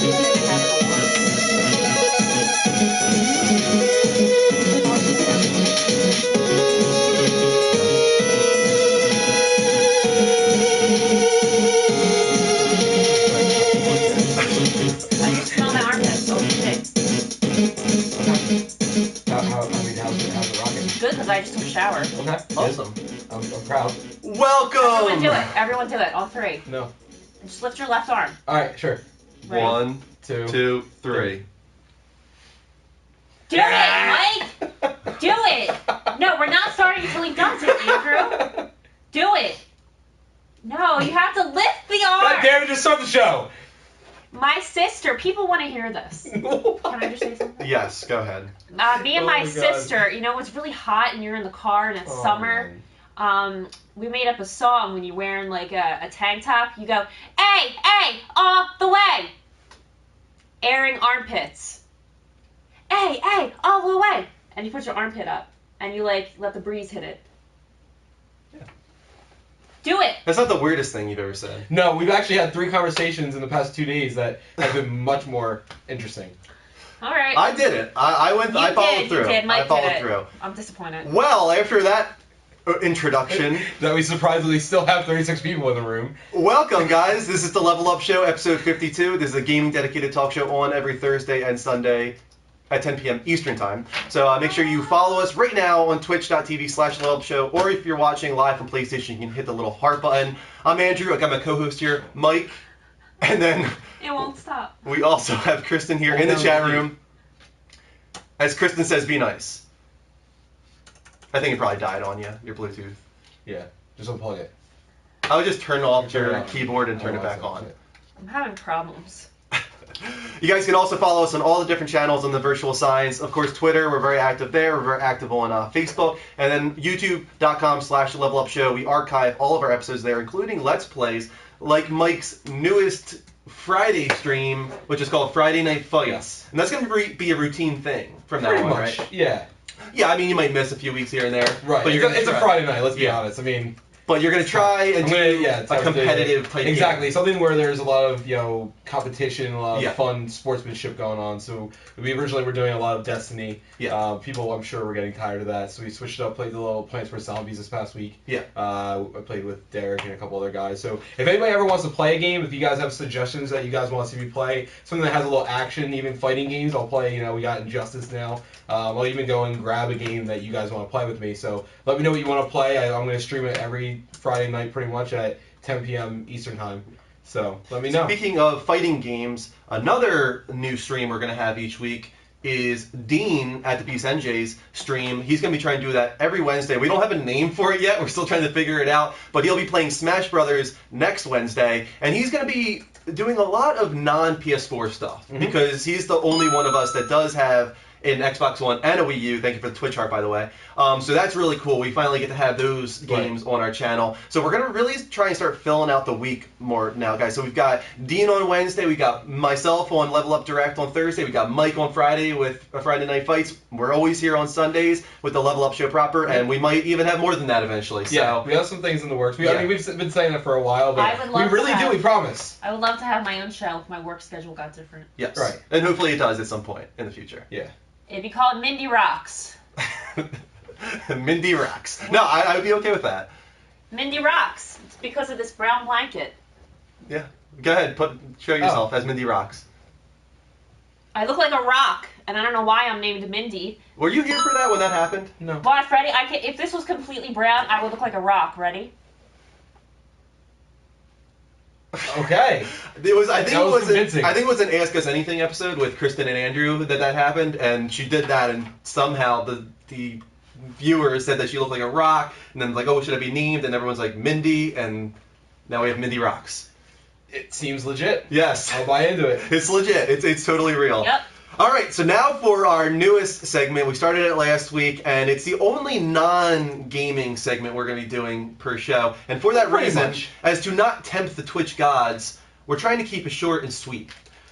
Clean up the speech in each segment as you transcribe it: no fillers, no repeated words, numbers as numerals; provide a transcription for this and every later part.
How's it rocking? Good, because I just took a shower. Okay, awesome. I'm proud. Welcome! Everyone do it. Everyone do it. All three. No. Just lift your left arm. Alright, sure. Ready? 1, 2, 3. Do it, Mike! Do it! No, we're not starting until he does it, Andrew. Do it. No, you have to lift the arm. God damn it, just start the show! My sister, people want to hear this. Can I just say something? Yes, go ahead. Me and my sister, you know, it's really hot and you're in the car and it's summer. We made up a song when you're wearing like a tank top. You go, hey, all the way. Airing armpits. Hey, all the way. And you put your armpit up and you like let the breeze hit it. Yeah. Do it. That's not the weirdest thing you've ever said. No, we've actually had 3 conversations in the past 2 days that have been much more interesting. All right. I did it. I followed through. You did. Mike I followed did it. through. I'm disappointed. Well, after that introduction, that we surprisingly still have 36 people in the room. Welcome, guys. This is the Level Up Show, episode 52. This is a gaming dedicated talk show on every Thursday and Sunday at 10 p.m. Eastern Time. So make sure you follow us right now on twitch.tv/levelupshow, or if you're watching live from PlayStation, you can hit the little heart button. I'm Andrew. I got my co-host here, Mike. And then it won't stop. We also have Kristen here in the chat room. As Kristen says, be nice. I think it probably died on you, your Bluetooth. Yeah, just unplug it. I would just turn off your keyboard and turn it back on. I'm having problems. You guys can also follow us on all the different channels on the virtual signs. Of course, Twitter, we're very active there. We're very active on Facebook. And then youtube.com/levelupshow. We archive all of our episodes there, including Let's Plays, like Mike's newest Friday stream, which is called Friday Night Fights. Yes. And that's going to be a routine thing from now on, right? Yeah. Yeah, I mean, you might miss a few weeks here and there. Right. But it's a Friday night, let's be honest. I mean... But you're going to try and do a competitive type Exactly. game. Something where there's a lot of, competition, a lot of fun sportsmanship going on. So we originally were doing a lot of Destiny. Yeah. People, I'm sure, were getting tired of that. So we switched it up, played the little Plants vs. Zombies this past week. Yeah. I played with Derek and a couple other guys. So if anybody ever wants to play a game, if you guys have suggestions that you guys want to see me play, something that has a little action, even fighting games, I'll play. We got Injustice now. I'll even go and grab a game that you guys want to play with me. So let me know what you want to play. I'm going to stream it every Friday night pretty much at 10 p.m. Eastern Time. So let me know. Speaking of fighting games, another new stream we're going to have each week is Dean at the PSNJ's stream. He's going to be trying to do that every Wednesday. We don't have a name for it yet. We're still trying to figure it out. But he'll be playing Smash Brothers next Wednesday. And he's going to be doing a lot of non-PS4 stuff. Mm-hmm. Because he's the only one of us that does have an Xbox One and a Wii U. Thank you for the Twitch heart, by the way. So that's really cool. We finally get to have those games on our channel. So we're going to really try and start filling out the week more now, guys. So we've got Dean on Wednesday. We got myself on Level Up Direct on Thursday. We got Mike on Friday with Friday Night Fights. We're always here on Sundays with the Level Up Show proper, and we might even have more than that eventually. So yeah, we have some things in the works. I mean, we've been saying that for a while, but we really do. We promise. I would love to have my own show if my work schedule got different. Yes. Right. And hopefully it does at some point in the future. Yeah. It'd be called Mindy Rocks. Mindy Rocks. No, I would be okay with that. Mindy Rocks. It's because of this brown blanket. Yeah. Go ahead. Show yourself as Mindy Rocks. I look like a rock, and I don't know why I'm named Mindy. Were you here for that when that happened? No. Well, Freddie, if this was completely brown, I would look like a rock. Ready? Okay. I think it was an Ask Us Anything episode with Kristen and Andrew that happened, and she did that, and somehow the viewer said that she looked like a rock, and then like, oh, should I be named? And everyone's like Mindy, and now we have Mindy Rocks. It seems legit. Yes. I'll buy into it. It's legit. It's totally real. Yep. All right, so now for our newest segment. We started it last week, and it's the only non-gaming segment we're going to be doing per show. And for that reason, as to not tempt the Twitch gods, we're trying to keep it short and sweet.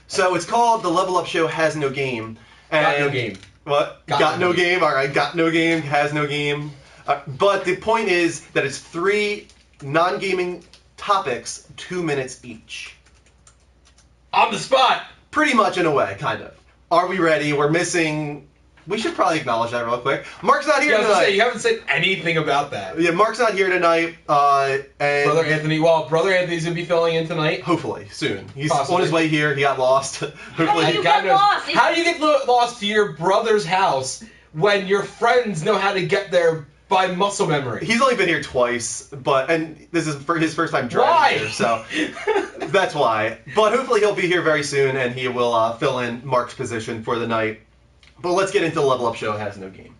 So it's called The Level Up Show Has No Game. And got no game. What? Got no game. All right, got no game, has no game. But the point is that it's 3 non-gaming topics, 2 minutes each. On the spot! Pretty much in a way, kind of. Are we ready? We're missing... We should probably acknowledge that real quick. Mark's not here tonight. You haven't said anything about that. Yeah, Mark's not here tonight. And Brother Anthony, Brother Anthony's going to be filling in tonight. Hopefully, soon. He's Possibly. on his way here. He got lost. Hopefully. How do you get lost? How do you get lost to your brother's house when your friends know how to get there by muscle memory? He's only been here twice, and this is for his first time driving here, so that's why. But hopefully he'll be here very soon, and he will fill in Mark's position for the night. But let's get into the Level Up Show. It has no game.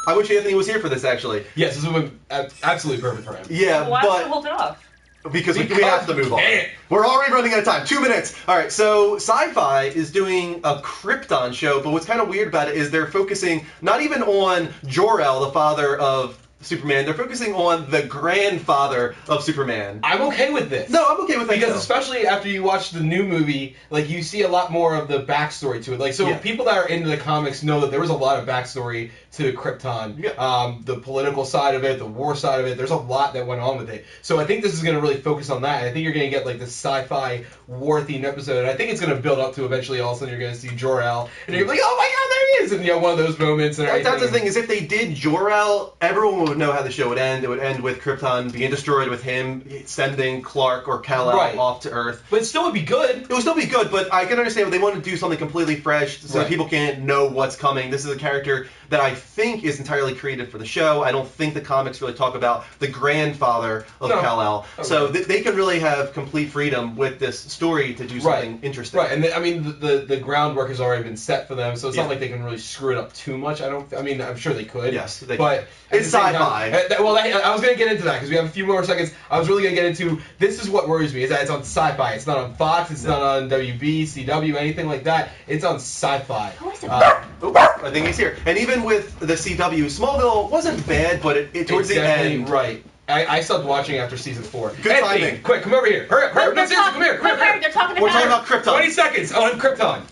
I wish Anthony was here for this, actually. Yes, this would be absolutely perfect for him. Yeah, Why but... don't you hold it off? Because we have to move on. We're already running out of time. 2 minutes. All right, so Sci-Fi is doing a Krypton show, but what's kind of weird about it is they're focusing not even on Jor-El, the father of Superman. They're focusing on the grandfather of Superman. I'm okay with this. No, I'm okay with that because too. especially after you watch the new movie, like you see a lot more of the backstory to it. Like so, people that are into the comics know that there was a lot of backstory to Krypton. Yeah. The political side of it, the war side of it. There's a lot that went on with it. So I think this is going to really focus on that. And I think you're going to get like this sci-fi war-themed episode. And I think it's going to build up to eventually all of a sudden you're going to see Jor-El, and you're like, oh my God, there he is, and one of those moments. And that's the thing is if they did Jor-El, everyone would know how the show would end. It would end with Krypton being destroyed, with him sending Clark or Kal-El off to Earth. But it still would be good. It would still be good, but I can understand they want to do something completely fresh so that people can't know what's coming. This is a character that I think is entirely created for the show. I don't think the comics really talk about the grandfather of Kal-El. So they can really have complete freedom with this story to do something interesting. Right, and I mean, the groundwork has already been set for them, so it's not like they can really screw it up too much. I'm sure they could. Yes, but it's sci-fi. I was going to get into that because we have a few more seconds. I was really going to get into, this is what worries me, is that it's on Sci-Fi. It's not on Fox, it's not on WB, CW, anything like that. It's on Sci-Fi. Who is it? I think he's here. And even with the CW, Smallville wasn't bad, but it towards the end. Right. I stopped watching after season 4. Good timing. Quick, come over here. Hurry up. Come here. They're talking We're talking about Krypton. 20 seconds on Krypton.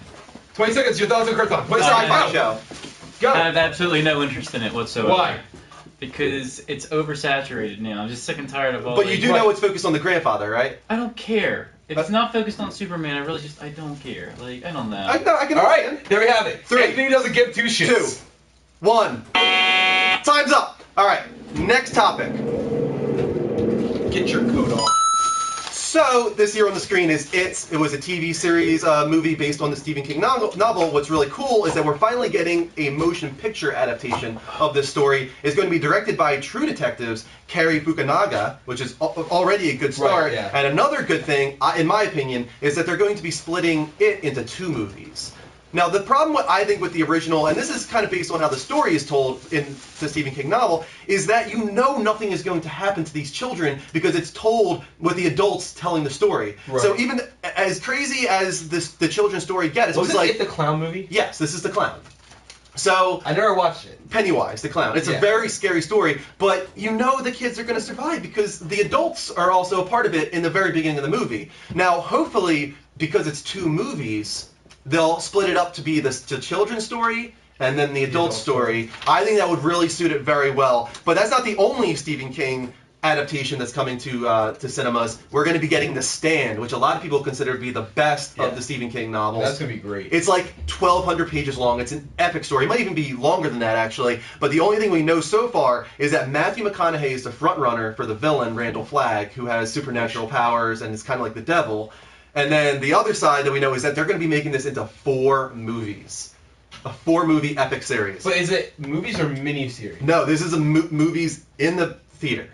20 seconds, your thoughts on Krypton. What Sci-Fi show. Go. I have absolutely no interest in it whatsoever. Why? Because it's oversaturated now. I'm just sick and tired of all. But you do know it's focused on the grandfather, right? I don't care. If it's not focused on Superman, I don't care. Like, I don't know. I can all right, there we have it. 3. Anthony doesn't give 2 shits. 2. 1. Time's up. All right, next topic. Get your coat off. So this here on the screen is It was a TV series movie based on the Stephen King novel. What's really cool is that we're finally getting a motion picture adaptation of this story. It's going to be directed by True Detective's Cary Fukunaga, which is already a good start. Right, yeah. And another good thing, in my opinion, is that they're going to be splitting it into 2 movies. Now, the problem I think with the original, and this is kind of based on how the story is told in the Stephen King novel, is that you know nothing is going to happen to these children because it's told with the adults telling the story. Right. So even as crazy as the children's story gets, Was it like... it the clown movie? Yes, this is the clown. So... I never watched it. Pennywise, the clown. It's a very scary story, but you know the kids are going to survive because the adults are also a part of it in the very beginning of the movie. Now, hopefully, because it's 2 movies... they'll split it up to be the children's story and then the adult story. I think that would really suit it very well. But that's not the only Stephen King adaptation that's coming to cinemas. We're going to be getting The Stand, which a lot of people consider to be the best of the Stephen King novels. That's going to be great. It's like 1,200 pages long. It's an epic story. It might even be longer than that, actually. But the only thing we know so far is that Matthew McConaughey is the front runner for the villain, Randall Flagg, who has supernatural powers and is kind of like the devil. And then the other side that we know is that they're going to be making this into 4 movies. A 4-movie epic series. But is it movies or miniseries? No, this is movies in the theater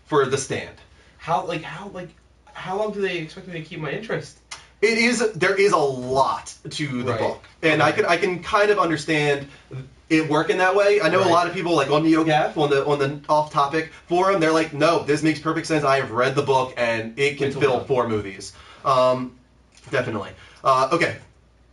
for The Stand. How long do they expect me to keep my interest? There is a lot to the book. And I can kind of understand it working that way. I know a lot of people like on NeoGAF, on the off-topic forum, they're like, no, this makes perfect sense. I have read the book and it can fill 4 movies. Definitely. Okay,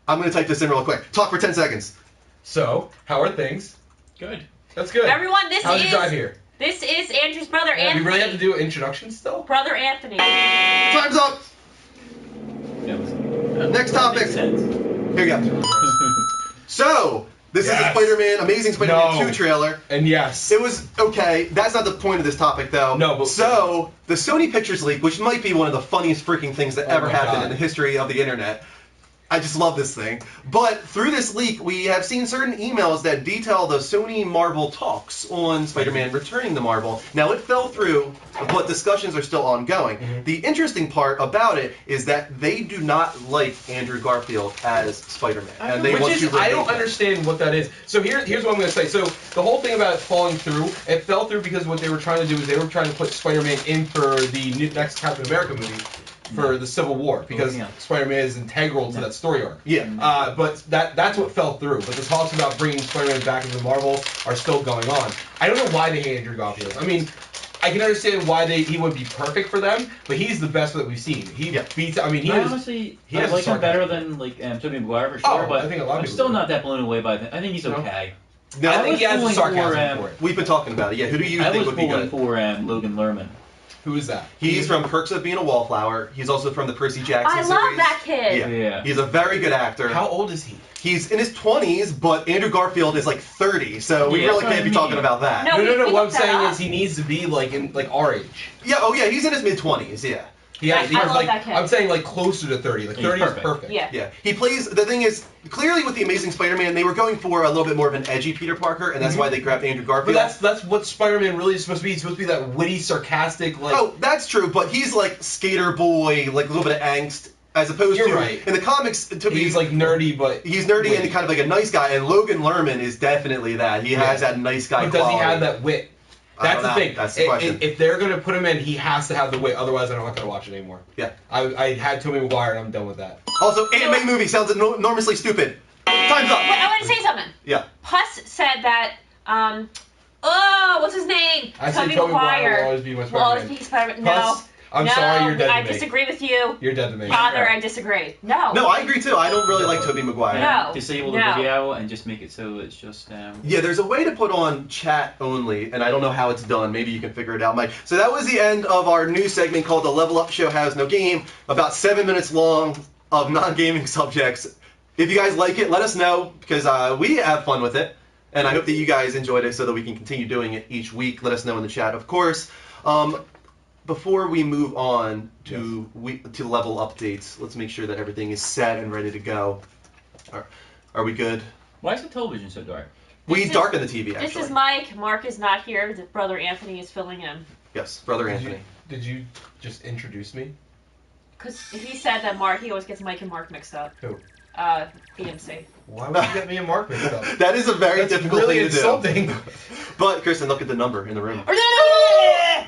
I'm going to type this in real quick. Talk for 10 seconds. So, how are things? Good. That's good. Everyone, How's your drive here? This is Andrew's brother, Anthony. We really have to do introductions still? Brother Anthony. Time's up. Yeah, Next topic. Makes sense. Here you go. So, This Yes. is the Spider-Man, Amazing Spider-Man No. 2 trailer. And yes. It was okay. That's not the point of this topic, though. No, but so the Sony Pictures leak, which might be one of the funniest freaking things that ever my happened God. in the history of the internet. I just love this thing. But through this leak, we have seen certain emails that detail the Sony Marvel talks on Spider-Man returning to Marvel. Now, it fell through, but discussions are still ongoing. Mm-hmm. The interesting part about it is that they do not like Andrew Garfield as Spider-Man, and they want to I don't remake him. understand what that is. So here's what I'm going to say. So the whole thing about it falling through, it fell through because what they were trying to do is they were trying to put Spider-Man in for the next Captain America movie for the Civil War because Spider-Man is integral to that story arc. Yeah. But that's what fell through. But the talks about bringing Spider-Man back into Marvel are still going on. I don't know why they hate Andrew Garfield. I mean, I can understand why he would be perfect for them, but he's the best that we've seen. He beats. I mean, honestly, I like him better than Tobey Maguire for sure. But I think a lot of I'm people still do. not that blown away by it. I think he's okay. No, I think he has the pulling sarcasm for it. We've been talking about it. Yeah, who do you I think was would be pulling good? for Logan Lerman. Who is that? He's from Perks of Being a Wallflower. He's also from the Percy Jackson I series. love that kid. Yeah. He's a very good actor. How old is he? He's in his 20s, but Andrew Garfield is like 30, so we Yeah, really that's what can't I be mean. talking about that. No, No. we What I'm looked that saying up. is he needs to be in our age. Yeah, oh yeah, he's in his mid-20s, yeah. I love that kid. I'm saying closer to 30. Like He's 30 perfect. is perfect. Yeah. Yeah. He plays, the thing is, clearly with The Amazing Spider-Man, they were going for a little bit more of an edgy Peter Parker, and that's why they grabbed Andrew Garfield. But that's what Spider-Man really is supposed to be. He's supposed to be that witty, sarcastic, Oh, that's true, but he's like skater boy, like a little bit of angst, as opposed You're to, right. in the comics, to be... he's nerdy, but He's nerdy witty. and kind of like a nice guy, and Logan Lerman is definitely that. He has that nice guy But does quality. he have that wit? I That's don't the know. thing. That's the question. If they're gonna put him in, he has to have the wit. Otherwise, I'm not gonna watch it anymore. Yeah. I had Tobey Maguire, and I'm done with that. Also, anime movie sounds enormously stupid. Time's up. Wait, I want to say something. Yeah. Puss said that, what's his name? I say Tobey Maguire will always be my Will always Spider-Man. be Spider-Man. No. Puss, I'm no, sorry, you're dead to I me. disagree with you. You're dead to me. Father, I disagree. No. No, I agree too. I don't really like Tobey Maguire. No. Disable the No. video and just make it so it's just. Yeah, there's a way to put on chat only, and I don't know how it's done. Maybe you can figure it out, Mike. So that was the end of our new segment called The Level Up Show Has No Game, about 7 minutes long of non-gaming subjects. If you guys like it, let us know, because we have fun with it, and I hope that you guys enjoyed it so that we can continue doing it each week. Let us know in the chat, of course. Before we move on to level updates, let's make sure that everything is set and ready to go. Are we good? Why is the television so dark? We darken the TV, actually. This is Mike. Mark is not here. His brother Anthony is filling in. Yes, Brother Anthony. Did you just introduce me? Because he said that Mark, he always gets Mike and Mark mixed up. Who? BMC. Why would you get me and Mark mixed up? That is a very That's difficult really thing insulting. to do. But, Kristen, look at the number in the room.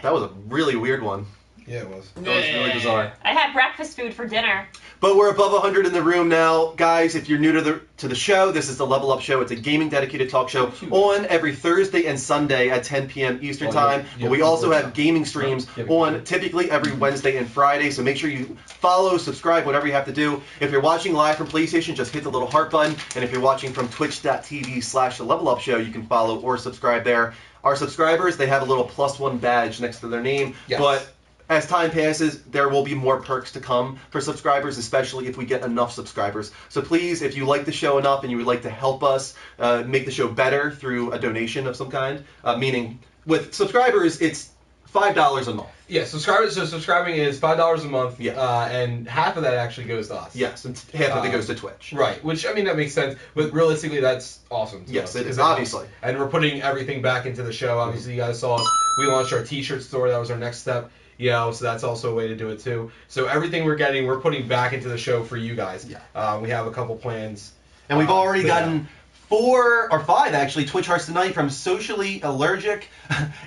That was a really weird one. Yeah, it was. That was really bizarre. I had breakfast food for dinner. But we're above 100 in the room now. Guys, if you're new to the show, this is the Level Up Show. It's a gaming dedicated talk show on every Thursday and Sunday at 10 p.m. Eastern Time. But we also have gaming streams on typically every Wednesday and Friday. So make sure you follow, subscribe, whatever you have to do. If you're watching live from PlayStation, just hit the little heart button. And if you're watching from twitch.tv/the Level Up Show, you can follow or subscribe there. Our subscribers, they have a little +1 badge next to their name. Yes. But as time passes, there will be more perks to come for subscribers, especially if we get enough subscribers. So please, if you like the show enough and you would like to help us make the show better through a donation of some kind, meaning with subscribers, it's $5 a month. Yeah, subscribing is $5 a month. Yeah. And half of that actually goes to us. Yes, and half of it goes to Twitch. Right, which, I mean, that makes sense, but realistically, that's awesome. to Yes, us, it is, 'cause helps. obviously. And we're putting everything back into the show. Obviously, you guys saw us. We launched our t-shirt store. That was our next step. So that's also a way to do it, too. So everything we're getting, we're putting back into the show for you guys. Yeah. We have a couple plans. And we've already but gotten 4 or 5 actually Twitch hearts tonight from Socially Allergic,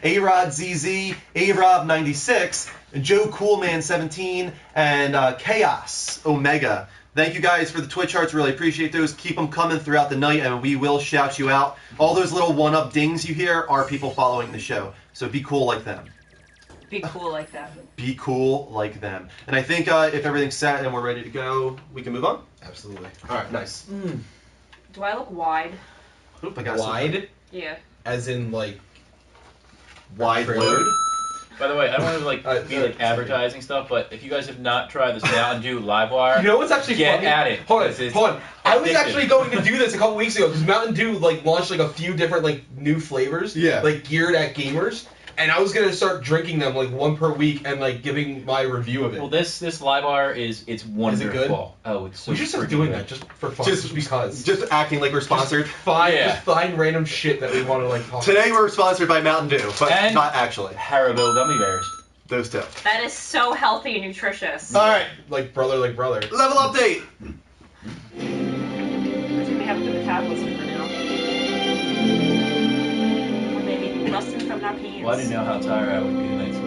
A-Rod ZZ, A-Rob96, Joe Coolman17, and Chaos Omega. Thank you guys for the Twitch hearts. Really appreciate those. Keep them coming throughout the night, and we will shout you out. All those little one-up dings you hear are people following the show. So be cool like them. Be cool like that. Be cool like them. And I think if everything's set and we're ready to go, we can move on. Absolutely. All right, nice. Do I look wide? Oop, I got Wide? Yeah. As in, like, wide trailer? load. By the way, I don't want to be advertising stuff, but if you guys have not tried this Mountain Dew Livewire, You know what's actually get funny? at it. Hold It's on. I was actually going to do this a couple weeks ago because Mountain Dew like launched like a few different like new flavors, like geared at gamers, and I was gonna start drinking them like one per week and like giving my review of it. Well, this Libar it's wonderful. Is it good? Oh, it's so. We should start doing that just for fun, just because. Just acting like we're sponsored. Just find random shit that we want to like talk Today about. we're sponsored by Mountain Dew, but and not actually. Haribo gummy bears. Those two. That is so healthy and nutritious. All right, like brother. Level update. We have good metabolism for now. Or maybe rusting from our pants. Well, I didn't know how tired I would be tonight, so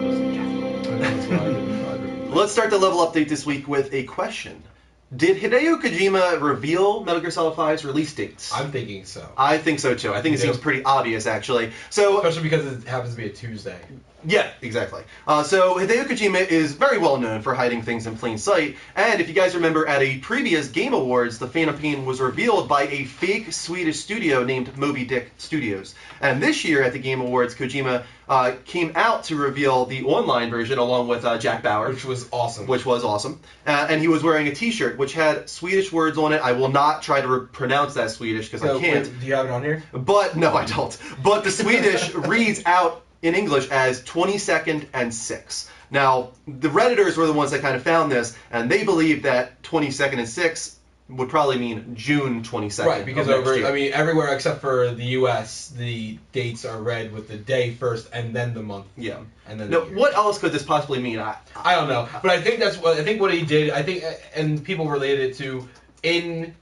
Let's start the level update this week with a question. Did Hideo Kojima reveal Metal Gear Solid 5's release dates? I'm thinking so. I think so too. I think it seems pretty obvious, actually. So, especially because it happens to be a Tuesday. Yeah, exactly. So Hideo Kojima is very well known for hiding things in plain sight, and if you guys remember at a previous Game Awards, the Phantom Pain was revealed by a fake Swedish studio named Moby Dick Studios. And this year at the Game Awards, Kojima came out to reveal the online version along with Jack Bauer. Which was awesome. And he was wearing a t-shirt which had Swedish words on it. I will not try to pronounce that Swedish because I can't. Wait, do you have it on here? But, no, I don't. But the Swedish reads out in English as 22nd and 6. Now, the Redditors were the ones that kind of found this, and they believe that 22nd and 6 would probably mean June 22nd. Right, because everywhere except for the U.S., the dates are read with the day first and then the month. Yeah. And then what else could this possibly mean? I don't know, but I think what he did. I think, and people related it to in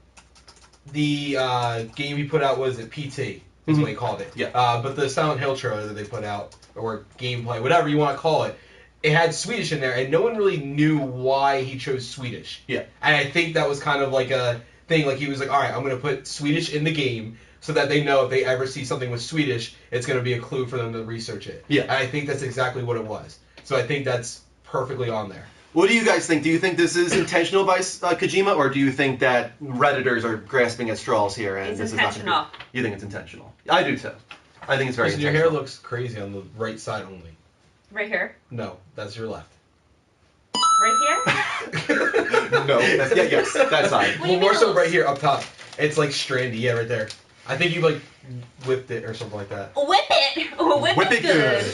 the game he put out was it PT. Is what he called it. Yeah. But the Silent Hill trailer that they put out, or gameplay, whatever you want to call it, it had Swedish in there, and no one really knew why he chose Swedish. Yeah. And I think that was kind of like a thing, like he was like, all right, I'm going to put Swedish in the game so that they know if they ever see something with Swedish, it's going to be a clue for them to research it. Yeah. And I think that's exactly what it was. So I think that's perfectly on there. What do you guys think? Do you think this is intentional by Kojima, or do you think that Redditors are grasping at straws here? And it's this intentional. Is not you think it's intentional? I do too. I think it's very intentional. Your hair looks crazy on the right side only. Right here? No, that's your left. Right here? No. Yes, that side. Well, more so right here up top. It's like strandy, yeah, right there. I think you like whipped it or something like that. Whip it! Whip it good.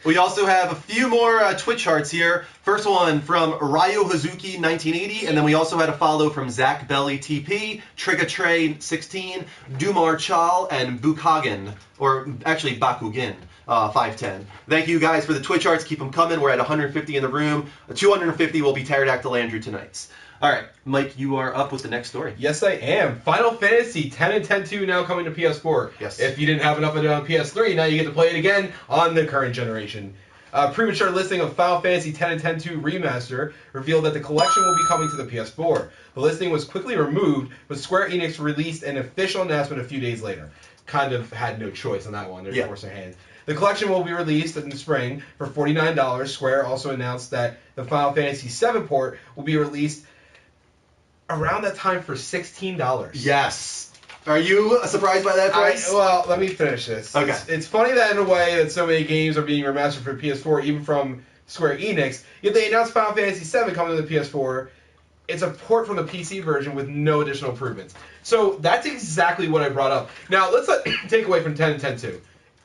We also have a few more Twitch hearts here. First one from Ryo Hazuki 1980, and then we also had a follow from Zach Belly TP, Trigga 16, Dumar Chal, and Bukagen, or actually Bakugin. 510. Thank you guys for the Twitch hearts. Keep them coming. We're at 150 in the room. 250 will be Pterodactyl Andrew tonight's. All right, Mike, you are up with the next story. Yes, I am. Final Fantasy 10 and 10-2 now coming to PS4. Yes. If you didn't have enough of it on PS3, now you get to play it again on the current generation. Premature listing of Final Fantasy 10 and 10-2 Remaster revealed that the collection will be coming to the PS4. The listing was quickly removed, but Square Enix released an official announcement a few days later. Kind of had no choice on that one. They're forcing their hand. The collection will be released in the spring for $49. Square also announced that the Final Fantasy VII port will be released around that time for $16. Yes. Are you surprised by that price? Well, let me finish this. Okay. It's funny that in a way that so many games are being remastered for PS4, even from Square Enix, yet they announced Final Fantasy VII coming to the PS4. It's a port from the PC version with no additional improvements. So that's exactly what I brought up. Now, let's take away from 10 and 10-2.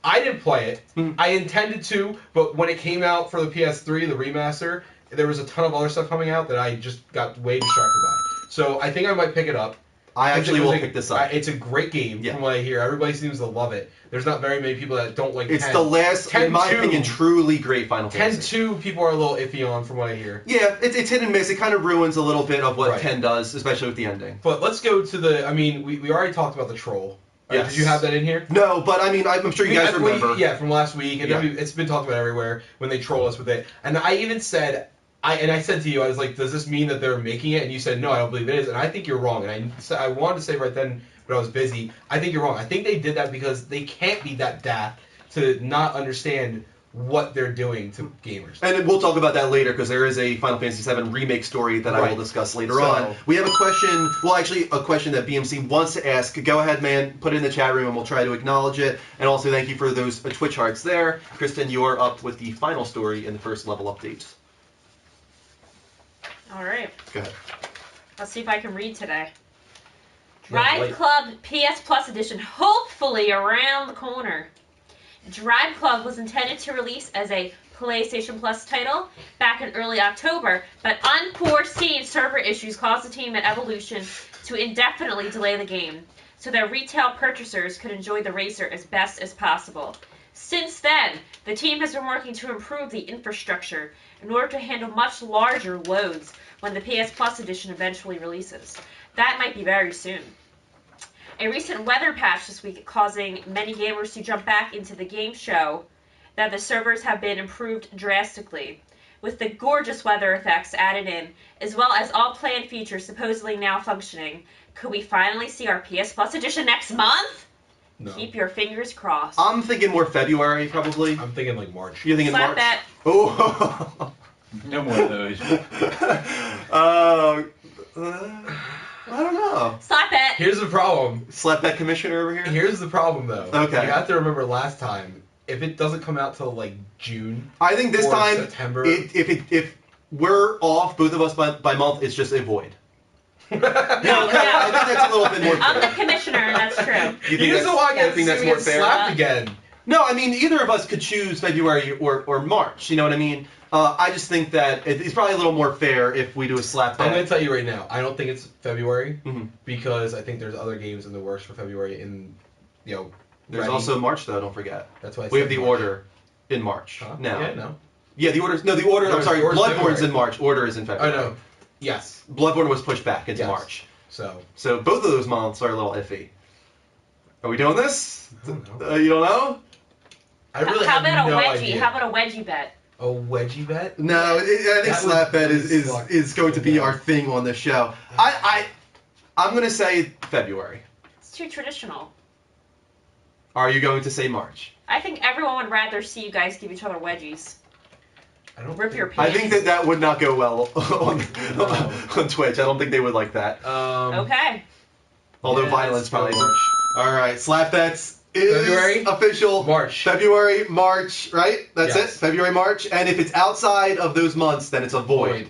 I didn't play it. I intended to, but when it came out for the PS3, the remaster, there was a ton of other stuff coming out that I just got way distracted by. So I think I might pick it up. I actually will pick this up. It's a great game from what I hear. Everybody seems to love it. There's not very many people that don't like 10. It's the last, in my opinion, truly great Final Fantasy. 10-2 people are a little iffy on from what I hear. Yeah, it's hit and miss. It kind of ruins a little bit of what 10 does, especially with the ending. But let's go to the, we already talked about the troll. Yes. Did you have that in here? No, but I'm sure you guys remember. Yeah, from last week. And it's been talked about everywhere when they troll us with it. And I even said, I said to you, I was like, does this mean that they're making it? And you said, no, I don't believe it is. And I think you're wrong. And I wanted to say right then, but I was busy. I think you're wrong. I think they did that because they can't be that daft to not understand what they're doing to gamers. And we'll talk about that later because there is a Final Fantasy VII remake story that I will discuss later on. We have a question, a question that BMC wants to ask. Go ahead, man, put it in the chat room and we'll try to acknowledge it. And also thank you for those Twitch hearts there. Kristen, you are up with the final story in the first level update. All right. Go ahead. Let's see if I can read today. Drive Club PS Plus Edition, hopefully around the corner. Drive Club was intended to release as a PlayStation Plus title back in early October, but unforeseen server issues caused the team at Evolution to indefinitely delay the game, so that retail purchasers could enjoy the racer as best as possible. Since then, the team has been working to improve the infrastructure in order to handle much larger loads when the PS Plus edition eventually releases. That might be very soon. A recent weather patch this week causing many gamers to jump back into the game show that the servers have been improved drastically. With the gorgeous weather effects added in, as well as all planned features supposedly now functioning, could we finally see our PS Plus edition next month? No. Keep your fingers crossed. I'm thinking more February, probably. I'm thinking like March. You're thinking Slap March? that. Oh. No more of those. I don't know. Slap it. Here's the problem. Slap that commissioner over here? Here's the problem, though. Okay. You have to remember last time, if it doesn't come out till like June I think this or time, September. if we're off, both of us by month, it's just a void. No, I think that's a little bit more fair. I'm the commissioner, and that's true. You You think just don't want to you get, think that's see more me get fair? slapped again. No, I mean, either of us could choose February or March. You know what I mean? I just think that it's probably a little more fair if we do a slap I'm bet. going to tell you right now, I don't think it's February Mhm. because I think there's other games in the works for February There's ready. also March, though, don't forget. That's why I We said have the March. order in March Huh? now. Yeah, no. Yeah, the order. No, the order. No, I'm sorry. the order's Bloodborne's February. in March. Order is in Oh, February. no. Yes. Bloodborne was pushed back into Yes. March. So, So both of those months are a little iffy. Are we doing this? I don't know. You don't know? I really How have about no a wedgie? idea. How about a wedgie bet? A wedgie bet? No, I think That slap would bet really suck is going to be so our bad. thing on the show. I'm gonna say February. It's too traditional. Are you going to say March? I think everyone would rather see you guys give each other wedgies. I don't Rip your think- I think that would not go well on Twitch. I don't think they would like that. Okay. Although yeah, violence let's go probably. March. All right, slap bets is February? official. March. February, March, right? That's Yes. it. February, March, and if it's outside of those months, then it's a void.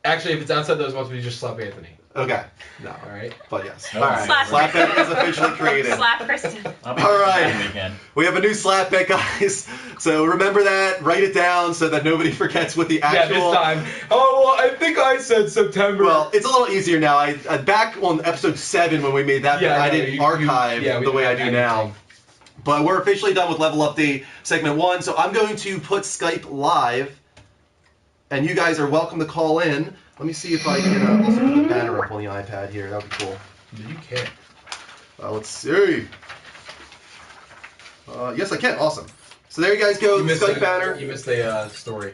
Actually, if it's outside those months, we just slap Anthony. Okay. No. All right. But yes. No. All right. Slap Slap bet Kristen. is officially created. Slap Kristen. I'll be All right. doing it again. We have a new slap bet, guys. So remember that. Write it down so that nobody forgets what the actual. Yeah, this time. Oh well, I think I said September. Well, it's a little easier now. I back on episode 7 when we made that, Yeah, I no, didn't you- archive yeah, we the way I didn't do have now. anything. But we're officially done with Level Update segment 1, so I'm going to put Skype live, and you guys are welcome to call in. Let me see if I can also put the banner up on the iPad here. That would be cool. You can't. Let's see. Yes, I can. Awesome. So there you guys go. You The missed Skype a, banner. You missed a story.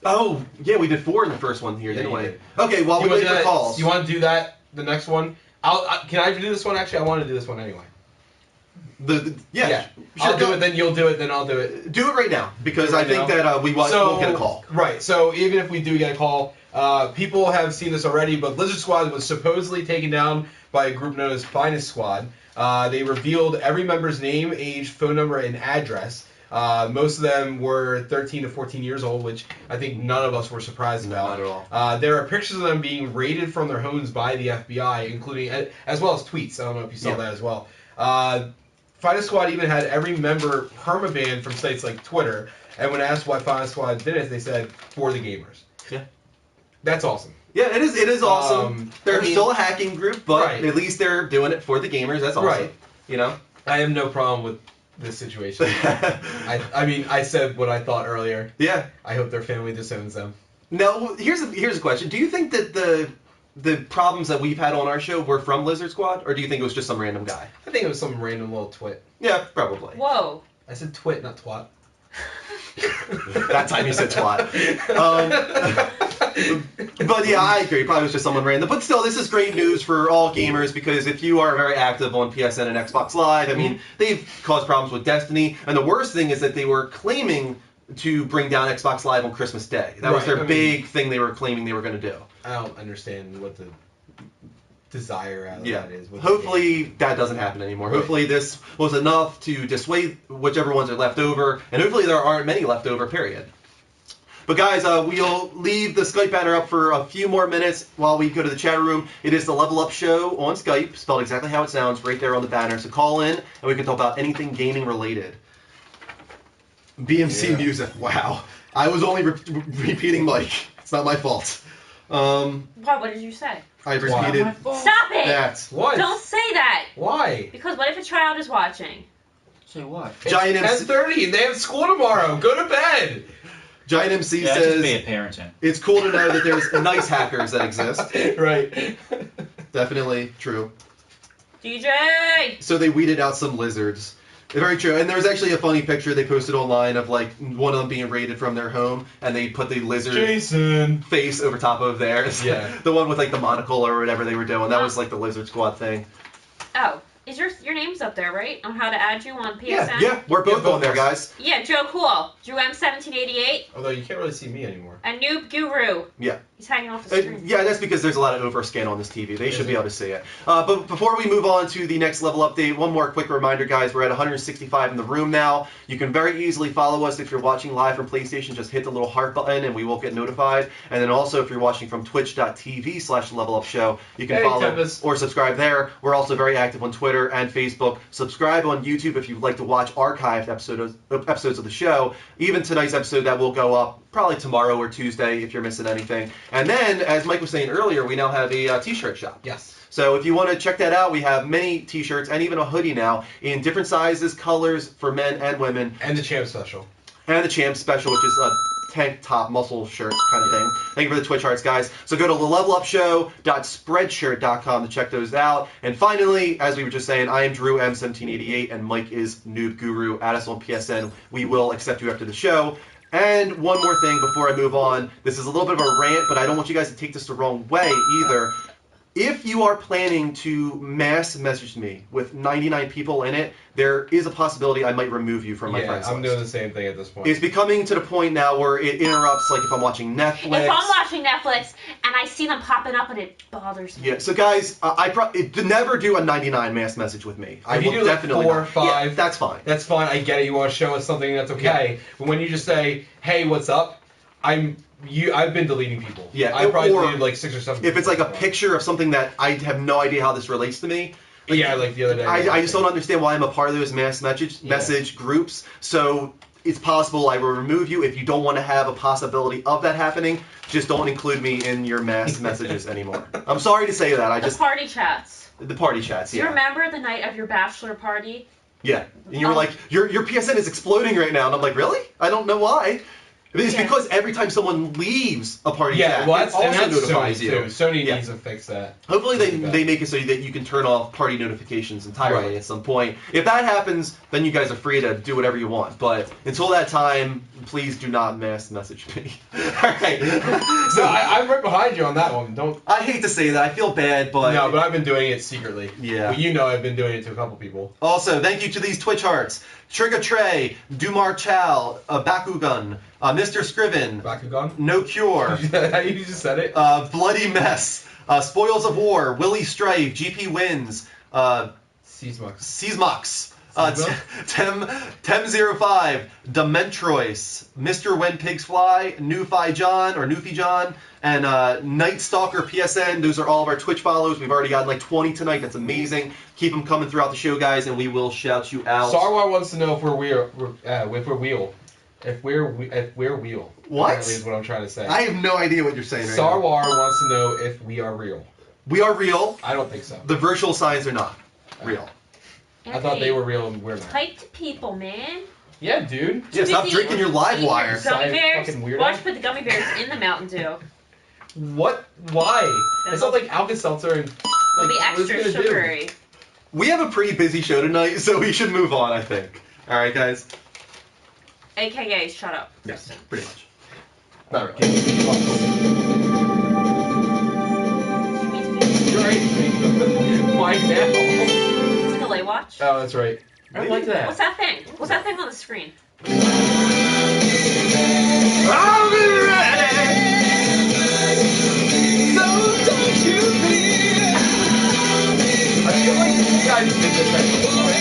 Oh, yeah, we did 4 in the first one here, Yeah, didn't you we? did. Okay, while we You wanna wait do for that- calls. You want to do that? The next one? Can I do this one? Actually, I want to do this one anyway. Yeah. I'll Sure, do go- it. Then you'll do it. Then I'll do it. Do it right now, because Do it I right think now? that we won't get a call. Right. So even if we do get a call, people have seen this already, but Lizard Squad was supposedly taken down by a group known as Finest Squad. They revealed every member's name, age, phone number, and address. Most of them were 13 to 14 years old, which I think none of us were surprised about. Not at all. There are pictures of them being raided from their homes by the FBI, including as well as tweets. I don't know if you saw Yeah. that as well. Finest Squad even had every member permabanned from sites like Twitter, and when asked why Finest Squad did it, they said for the gamers. Yeah. That's awesome. Yeah, it is awesome. They're I mean- still a hacking group, but Right. at least they're doing it for the gamers. That's awesome. Right. You know? I have no problem with this situation. I mean, I said what I thought earlier. Yeah. I hope their family disowns them. Now, here's a question. Do you think that the problems that we've had on our show were from Lizard Squad, or do you think it was just some random guy? I think it was some random little twit. Yeah, probably. Whoa. I said twit, not twat. That time you said twat. But yeah, I agree. Probably was just someone random. But still, this is great news for all gamers, because if you are very active on PSN and Xbox Live, I mean, they've caused problems with Destiny. And the worst thing is that they were claiming to bring down Xbox Live on Christmas Day. That was Right, their I mean- big thing they were claiming they were going to do. I don't understand what the desire out of Yeah. that is. With the Hopefully that doesn't happen anymore. Right. Hopefully this was enough to dissuade whichever ones are left over, and hopefully there aren't many left over, period. But guys, we'll leave the Skype banner up for a few more minutes while we go to the chat room. It is the Level Up Show on Skype, spelled exactly how it sounds, right there on the banner. So call in, and we can talk about anything gaming related. BMC music. Wow. I was only repeating Mike. It's not my fault. What did you say? I repeated. Stop it! That. What? Don't say that. Why? Because what if a child is watching? Say what? It's Giant MC 10:30 and they have school tomorrow. Go to bed. Giant MC Yeah, just says be a parenting. it's cool to know that there's nice hackers that exist. Right. Definitely true. DJ! So they weeded out some lizards. Very true. And there was actually a funny picture they posted online of like one of them being raided from their home, and they put the lizard Jason. face over top of theirs. Yeah. The one with like the monocle or whatever they were doing. That was like the Lizard Squad thing. Oh, is your name's up there, right? On how to add you on PSN? Yeah, we're both both on there, of guys. Yeah, Joe Cool. Drew M1788. Although you can't really see me anymore. A Noob Guru. Yeah. He's hanging off the screen. Yeah, that's because there's a lot of overscan on this TV. They should be it? able to see it. But before we move on to the next level update, one more quick reminder, guys. We're at 165 in the room now. You can very easily follow us if you're watching live from PlayStation. Just hit the little heart button and we will get notified. And then also if you're watching from twitch.tv/levelupshow, you can follow Tempest. or subscribe there. We're also very active on Twitter and Facebook. Subscribe on YouTube if you'd like to watch archived episodes of the show. Even tonight's episode that will go up probably tomorrow or Tuesday if you're missing anything. And then, as Mike was saying earlier, we now have a t-shirt shop. Yes. So if you want to check that out, we have many t-shirts and even a hoodie now in different sizes, colors for men and women. And the champ special. And the Champ Special, which is a tank top muscle shirt kind of thing. Thank you for the Twitch hearts, guys. So go to levelupshow.spreadshirt.com to check those out. And finally, as we were just saying, I am Drew M1788 and Mike is Noob Guru. Add us on PSN. We will accept you after the show. And one more thing before I move on. This is a little bit of a rant, but I don't want you guys to take this the wrong way either. If you are planning to mass message me with 99 people in it, there is a possibility I might remove you from my friends list. I'm doing the same thing at this point. It's becoming to the point now where it interrupts, like if I'm watching Netflix. If I'm watching Netflix and I see them popping up and it bothers me. Yeah, so guys, never do a 99 mass message with me. I If you will do like definitely 4 or not. 5, Yeah, that's fine. That's fine. I get it. You want to show us something that's okay. But when you just say, "Hey, what's up?" I've been deleting people. Yeah, I probably or deleted like 6 or 7. If it's like a people. picture of something that I have no idea how this relates to me. Yeah, like the other day. I just don't understand why I'm a part of those mass message groups. So it's possible I will remove you if you don't want to have a possibility of that happening. Just don't include me in your mass messages anymore. I'm sorry to say that. The party chats. The party chats. Do Yeah. you remember the night of your bachelor party? Yeah. And you were like, your PSN is exploding right now, and I'm like, really? I don't know why. It's because every time someone leaves a party chat, well, it also that's notifies Sony you. Too. Sony needs to fix that. Hopefully they make it so that you can turn off party notifications entirely at some point. If that happens, then you guys are free to do whatever you want. But until that time, please do not mass message me. Alright. So I'm right behind you on that one. Don't. I hate to say that. I feel bad, but... No, but I've been doing it secretly. Yeah. Well, you know I've been doing it to a couple people. Also, thank you to these Twitch hearts. Trigger Trey, Dumar Chow, Bakugan, Mr. Scriven, Bakugan? No Cure, You just said it. Bloody Mess, Spoils of War, Willie Strife, GP Wins, Seasmox, Tem05, Dementrois, Mr. When Pigs Fly, Newfi John, and Night Stalker PSN. Those are all of our Twitch follows. We've already gotten like 20 tonight. That's amazing. Keep them coming throughout the show, guys, and we will shout you out. Sarwar wants to know if we're wheel. If we're wheel. What? Apparently is what I'm trying to say. I have no idea what you're saying right now. Sarwar wants to know if we are real. We are real. I don't think so. The virtual signs are not real. I thought they were real and we're not. Type to people, man. Yeah, dude. Yeah, stop drinking your live wire. Gummy bears. Fucking weirdo. Watch put the gummy bears in the Mountain Dew. What? Why? It's not like Alka-Seltzer and... It'll be what is it extra gonna do? sugary. We have a pretty busy show tonight, so we should move on, I think. All right, guys. AKA, shut up. Yes, pretty much. Not really. You're right. Why now? It's a delay watch. Oh, that's right. I like that. What's that thing? What's that thing on the screen? I'll be ready. So don't you fear. I feel like you guys did this right before.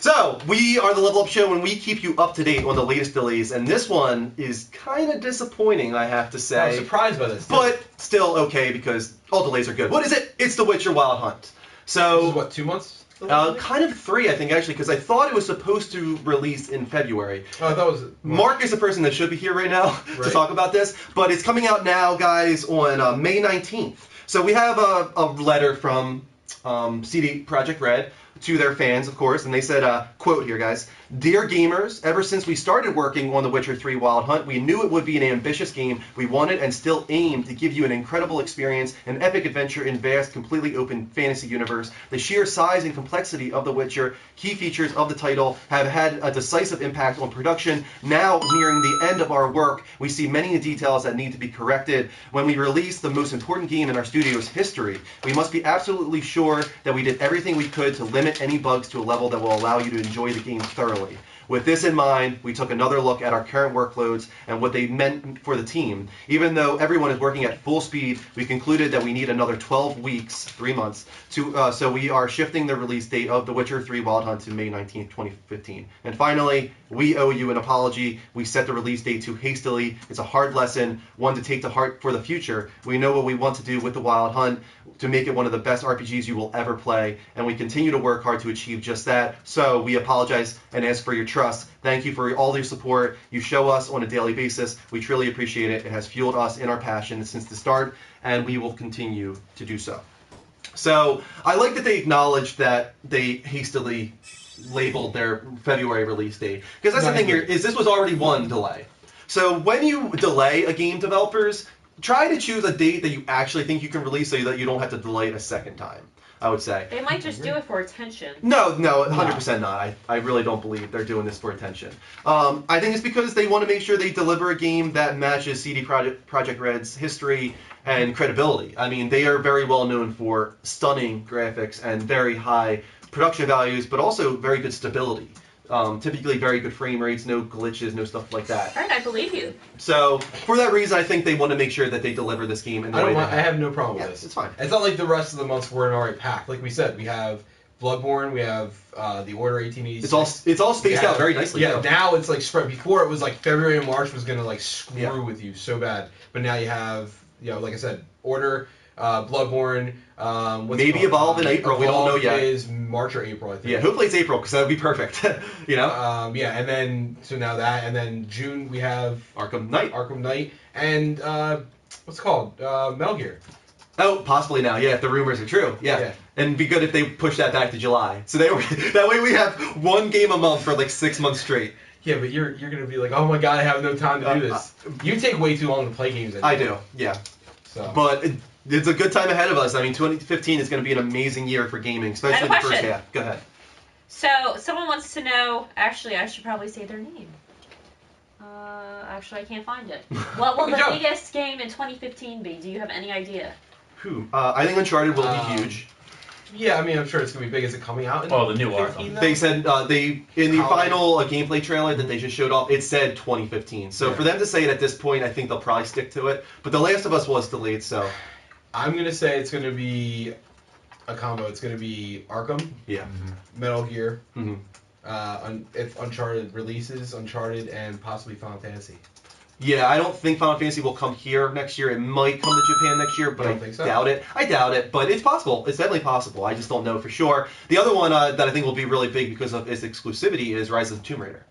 So, we are the Level Up Show, and we keep you up to date on the latest delays, and this one is kind of disappointing, I have to say. I was surprised by this. But still okay, because all delays are good. What is it? It's The Witcher Wild Hunt. So, This is what, 2 months? kind of 3, I think, actually, because I thought it was supposed to release in February. Oh, I thought it was... Mark is the person that should be here right now to Right. talk about this, but it's coming out now, guys, on May 19th. So we have a letter from CD Projekt Red to their fans, of course, and they said, quote here, guys, "Dear gamers, ever since we started working on The Witcher 3 Wild Hunt, we knew it would be an ambitious game. We wanted and still aim to give you an incredible experience, an epic adventure in vast, completely open fantasy universe. The sheer size and complexity of The Witcher, key features of the title, have had a decisive impact on production. Now, nearing the end of our work, we see many details that need to be corrected. When we release the most important game in our studio's history, we must be absolutely sure that we did everything we could to limit any bugs to a level that will allow you to enjoy the game thoroughly. With this in mind, we took another look at our current workloads and what they meant for the team. Even though everyone is working at full speed, we concluded that we need another 12 weeks, 3 months, so we are shifting the release date of The Witcher 3 Wild Hunt to May 19th, 2015. And finally, we owe you an apology. We set the release date too hastily. It's a hard lesson, one to take to heart for the future. We know what we want to do with the Wild Hunt to make it one of the best RPGs you will ever play, and we continue to work hard to achieve just that. So we apologize and ask for your trust. Thank you for all your support you show us on a daily basis. We truly appreciate it. It has fueled us in our passion since the start, and we will continue to do so." So I like that they acknowledged that they hastily labeled their February release date, because that's the thing here, is this was already one delay. So when you delay a game, developers, try to choose a date that you actually think you can release so that you don't have to delay it a second time, I would say. They might just do it for attention. No, 100% not. I really don't believe they're doing this for attention. I think it's because they want to make sure they deliver a game that matches CD Projekt Red's history and credibility. I mean, they are very well known for stunning graphics and very high production values, but also very good stability. Typically very good frame rates, no glitches, no stuff like that. All right, I believe you. So, for that reason, I think they want to make sure that they deliver this game in the way they have. I have no problem with Yeah, this. it's fine. It's not like the rest of the months were already packed. Like we said, we have Bloodborne, we have the Order 1886. It's all spaced out very nicely. Yeah, though. now it's like spread. Before it was like February and March was gonna like screw with you so bad. But now you have, like I said, Order, Bloodborne. Maybe Evolve in April. We don't know yet. Is March or April, I think. Yeah, hopefully it's April because that would be perfect. Yeah, and then so now that, and then June we have Arkham Knight, and what's it called Metal Gear. Oh, possibly now. Yeah, if the rumors are true. Yeah. And it'd be good if they push that back to July. So that way we have one game a month for like 6 months straight. Yeah, but you're gonna be like, oh my god, I have no time to do this. You take way too long to play games. Anymore. I do. Yeah. So. But it's a good time ahead of us. I mean, 2015 is going to be an amazing year for gaming, especially the first half. Go ahead. So, someone wants to know, actually, I should probably say their name. Actually, I can't find it. What will the biggest game in 2015 be? Do you have any idea? I think Uncharted will be huge. Yeah, I mean, I'm sure it's going to be big. Is it coming out in the new 2015, Arkham. They said, in the final gameplay trailer that they just showed off, it said 2015. So for them to say it at this point, I think they'll probably stick to it. But The Last of Us was delayed, so... I'm going to say it's going to be a combo. It's going to be Arkham, Metal Gear, if Uncharted releases, Uncharted, and possibly Final Fantasy. Yeah, I don't think Final Fantasy will come here next year. It might come to Japan next year, but I doubt it. I doubt it, but it's possible. It's definitely possible. I just don't know for sure. The other one that I think will be really big because of its exclusivity is Rise of the Tomb Raider.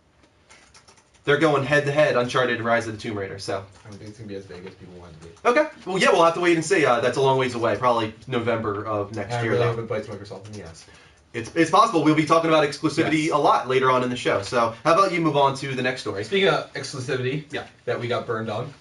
They're going head-to-head, Uncharted and Rise of the Tomb Raider, so... I don't think it's going to be as big as people want it to be. Okay. Well, yeah, we'll have to wait and see. That's a long ways away. Probably November of next year. I really hope it bites Microsoft in the ass. It's possible. We'll be talking about exclusivity a lot later on in the show. So how about you move on to the next story? Speaking of exclusivity, that we got burned on,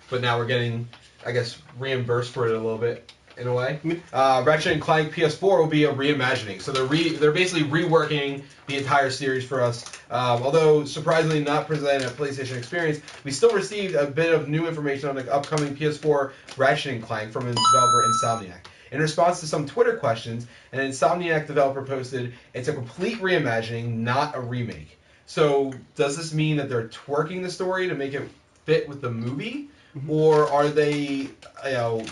but now we're getting, I guess, reimbursed for it a little bit, in a way. Ratchet & Clank PS4 will be a reimagining. So they're basically reworking the entire series for us. Although surprisingly not presenting a PlayStation experience, we still received a bit of new information on the upcoming PS4 Ratchet & Clank from developer Insomniac. In response to some Twitter questions, an Insomniac developer posted, "It's a complete reimagining, not a remake." So does this mean that they're twerking the story to make it fit with the movie? Or are they,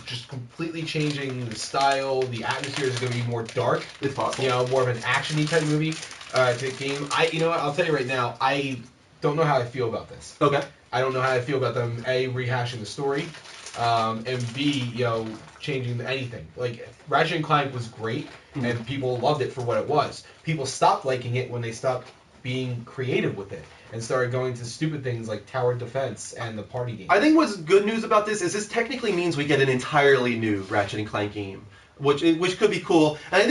just completely changing the style? The atmosphere is going to be more dark. It's possible. More of an action-y type movie. to the game. You know what? I'll tell you right now. I don't know how I feel about this. Okay. I don't know how I feel about them rehashing the story, and B, changing anything. Like Ratchet and Clank was great, and people loved it for what it was. People stopped liking it when they stopped being creative with it and started going to stupid things like tower defense and the party game. I think what's good news about this is this technically means we get an entirely new Ratchet and Clank game, which could be cool. And I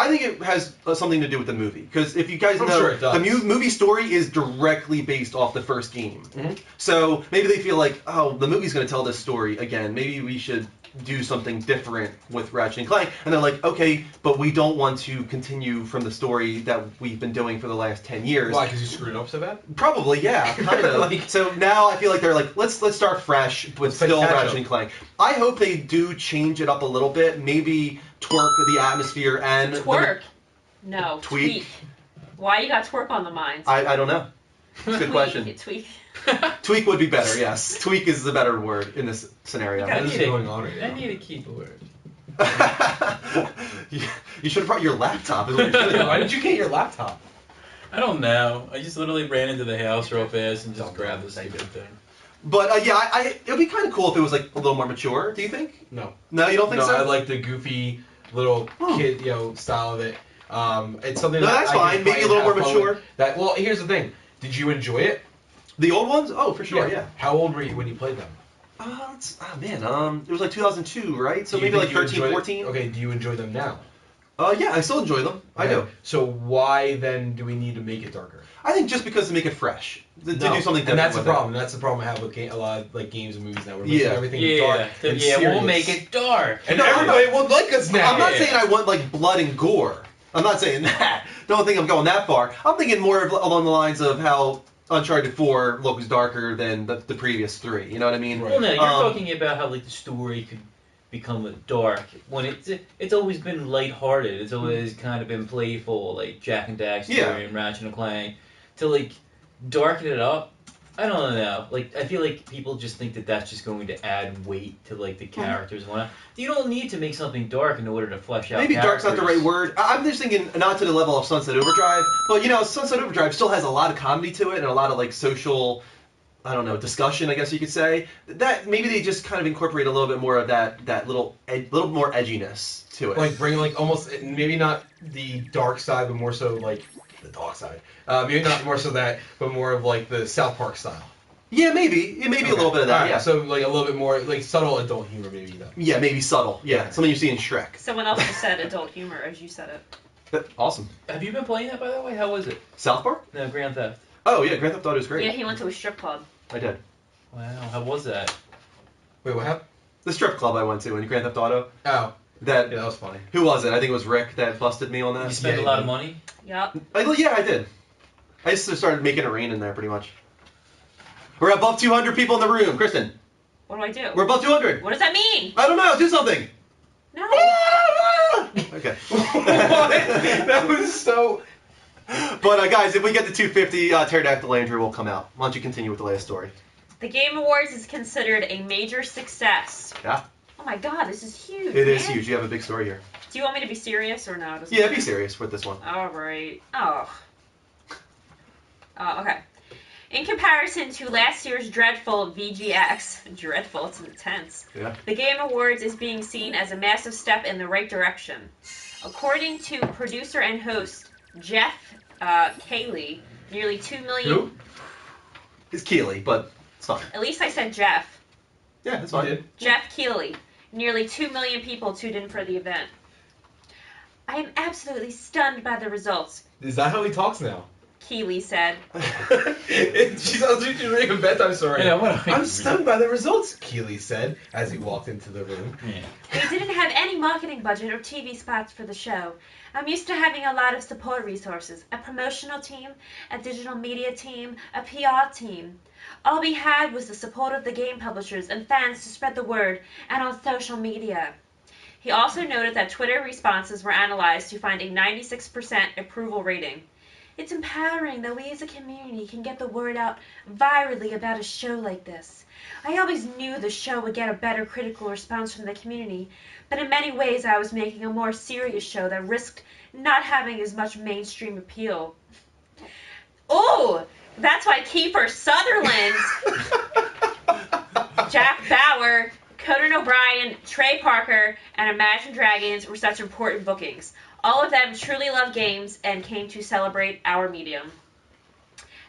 think it has something to do with the movie, because if you guys I'm know, sure it does. the movie story is directly based off the first game. Mhm. So maybe they feel like, oh, the movie's going to tell this story again. Maybe we should do something different with Ratchet and Clank. And they're like, okay, but we don't want to continue from the story that we've been doing for the last 10 years. Why? Because you screwed up so bad? Probably, yeah, kind of. Like- So now I feel like they're like, let's start fresh, but Let's play still catch Ratchet up. and Clank. I hope they do change it up a little bit. Maybe twerk the atmosphere and Twerk. No. Tweak. Why you got twerk on the mind? I don't know. It's a good question. Tweak. Tweak would be better. Yes, tweak is the better word in this scenario. You gotta What is need a- going on right I now? need a keyboard. You should have brought your laptop. Is what you should have Why done. did you get your laptop? I don't know. I just literally ran into the house real fast and just grabbed the stupid thing. But yeah, it would be kind of cool if it was like a little more mature. Do you think? No. No, you don't think No, so? I like the goofy little kid, style of it. It's something No, that that's I can fine. Maybe play a little and more have fun mature. with. Well, here's the thing. Did you enjoy it? The old ones? Oh, for sure. Yeah. How old were you when you played them? It was like 2002, right? So Do you maybe think like you 13, enjoy- 14. Okay, do you enjoy them now? Yeah, I still enjoy them. I Okay. do. So why then do we need to make it darker? I think just because to make it fresh, to do something different. And that's the with it. problem. That's the problem I have with a lot of like games and movies now. We're making Yeah. everything Yeah, dark and yeah, serious. we'll make it dark. And No, everybody will like us now. I'm not Yeah. saying I want like blood and gore. I'm not saying that. Don't think I'm going that far. I'm thinking more of, along the lines of how Uncharted 4 looks darker than the previous 3. You know what I mean? Right. Well, no, you're Um, talking about how like the story could become dark when it's always been lighthearted. It's always kind of been playful, like Jack and Daxter Yeah. and Ratchet and Clank. To like darken it up, I don't know. Like I feel like people just think that that's just going to add weight to like the characters and whatnot. You don't need to make something dark in order to flesh out. Maybe dark's not the characters. right word. I'm just thinking not to the level of Sunset Overdrive, but Sunset Overdrive still has a lot of comedy to it and a lot of like social, I don't know, discussion, I guess you could say. That maybe they just kind of incorporate a little bit more of that little more edginess to it. Like bring like almost maybe not the dark side, but more so like the dark side. Maybe not more so that, but more of like the South Park style. Yeah, maybe a little bit of that. Alright, Yeah. So like a little bit more like subtle adult humor, maybe though. Yeah, maybe subtle. Yeah, something you see in Shrek. Someone else just said adult humor as you said it. Awesome. Have you been playing that by the way? How was it? South Park? No, Grand Theft. Oh yeah, Grand Theft Auto is great. Yeah, he went to a strip club. I did. Wow, how was that? Wait, what happened? The strip club I went to in Grand Theft Auto. Oh, That yeah, that was funny. who was it? I think it was Rick that busted me on You that. spent Yeah, a lot you of did. money. Yup. Yeah, I did. I just started making it rain in there pretty much. We're above 200 people in the room, Kristen. What do I do? We're above 200. What does that mean? I don't know. Do something. No. Okay. What? That was so. But guys, if we get to 250, Pterodactyl Andrew will come out. Why don't you continue with the last story? The Game Awards is considered a major success. Yeah. Oh my god, this is huge. It is man. huge. You have a big story here. Do you want me to be serious or no? Doesn't Yeah, matter. be serious with this one. Alright. Okay. In comparison to last year's dreadful VGX, dreadful, it's intense, Yeah. the Game Awards is being seen as a massive step in the right direction. According to producer and host Jeff Cayley, nearly 2 million... Who? It's Keeley, but it's fine. At least I said Jeff. Yeah, that's You fine. did? Jeff Keighley. Nearly 2 million people tuned in for the event. I am absolutely stunned by the results, Is that how he talks now? Keighley said. She sounds like she's reading a bedtime story. Yeah, what I'm stunned by the results, Keeley said as he walked into the room. Yeah. We didn't have any marketing budget or TV spots for the show. I'm used to having a lot of support resources, a promotional team, a digital media team, a PR team. All we had was the support of the game publishers and fans to spread the word, and on social media. He also noted that Twitter responses were analyzed to find a 96% approval rating. It's empowering that we as a community can get the word out virally about a show like this. I always knew the show would get a better critical response from the community, but in many ways I was making a more serious show that risked not having as much mainstream appeal. Oh, that's why Kiefer Sutherland, Jack Bauer, Conan O'Brien, Trey Parker, and Imagine Dragons were such important bookings. All of them truly love games and came to celebrate our medium.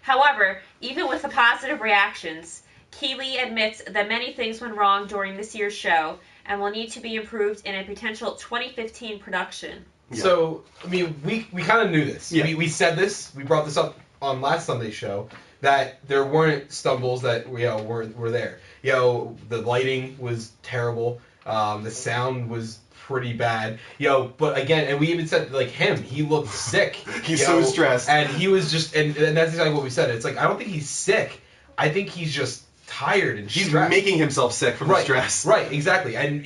However, even with the positive reactions, Keeley admits that many things went wrong during this year's show and will need to be improved in a potential 2015 production. Yeah. So, I mean, we kind of knew this. Yeah. We said this. We brought this up on last Sunday's show that there weren't stumbles that were there. The lighting was terrible. The sound was pretty bad. But again, and we even said like he looked sick. He's so stressed. And he was just, and that's exactly what we said. It's like I don't think he's sick. I think he's just tired and he's stressed. making himself sick from the stress. Right, exactly. And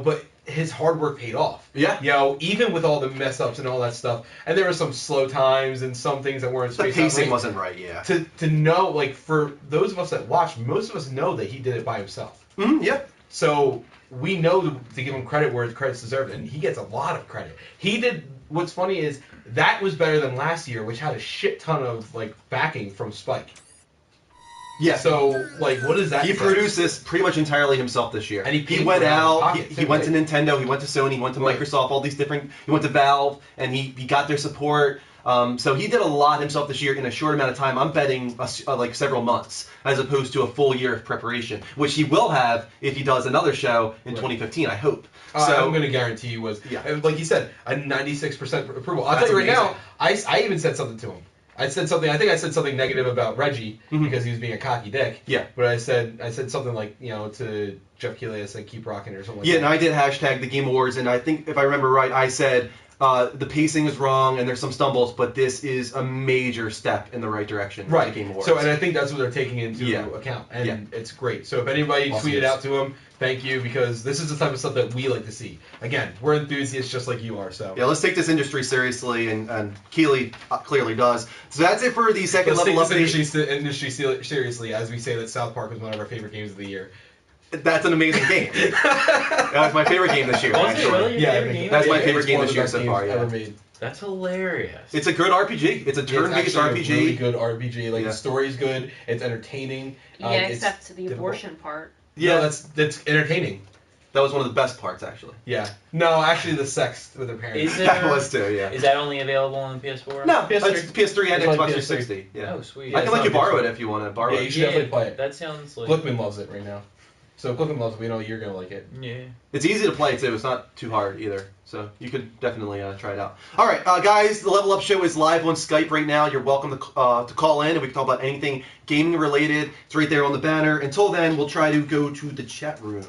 but his hard work paid off. Yeah. Even with all the mess ups and all that stuff, and there were some slow times and some things that weren't spaced out. The pacing wasn't right. Yeah. To know, like, for those of us that watched, most of us know that he did it by himself. Mm-hmm, yeah. So we know to give him credit where credit's deserved, and he gets a lot of credit. He did. What's funny is that was better than last year, which had a shit ton of like backing from Spike. Yeah. So, like, what is that? He produced this pretty much entirely himself this year. And he went out, he went to Nintendo, he went to Sony, he went to Microsoft, all these different, he went to Valve, and he got their support. So he did a lot himself this year in a short amount of time. I'm betting like several months, as opposed to a full year of preparation, which he will have if he does another show in 2015, I hope. So I'm going to guarantee you like you said, a 96% approval. I'll tell you right now, I even said something to him. I said something negative about Reggie because he was being a cocky dick. Yeah. But I said something like, to Jeff Keighley, I said keep rocking or something like that. Yeah, and I did hashtag the Game Awards, and I think if I remember right, I said the pacing is wrong and there's some stumbles, but this is a major step in the right direction. Right. The Game Awards. So, and I think that's what they're taking into account, and it's great. So if anybody tweeted out to him, thank you, because this is the type of stuff that we like to see. Again, we're enthusiasts just like you are. So yeah, let's take this industry seriously, and Keeley clearly does. So that's it for the second level update. Let's take this industry seriously, as we say that South Park was one of our favorite games of the year. That's an amazing game. That's my favorite game this year. Was it really your favorite game? That's my favorite game this year so far. Yeah. Ever made. That's hilarious. It's a good RPG. It's a turn-based RPG. It's a really good RPG. Like the story's good. It's entertaining. Except the abortion part. Yeah, that's entertaining. That was one of the best parts, actually. Yeah. No, actually, the sex with their parents. That was too. Yeah. Is that only available on PS4? No, PS3 and Xbox 360. Yeah. Oh, sweet. I can let you borrow it if you want to borrow it. Yeah, you should definitely play it. That sounds like. Glickman loves it right now. So if Glickman loves it, we know you're gonna like it. Yeah. It's easy to play too. It's not too hard either. So you could definitely try it out. All right, guys, the Level Up Show is live on Skype right now. You're welcome to call in, and we can talk about anything gaming related. It's right there on the banner. Until then, we'll try to go to the chat room.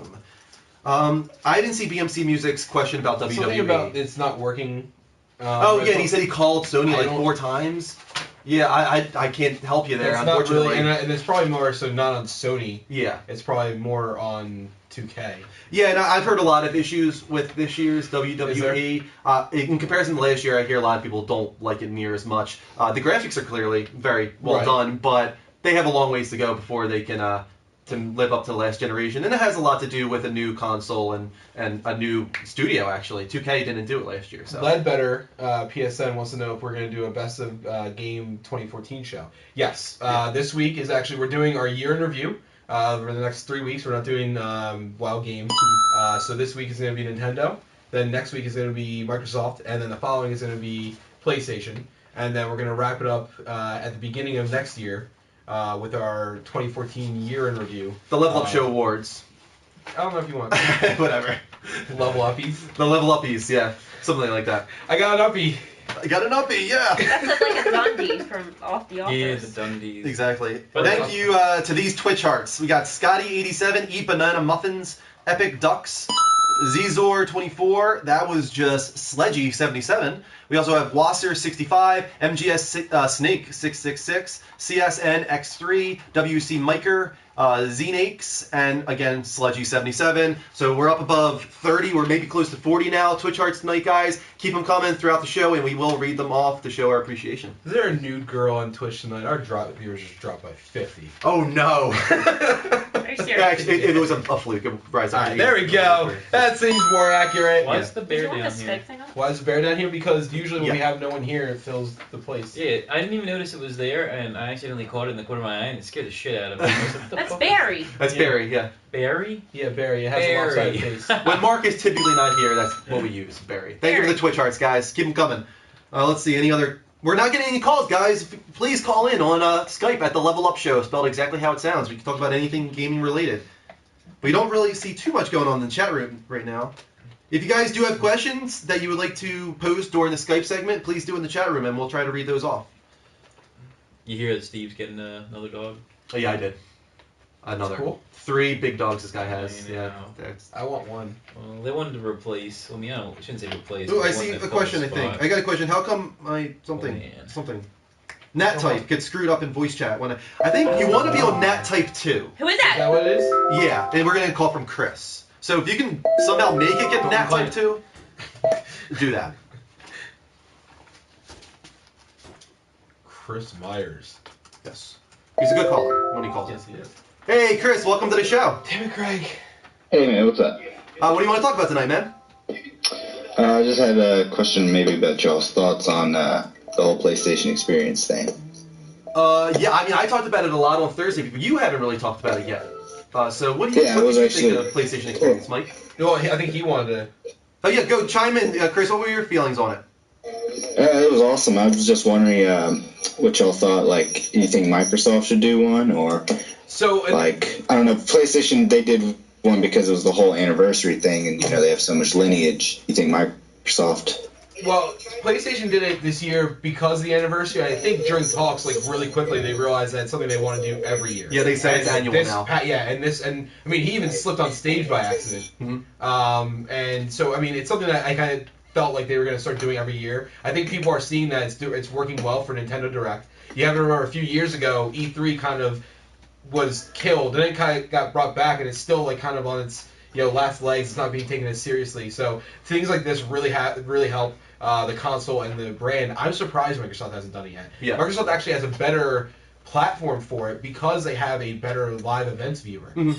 I didn't see BMC Music's question about WWE. Something about it's not working. He said he called Sony like 4 times. Yeah, I can't help you there, it's unfortunately. Not really, and it's probably more so not on Sony. Yeah. It's probably more on 2K. Yeah, and I've heard a lot of issues with this year's WWE. In comparison to last year, I hear a lot of people don't like it near as much. The graphics are clearly very well done, but they have a long ways to go before they can to live up to the last generation. And it has a lot to do with a new console and a new studio, actually. 2K didn't do it last year. So. Ledbetter, PSN, wants to know if we're going to do a Best of Game 2014 show. Yes. This week is actually, we're doing our year in review. For the next 3 weeks, we're not doing WoW Game. So this week is going to be Nintendo. Then next week is going to be Microsoft. And then the following is going to be PlayStation. And then we're going to wrap it up at the beginning of next year. With our 2014 year in review. The Level Up Show Awards. I don't know if you want Whatever. Level Uppies? The Level Uppies, yeah. Something like that. I got an Uppie. I got an Uppie, yeah. That sounds like a Dundee from Off the Office. Yeah, the Dundies. Exactly. Thank you to these Twitch hearts. We got Scotty87, Eat Banana Muffins, Epic Ducks, Zzor24, that was just Sledgy77. We also have Wasser65, MGS Snake 666, CSN X3, WC Miker, Xenakes, and again Sledgy77. So we're up above 30. We're maybe close to 40 now. Twitch hearts tonight, guys. Keep them coming throughout the show, and we will read them off to show our appreciation. Is there a nude girl on Twitch tonight? Our viewers just dropped by 50. Oh no! Are you serious? Actually, it was a fluke. Right, All right, there we go. That seems more accurate. Why is the Did bear you want down the here? spike thing on? Why is the bear down here? Because usually when we Yeah. have no one here, it fills the place. Yeah, I didn't even notice it was there, and I accidentally caught it in the corner of my eye, and it scared the shit out of me. I was like, what the That's fuck? Barry. That's Yeah. Barry, yeah. Barry? Yeah, Barry. It has a lopsided Barry. face. When Mark is typically not here, that's what we use, Barry. Thank you for the Twitch hearts, guys. Keep them coming. Let's see, any other... We're not getting any calls, guys. Please call in on Skype at the Level Up Show, spelled exactly how it sounds. We can talk about anything gaming related. We don't really see too much going on in the chat room right now. If you guys do have questions that you would like to post during the Skype segment, please do in the chat room, and we'll try to read those off. You hear that Steve's getting another dog? Oh, yeah, I did. Another. Cool. 3 big dogs this guy has. I Yeah. know. That's... I want one. Well, they wanted to replace. I mean, I shouldn't say replace. Ooh, but I they see wanted a to fill question, the I think. spot. I got a question. How come Man. something... Nat type gets screwed up in voice chat. I think you want to be on Nat type 2. Who is Is that that? what it is? Yeah, and we're going to call from Chris. So if you can somehow make it get Nat type 2, do that. Chris Myers. Yes. He's a good caller when he calls Yes, in. he is. Hey, Chris, welcome to the show. Damn it, Craig. Hey man, what's up? What do you want to talk about tonight, man? I just had a question maybe about y'all's thoughts on the whole PlayStation experience thing. Yeah, I mean, I talked about it a lot on Thursday, but you haven't really talked about it yet. So what do you, Yeah, what I was did you actually- think of the PlayStation experience, Mike? Well, I think he wanted to. Oh, yeah, go chime in. Chris, what were your feelings on it? It was awesome. I was just wondering what y'all thought. Like, do you think Microsoft should do one, or So, like I don't know, PlayStation they did one because it was the whole anniversary thing, and you know they have so much lineage. You think Microsoft? well, PlayStation did it this year because of the anniversary. I think during talks, like really quickly, they realized that it's something they want to do every year. Yeah, they said it's And annual this, now. and I mean, he even slipped on stage by accident. Mhm. And so, I mean, it's something that I kind of felt like they were going to start doing every year. I think people are seeing that it's working well for Nintendo Direct. You have to remember a few years ago, E3 kind of was killed, and then it kind of got brought back, and it's still like kind of on its last legs. It's not being taken as seriously. So things like this really help the console and the brand. I'm surprised Microsoft hasn't done it yet. Yeah. Microsoft actually has a better platform for it because they have a better live events viewer. And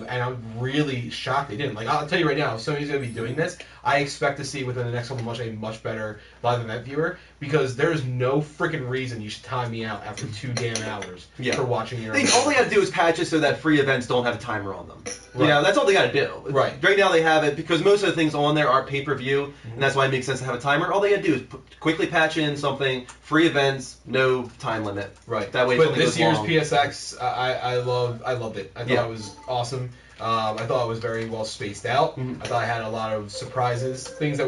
I'm really shocked they didn't. Like, I'll tell you right now, if Sony's going to be doing this, I expect to see within the next couple months a much better live event viewer, because there's no freaking reason you should time me out after 2 damn hours Yeah. for watching your All they got to do is patch it so that free events don't have a timer on them. You Right. know, that's all they got to do. Right. Right now they have it because most of the things on there are pay-per-view, and that's why it makes sense to have a timer. All they got to do is quickly patch in something, free events, no time limit. Right. That way But something this goes year's long. PSX, I loved it. I thought it was awesome. I thought it was very well spaced out. Mhm. I thought I had a lot of surprises, things that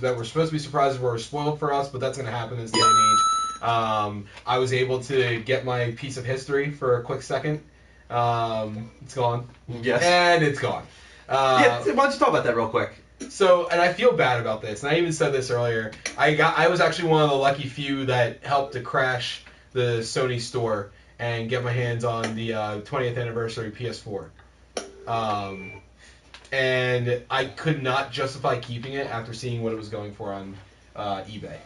that were supposed to be surprises were spoiled for us, but that's going to happen in this day and age. I was able to get my piece of history for a quick second. It's gone. Yes. And it's gone. Yeah, why don't you talk about that real quick? So, and I feel bad about this, and I even said this earlier. I was actually one of the lucky few that helped to crash the Sony store and get my hands on the 20th anniversary PS4. And I could not justify keeping it after seeing what it was going for on eBay.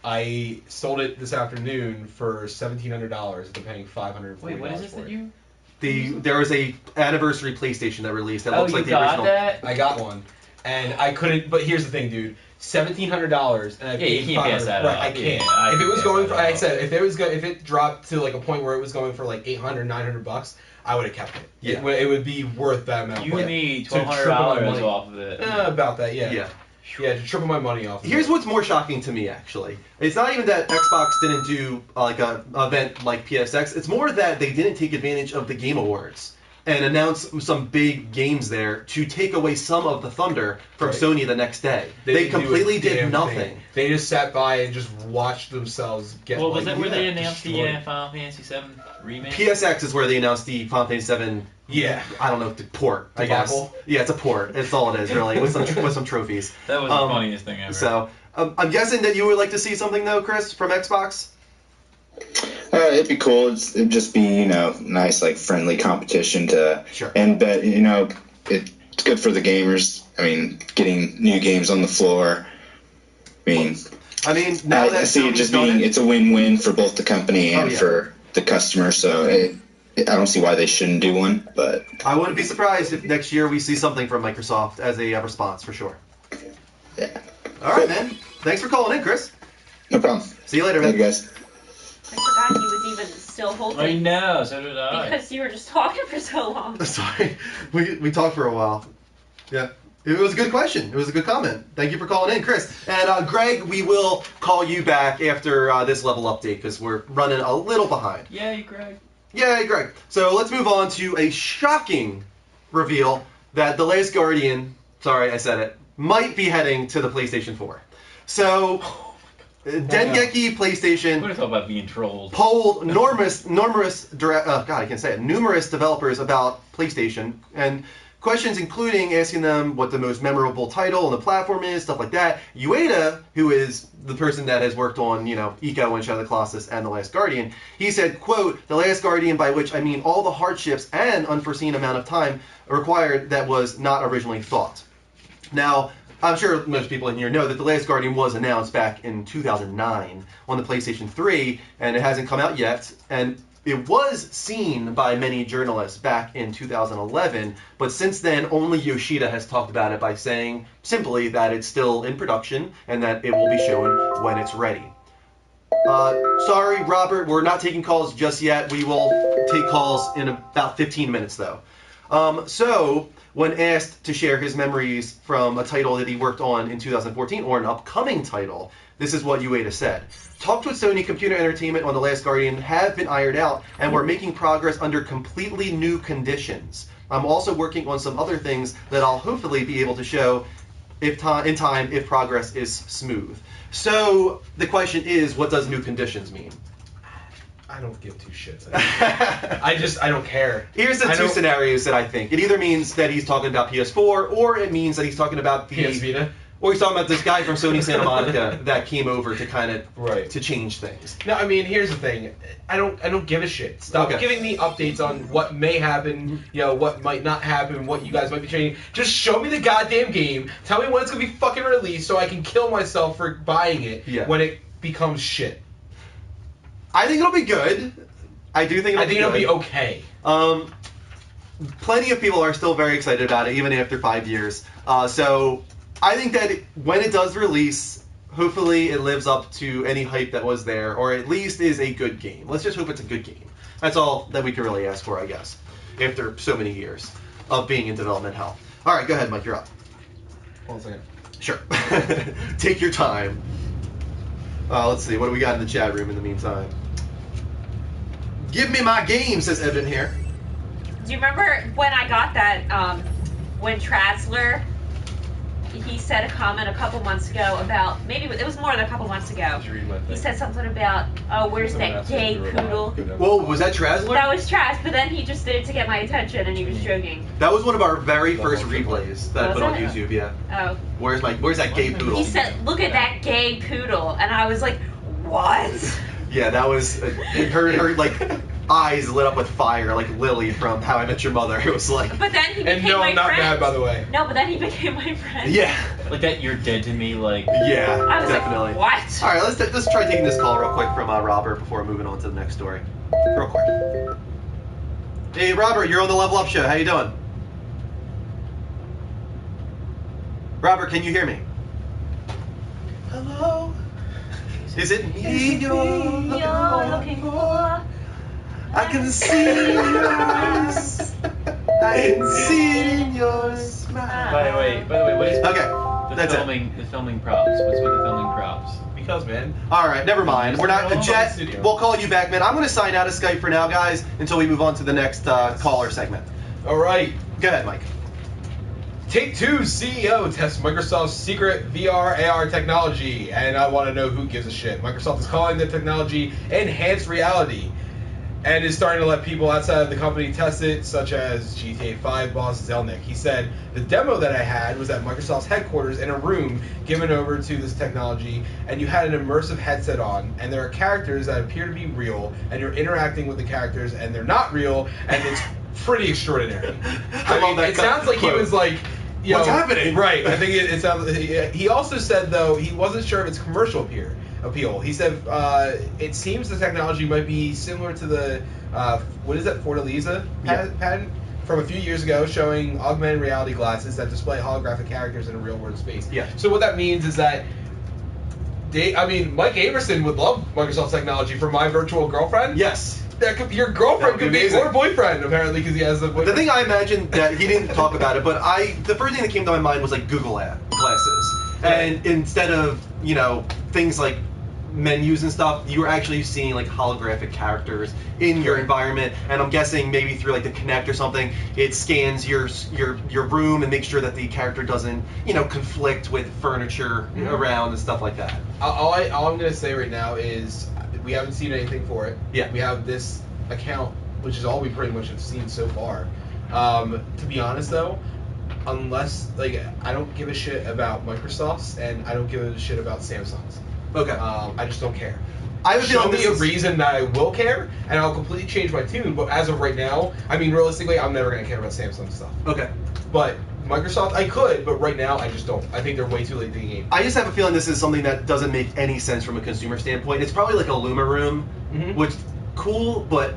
I sold it this afternoon for $1,700 after paying $540 Wait, what is this for that it. you? There was a anniversary PlayStation that released that Oh, looks you like the got original. that? I got one, and I couldn't. But here's the thing, dude. $1,700, and I Yeah, paid you can't pass $500. that Right, up. I can't. Yeah, I if it can was pass going that for, like I up. said, if it dropped to like a point where it was going for like $800, $900, I would have kept it. Yeah. It would be worth that amount. You But made to triple my $1,200 money. off of it. About that, yeah. Yeah. Yeah, to triple my money off. Of Here's it. what's more shocking to me, actually. It's not even that Xbox didn't do like an event like PSX. It's more that they didn't take advantage of the Game Awards. and announce some big games there to take away some of the thunder from Right. Sony the next day. They didn't do a completely did damn nothing. thing. They just sat by and just watched themselves get. Well, was like, that where they announced the destroyed. Final Fantasy VII remake? PSX is where they announced the Final Fantasy VII. Yeah. I don't know, the port. I guess. Debacle? Yeah, it's a port. It's all it is, really, with some trophies. That was the funniest thing ever. So I'm guessing that you would like to see something though, Chris, from Xbox. It'd be cool. It'd just be, nice, like, friendly competition to, Sure. and bet, it's good for the gamers. I mean, getting new games on the floor. I mean, Now that I see it Sony's just done being, it- it's a win-win for both the company and Oh, yeah. for the customer. So I don't see why they shouldn't do one, but I wouldn't be surprised if next year we see something from Microsoft as a response for sure. yeah, All right, man. Thanks for calling in, Chris. no problem. See you later, Thank man. you, guys. I forgot he was even still holding. I know, so did I. Because you were just talking for so long. Sorry, we talked for a while. Yeah, it was a good question. It was a good comment. Thank you for calling in, Chris. And Greg, we will call you back after this level update because we're running a little behind. Yay, Greg. Yay, Greg. So let's move on to a shocking reveal that The Last Guardian, sorry I said it, might be heading to the PlayStation 4. So, Dengeki Who PlayStation would have thought about being trolled? polled numerous developers about PlayStation and questions including asking them what the most memorable title on the platform is, stuff like that. Ueda, who is the person that has worked on, Ico and Shadow of the Colossus and The Last Guardian, he said, quote, The Last Guardian, by which I mean all the hardships and unforeseen amount of time required that was not originally thought. Now, I'm sure most people in here know that The Last Guardian was announced back in 2009 on the PlayStation 3, and it hasn't come out yet, and it was seen by many journalists back in 2011, but since then only Yoshida has talked about it by saying simply that it's still in production and that it will be shown when it's ready. Sorry, Robert, we're not taking calls just yet. We will take calls in about 15 minutes, though. So, when asked to share his memories from a title that he worked on in 2014 or an upcoming title, this is what Ueda said. Talks with Sony Computer Entertainment on The Last Guardian have been ironed out, and we're making progress under completely new conditions. I'm also working on some other things that I'll hopefully be able to show in time if progress is smooth. So the question is, what does new conditions mean? I don't give two shits. I don't care. Here's the two scenarios that I think. It either means that he's talking about PS4, or it means that he's talking about the PS Vita. Or he's talking about this guy from Sony Santa Monica that came over to kind of Right. to change things. No, I mean, here's the thing. I don't give a shit. Stop Okay. giving me updates on what may happen, what might not happen, what you guys might be changing. Just show me the goddamn game. Tell me when it's gonna be fucking released so I can kill myself for buying it when it becomes shit. I think it'll be good. I do think it'll be okay. Plenty of people are still very excited about it, even after 5 years. So I think that when it does release, hopefully it lives up to any hype that was there, or at least is a good game. Let's just hope it's a good game. That's all that we can really ask for, I guess, after so many years of being in development hell. All right, go ahead, Mike, you're up. 1 second. Sure. Take your time. Let's see, what do we got in the chat room in the meantime? Give me my game, says Evan here. Do you remember when I got that, when Tratzler, he said a comment a couple months ago about, maybe it was more than a couple months ago. Did you read my thing? He said something about, oh, where's Someone that asked me gay if you were allowed poodle? to. Whoa, was that Trazzler? That was Trash, but then he just did it to get my attention and he was joking. That was one of our very That first was replays that I Was put on it? YouTube, yeah. Oh. Where's that gay poodle? He said, look at that gay poodle. And I was like, what? Yeah, that was her like eyes lit up with fire like Lily from How I Met Your Mother. It was like, But then he became And no, my I'm not friend. mad, by the way. No, but then he became my friend. yeah, Like that, you're dead to me. Like, yeah, I was definitely. like, what? All right, let's try taking this call real quick from Robert before moving on to the next story. Real quick. Hey, Robert, you're on the Level Up Show. How you doing? Robert, can you hear me? Hello. Is it me You're looking for. I can see your eyes. I can see it in your smile. by the way, what is Okay, the that's the filming props? What's with the filming props? Because, man. All right, never mind. We're not. No, Jet, studio. we'll call you back, man. I'm going to sign out of Skype for now, guys, until we move on to the next caller segment. All right. Go ahead, Mike. Take-Two's CEO tests Microsoft's secret VR AR technology, and I want to know who gives a shit. Microsoft is calling the technology enhanced reality, and is starting to let people outside of the company test it, such as GTA 5 boss Zelnick. He said, the demo that I had was at Microsoft's headquarters in a room given over to this technology, and you had an immersive headset on, and there are characters that appear to be real, and you're interacting with the characters, and they're not real, and it's pretty extraordinary. I mean, it sounds like he was like, what's happening? Right. I think it sounds. He also said though he wasn't sure of its commercial appeal. He said it seems the technology might be similar to the what is that Fortaleza patent from a few years ago, showing augmented reality glasses that display holographic characters in a real world space. Yeah. So what that means is that Mike Averson would love Microsoft's technology for My Virtual Girlfriend. Yes. Your girlfriend could be, amazing. or boyfriend apparently, because he has a boyfriend. The thing I imagined that he didn't talk about it, but the first thing that came to my mind was like Google glasses, and instead of things like menus and stuff, you were actually seeing like holographic characters in your environment, and I'm guessing maybe through like the Kinect or something, it scans your room and makes sure that the character doesn't conflict with furniture around and stuff like that. All I'm gonna say right now is we haven't seen anything for it. Yeah. We have this account, which is all we pretty much have seen so far. To be honest though, unless I don't give a shit about Microsoft's and I don't give a shit about Samsung's. Okay. I just don't care. I have a Show feeling me a reason that I will care, and I'll completely change my tune. But as of right now, I mean, realistically, I'm never gonna care about Samsung stuff. Okay. But Microsoft, I could, but right now, I just don't. I think they're way too late to the game. I just have a feeling this is something that doesn't make any sense from a consumer standpoint. It's probably like a Luma room, which cool, but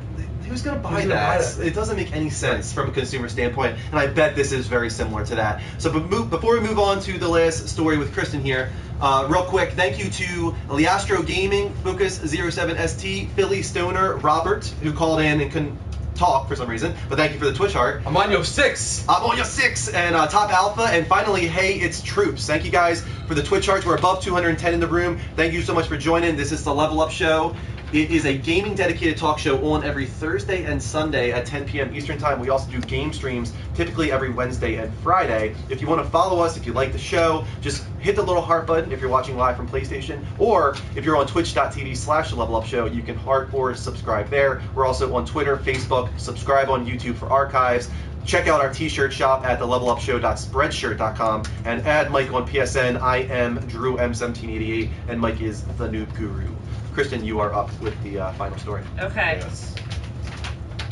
who's gonna buy that? It doesn't make any sense from a consumer standpoint, and I bet this is very similar to that. So before we move on to the last story with Kristen here, real quick, thank you to Liastro Gaming, Focus07ST, Philly Stoner, Robert, who called in and couldn't talk for some reason, but thank you for the Twitch heart. I'm on your 6. I'm on your 6, and Top Alpha, and finally, hey, it's Troops. Thank you guys for the Twitch hearts. We're above 210 in the room. Thank you so much for joining. This is the Level Up Show. It is a gaming dedicated talk show on every Thursday and Sunday at 10 p.m. Eastern Time. We also do game streams typically every Wednesday and Friday. If you want to follow us, if you like the show, just hit the little heart button if you're watching live from PlayStation, or if you're on twitch.tv/levelupshow, you can heart or subscribe there. We're also on Twitter, Facebook, subscribe on YouTube for archives. Check out our t-shirt shop at thelevelupshow.spreadshirt.com, and add Mike on PSN. I am Drew M1788, and Mike is the Noob Guru. Kristen, you are up with the final story. Okay. Yes.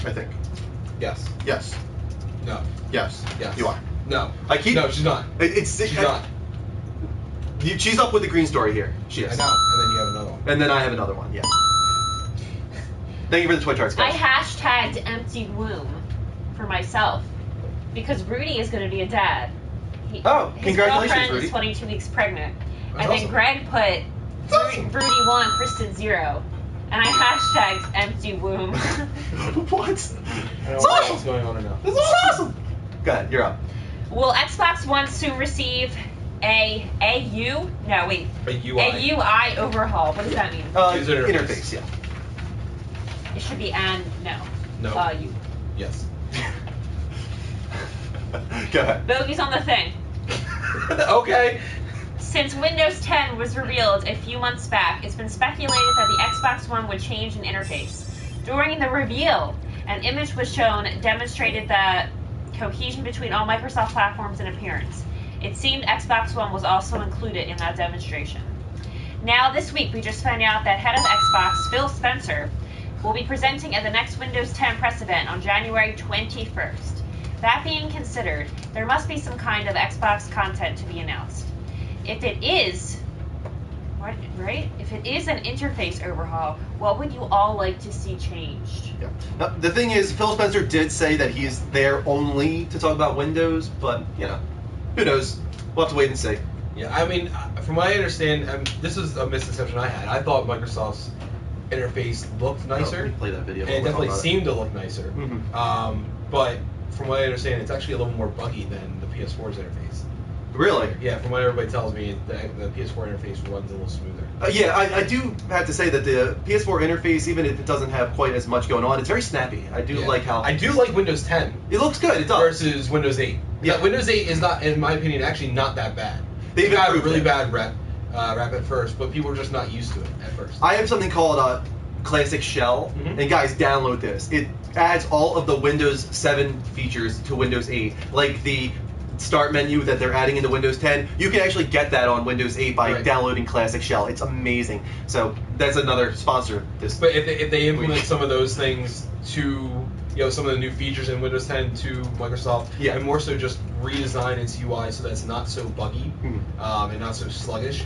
I think. Yes. Yes. No. Yes. Yes. You are. No. No, she's not. She's not. She's up with the green story here. She is. I know. And then you have another one. And then I have another one. Yeah. Thank you for the Twitch hearts, I guys. hashtagged empty womb for myself because Rudy is going to be a dad. His congratulations, girlfriend Rudy. Is 22 weeks pregnant. That's and awesome. then Greg put Rudy 1, Kristen 0. And I hashtagged empty womb. What? I don't know what's going on right now. This is awesome. Go ahead, you're up. Will Xbox One soon receive a UI overhaul? What does that mean? User Interface, yeah. It should be no. No. You. Yes. Go ahead. Bogey's on the thing. Okay. Since Windows 10 was revealed a few months back, it's been speculated that the Xbox One would change an interface. During the reveal, an image was shown demonstrated the cohesion between all Microsoft platforms and appearance. It seemed Xbox One was also included in that demonstration. Now this week, we just found out that head of Xbox, Phil Spencer, will be presenting at the next Windows 10 press event on January 21st. That being considered, there must be some kind of Xbox content to be announced. If it is, right? If it is an interface overhaul, what would you all like to see changed? Yeah. Now, the thing is, Phil Spencer did say that he's there only to talk about Windows, but, who knows? We'll have to wait and see. Yeah, I mean, from what I understand, this is a misconception I had. I thought Microsoft's interface looked nicer. Let me play that video. And it definitely seemed to look nicer. Mhm. But from what I understand, it's actually a little more buggy than the PS4's interface. Really? Yeah, from what everybody tells me, the PS4 interface runs a little smoother. Yeah, I do have to say that the PS4 interface, even if it doesn't have quite as much going on, it's very snappy. I do like how... I do like Windows 10. It looks good, it does. Versus Windows 8. Yeah. Windows 8 is not, in my opinion, actually not that bad. They've It got a improved really it. bad rep at first, but people are just not used to it at first. I have something called Classic Shell, and guys, download this. It adds all of the Windows 7 features to Windows 8, like the start menu that they're adding into Windows 10. You can actually get that on Windows 8 by downloading Classic Shell. It's amazing. So that's another sponsor of this. But if they implement some of those things to, some of the new features in Windows 10 to Microsoft, and more so just redesign its UI so that it's not so buggy and not so sluggish,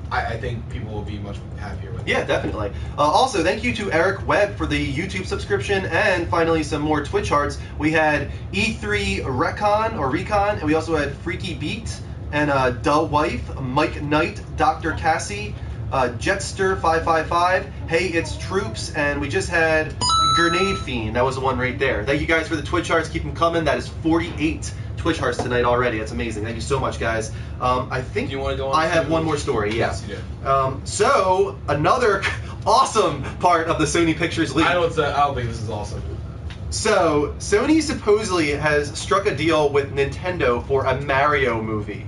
I think people will be much happier with it. Yeah, definitely. Also, thank you to Eric Webb for the YouTube subscription, and finally some more Twitch hearts. We had E3 Recon, and we also had Freaky Beat, and Dull Wife, Mike Knight, Dr. Cassie, Jetster555, Hey It's Troops, and we just had Grenade Fiend. That was the one right there. Thank you guys for the Twitch hearts. Keep them coming. That is 48 Twitch hearts tonight already. That's amazing. Thank you so much, guys. I think Do you want to go on I have one more story. Yeah. Yes, you do. So another awesome part of the Sony Pictures leak. I don't think this is awesome. So Sony supposedly has struck a deal with Nintendo for a Mario movie.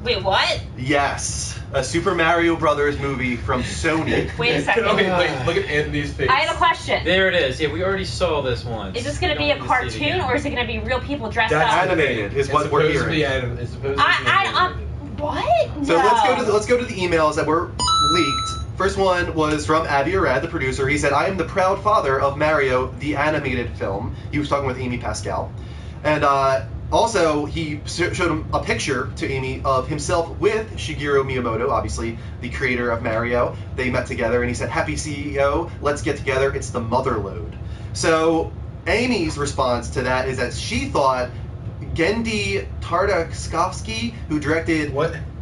Wait, what? Yes, a Super Mario Brothers movie from Sony. Wait a second. Okay, wait, look at Anthony's face. I have a question. There it is. Yeah, we already saw this once. Is this going to be a cartoon or is it going to be real people dressed That's up? animated, is what we're hearing. It's supposed to be animated. What? So No. let's go to the emails that were leaked. First one was from Avi Arad, the producer. He said, "I am the proud father of Mario, the animated film." He was talking with Amy Pascal, and also he showed him a picture to Amy of himself with Shigeru Miyamoto, obviously the creator of Mario. They met together, and he said, "Happy CEO, let's get together. It's the mother load." So Amy's response to that is that she thought Gendy Tartakovsky, who directed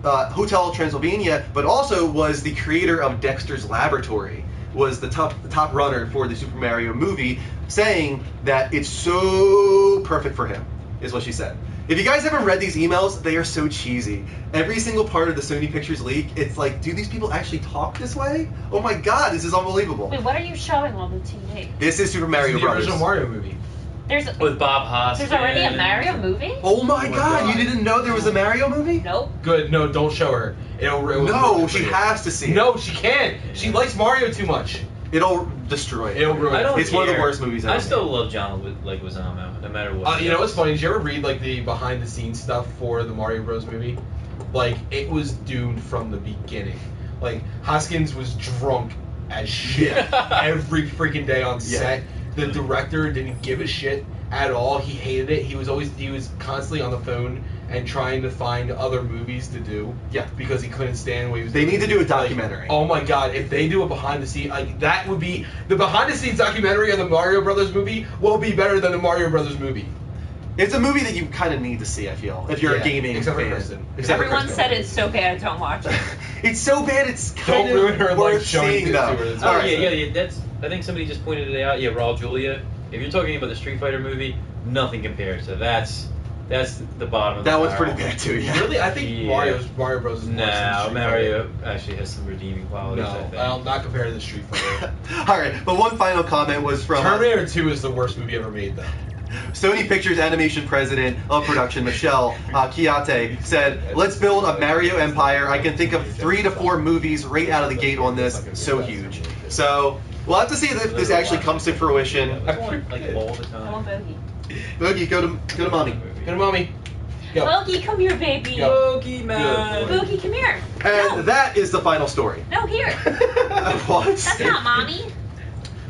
Hotel Transylvania, but also was the creator of Dexter's Laboratory, was the top runner for the Super Mario movie, saying that it's so perfect for him, is what she said. If you guys haven't read these emails, they are so cheesy. Every single part of the Sony Pictures leak, it's like, do these people actually talk this way? Oh my god, this is unbelievable. Wait, what are you showing on the TV? This is Super Mario This is the Brothers. original Mario movie. With Bob Hoskins. There's already a Mario movie? Oh my my god, God. you didn't know there was a Mario movie? Nope. Good. No, don't show her. It'll No, she has to see it. No, she can't. She likes Mario too much. It'll destroy it. It'll ruin I don't It's one of the care. worst movies ever. I still love John Leguizamo, no matter what. You know what's funny? Did you ever read like the behind the scenes stuff for the Mario Bros movie? Like it was doomed from the beginning. Like Hoskins was drunk as shit every freaking day on set. The director didn't give a shit at all. He hated it. He was constantly on the phone and trying to find other movies to do. Yeah. Because he couldn't stand what he was They doing. need to do a Like, documentary. oh my god, if they do a behind the scenes, like that would be the behind the scenes documentary of the Mario Brothers movie will be better than the Mario Brothers movie. It's a movie that you kind of need to see, I feel, if you're a gaming except for fan. Kristen. Except for Everyone Kristen. said it's so bad, don't watch it. It's so bad, it's kind Don't ruin her of life worth showing seeing, it to though. her. It's All Oh right. yeah. That's. I think somebody just pointed it out. Yeah, Raul Julia. If you're talking about the Street Fighter movie, nothing compares to that's the bottom of the That one's barrel. pretty bad, too, yeah. Really, I think Yeah. Mario Bros. Is worse than No, Street Mario actually has some redeeming qualities. I Fighter. think. No, I'll not compare to the Street Fighter. All right, but one final comment was from Terminator 2 is the worst movie ever made, though. Sony Pictures Animation President of Production, Michelle Chiate, said, "Let's build a Mario empire. I can think of 3 to 4 movies right out of the gate on this. So huge." So we'll have to see if this actually comes to fruition. I want like all the I want time. Bogey. Boogie, go to mommy. Go to mommy. Go. Bogey, come here, baby. Go. Pokemon. Bogey, come here. And that is the final story. No, here. What? That's not mommy.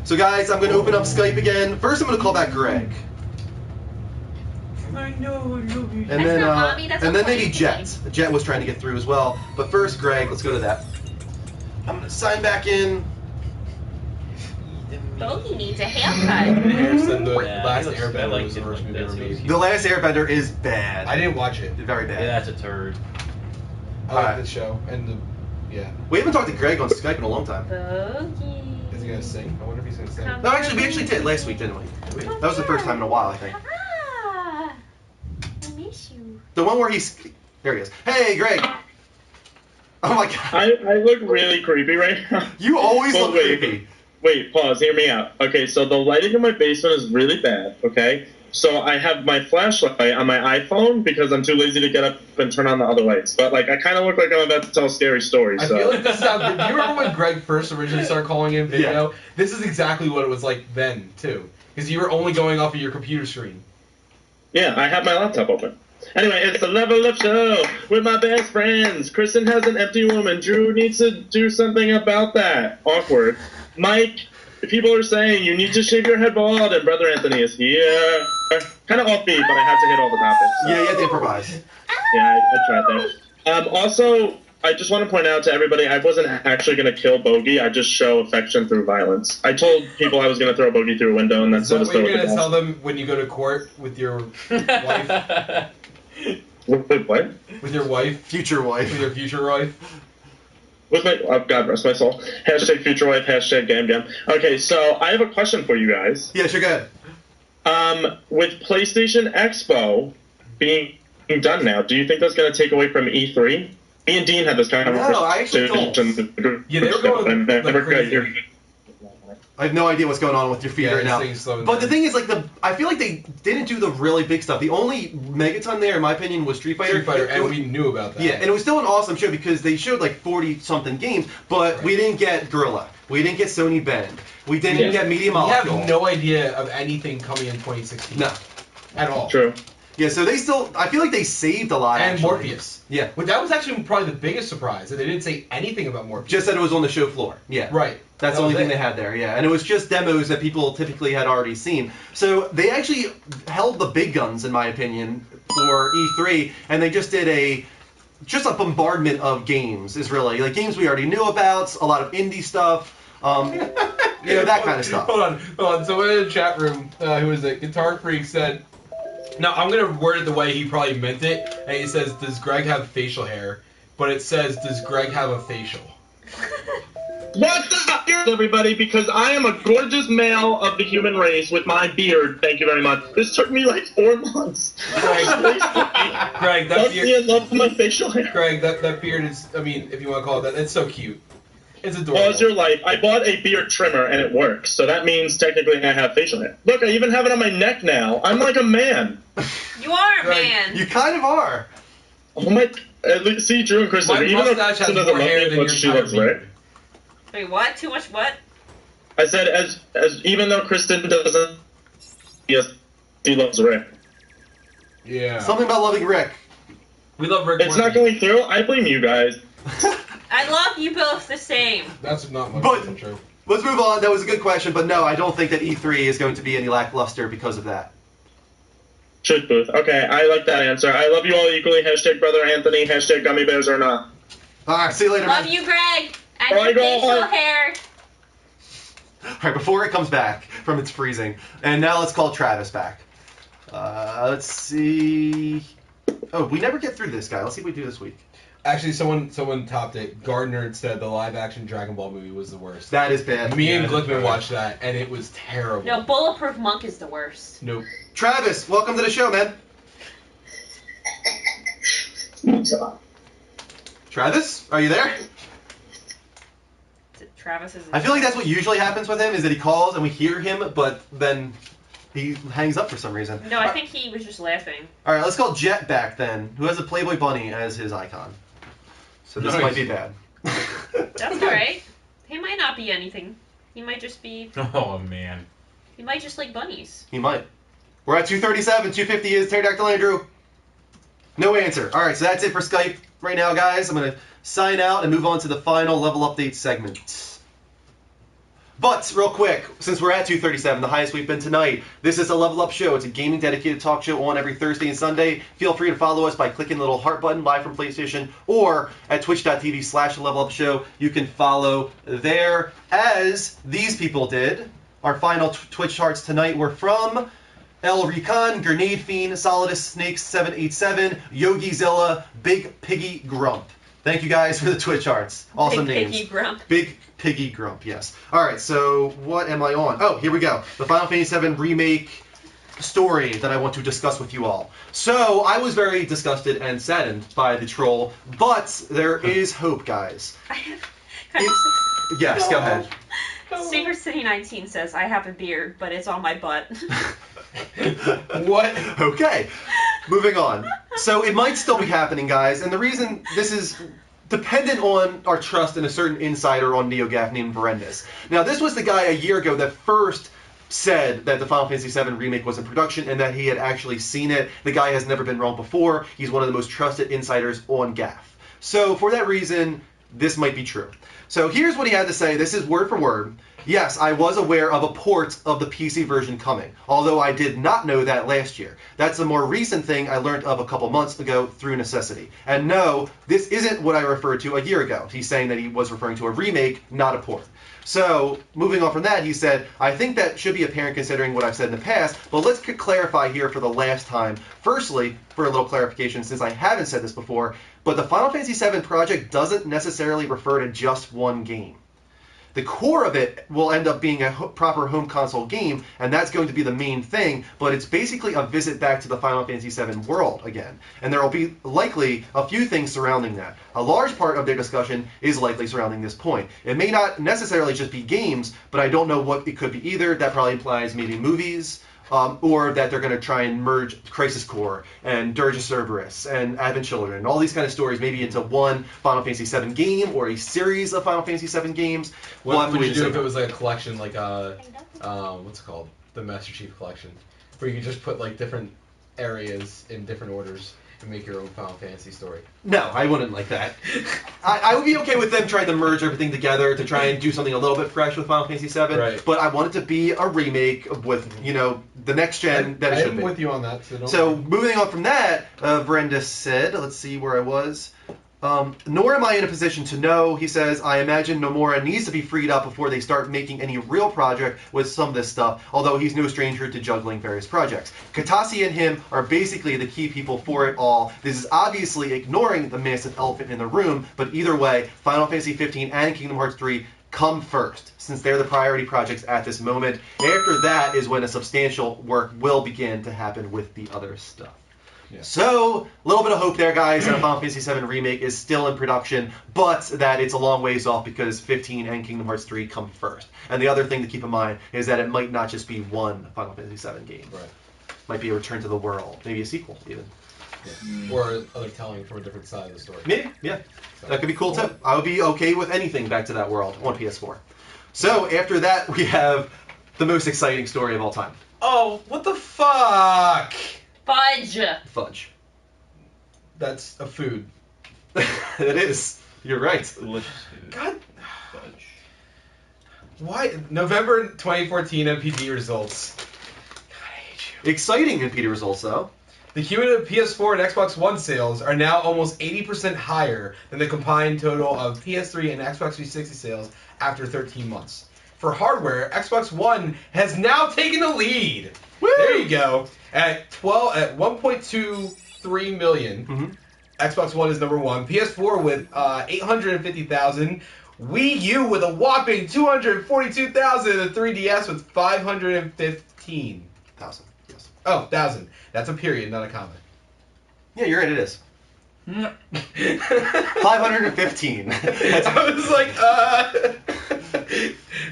So guys, I'm going to open up Skype again. First, I'm going to call back Greg. I know, I love you. And That's then, not mommy, that's and a then maybe plane Jet. thing. Jet was trying to get through as well. But first, Greg, let's go to that. I'm going to sign back in. Bogey needs a haircut. The Yeah, last he looks- I Airbender liked was the it worst like movie that, ever so it was made. The Last Airbender is bad. I didn't watch it. Very bad. Yeah, that's a turd. I like Alright. the show and the We haven't talked to Greg on Skype in a long time. Bogey. Is he gonna sing? I wonder if he's gonna sing. Come No, actually, we actually did last week, didn't we? That was the first time in a while, I think. Ah, I miss you. The one where he's... There he is. Hey, Greg. Oh my god. I look really creepy right now. You always Well, look wait. creepy. Wait, pause, hear me out. Okay, so the lighting in my basement is really bad, okay? So I have my flashlight on my iPhone because I'm too lazy to get up and turn on the other lights. But, like, I kind of look like I'm about to tell a scary story, I so... feel like this sounds good. Do you remember when Greg first originally started calling in video? Yeah. This is exactly what it was like then, too. Because you were only going off of your computer screen. Yeah, I have my laptop open. Anyway, it's the Level Up Show with my best friends. Kristen has an empty room, and Drew needs to do something about that. Awkward. Mike, people are saying you need to shave your head bald, and Brother Anthony is here. Kind of offbeat, but I had to hit all the topics. So. Yeah, you had to improvise. Yeah, I tried there. Also, I just want to point out to everybody, I wasn't actually going to kill Bogey. I just show affection through violence. I told people I was going to throw Bogey through a window, and that's what you're going to tell them when you go to court with your wife? With what? With your wife? Future wife. With your future wife? With my, oh, God rest my soul. Hashtag future wife, hashtag gam gam. Okay, so I have a question for you guys. Yeah, sure, go ahead. With PlayStation Expo being done now, do you think that's going to take away from E3? Me and Dean had this kind of No, I actually don't. Yeah, they were going like crazy. I have no idea what's going on with your feet right now. But the thing is, like, I feel like they didn't do the really big stuff. The only megaton there, in my opinion, was Street Fighter. And we knew about that. Yeah, and it was still an awesome show because they showed like 40-something games, but we didn't get Gorilla. We didn't get Sony Bend. We didn't get Media Molecule. We have no idea of anything coming in 2016. No. At all. True. Yeah, so they still, I feel like they saved a lot, and actually. Morpheus. Yeah. But that was actually probably the biggest surprise, that they didn't say anything about Morpheus. Just that it was on the show floor. Yeah. Right. That's the only thing they had there, yeah. And it was just demos that people typically had already seen. So they actually held the big guns, in my opinion, for E3, and they just did just a bombardment of games, is really. Like, games we already knew about, a lot of indie stuff, that kind of stuff. Hold on. Someone in the chat room, who was a Guitar Freak, said... Now, I'm going to word it the way he probably meant it, and he says, does Greg have facial hair? But it says, does Greg have a facial? What the fuck, everybody? Because I am a gorgeous male of the human race with my beard. Thank you very much. This took me like 4 months. Greg, that beard... I love my facial hair. Greg, that beard is, I mean, if you want to call it that, it's so cute. It's adorable. Pause your life. I bought a beard trimmer and it works, so that means technically I have facial hair. Look, I even have it on my neck now. I'm like a man. You are a man. You kind of are. Oh my! At least, see, Drew and Kristen. Even though Kristen doesn't love me as much as she loves Rick. Wait, what? Too much what? I said as even though Kristen doesn't, yes, she loves Rick. Yeah. Something about loving Rick. We love Rick. It's not going through. I blame you guys. I love you both the same. That's not much true. Let's move on. That was a good question, but no, I don't think that E3 is going to be any lackluster because of that. Truth booth. Okay, I like that answer. I love you all equally. Hashtag Brother Anthony. Hashtag Gummy Bears or not. All right, see you later, Love man. you, Greg. And your facial hair. All right, before it comes back from its freezing. And now let's call Travis back. Let's see. Oh, we never get through this guy. Let's see what we do this week. Actually, someone topped it. Gardner said the live-action Dragon Ball movie was the worst. That is bad. Me and Glickman watched that, and it was terrible. No, Bulletproof Monk is the worst. Nope. Travis, welcome to the show, man. Travis, are you there? Travis is. I feel like that's what usually happens with him, is that he calls and we hear him, but then he hangs up for some reason. No, I think he was just laughing. All right, let's call Jet back then, who has a Playboy bunny as his icon. So this might be bad. That's alright. He might not be anything. He might just be. Oh, man. He might just like bunnies. He might. We're at 237. 250 is Pterodactyl Andrew. No answer. All right, so that's it for Skype right now, guys. I'm going to sign out and move on to the final level update segment. But, real quick, since we're at 237, the highest we've been tonight, this is a Level Up Show. It's a gaming dedicated talk show on every Thursday and Sunday. Feel free to follow us by clicking the little heart button live from PlayStation or at twitch.tv/levelup show. You can follow there, as these people did. Our final Twitch charts tonight were from El Recon, Grenade Fiend, Solidus Snakes 787, Yogizilla, Big Piggy Grump. Thank you guys for the Twitch charts. Awesome names. Big Piggy Grump. Big Piggy Grump, yes. All right, so what am I on? Oh, here we go. The Final Fantasy VII Remake story that I want to discuss with you all. So, I was very disgusted and saddened by the troll, but there is hope, guys. Can I just Yes, go ahead. Secret City 19 says, I have a beard, but it's on my butt. What? Okay, moving on. So it might still be happening, guys, and the reason this is dependent on our trust in a certain insider on NeoGAF named Brendis. Now, this was the guy a year ago that first said that the Final Fantasy VII Remake was in production and that he had actually seen it. The guy has never been wrong before. He's one of the most trusted insiders on GAF. So for that reason, this might be true. So here's what he had to say. This is word for word. Yes, I was aware of a port of the PC version coming, although I did not know that last year. That's a more recent thing I learned of a couple months ago through necessity. And no, this isn't what I referred to a year ago. He's saying that he was referring to a remake, not a port. So, moving on from that, he said, I think that should be apparent considering what I've said in the past, but let's clarify here for the last time. Firstly, for a little clarification, since I haven't said this before, but the Final Fantasy VII project doesn't necessarily refer to just one game. The core of it will end up being a proper home console game, and that's going to be the main thing, but it's basically a visit back to the Final Fantasy VII world again. And there will be likely a few things surrounding that. A large part of their discussion is likely surrounding this point. It may not necessarily just be games, but I don't know what it could be either. That probably implies maybe movies, or that they're going to try and merge Crisis Core and Dirge of Cerberus and Advent Children and all these kind of stories maybe into one Final Fantasy VII game or a series of Final Fantasy VII games. What would you do if it was like a collection, like what's it called? The Master Chief Collection, where you could just put like different areas in different orders and make your own Final Fantasy story. No, I wouldn't like that. I would be okay with them trying to merge everything together to try and do something a little bit fresh with Final Fantasy VII, right. But I want it to be a remake with, the next gen that it should be. I'm with you on that. So moving on from that, Brenda said, let's see where I was. Nor am I in a position to know, he says, I imagine Nomura needs to be freed up before they start making any real project with some of this stuff, although he's no stranger to juggling various projects. Katase and him are basically the key people for it all. This is obviously ignoring the massive elephant in the room, but either way, Final Fantasy 15 and Kingdom Hearts 3 come first, since they're the priority projects at this moment. After that is when a substantial work will begin to happen with the other stuff. Yeah. So, a little bit of hope there, guys, that Final Fantasy VII Remake is still in production, but that it's a long ways off because 15 and Kingdom Hearts 3 come first. And the other thing to keep in mind is that it might not just be one Final Fantasy VII game. Right. Might be a Return to the World, maybe a sequel, even. Yeah. Or other telling from a different side of the story. Maybe, yeah. So, that could be cool, too. I would be okay with anything back to that world on PS4. So, after that, we have the most exciting story of all time. Oh, what the fuck? Fudge. Fudge. That's a food. It is. You're right. Delicious food. God. Fudge. Why? November 2014 MPD results. God, I hate you. Exciting MPD results, though. The cumulative PS4 and Xbox One sales are now almost 80% higher than the combined total of PS3 and Xbox 360 sales after 13 months. For hardware, Xbox One has now taken the lead. Woo! There you go. At 1.23 million. Mm-hmm. Xbox One is number one. PS4 with 850,000. Wii U with a whopping 242,000. And 3DS with 515,000. Yes. Oh, 1,000. That's a period, not a comma. Yeah, you're right. It is. 515. I was like,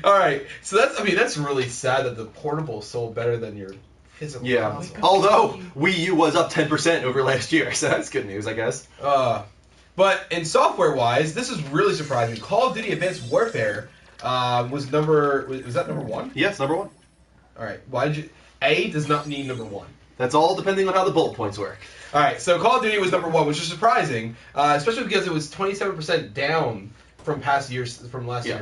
all right. So that's really sad that the portable sold better than your physical console. Although Wii U was up 10% over last year, so that's good news, I guess. But in software-wise, this is really surprising. Call of Duty Advanced Warfare was that number one? Yes, number one. All right. Why did you? A does not need number one. That's all depending on how the bullet points work. All right. So Call of Duty was number one, which is surprising, especially because it was 27% down from last year's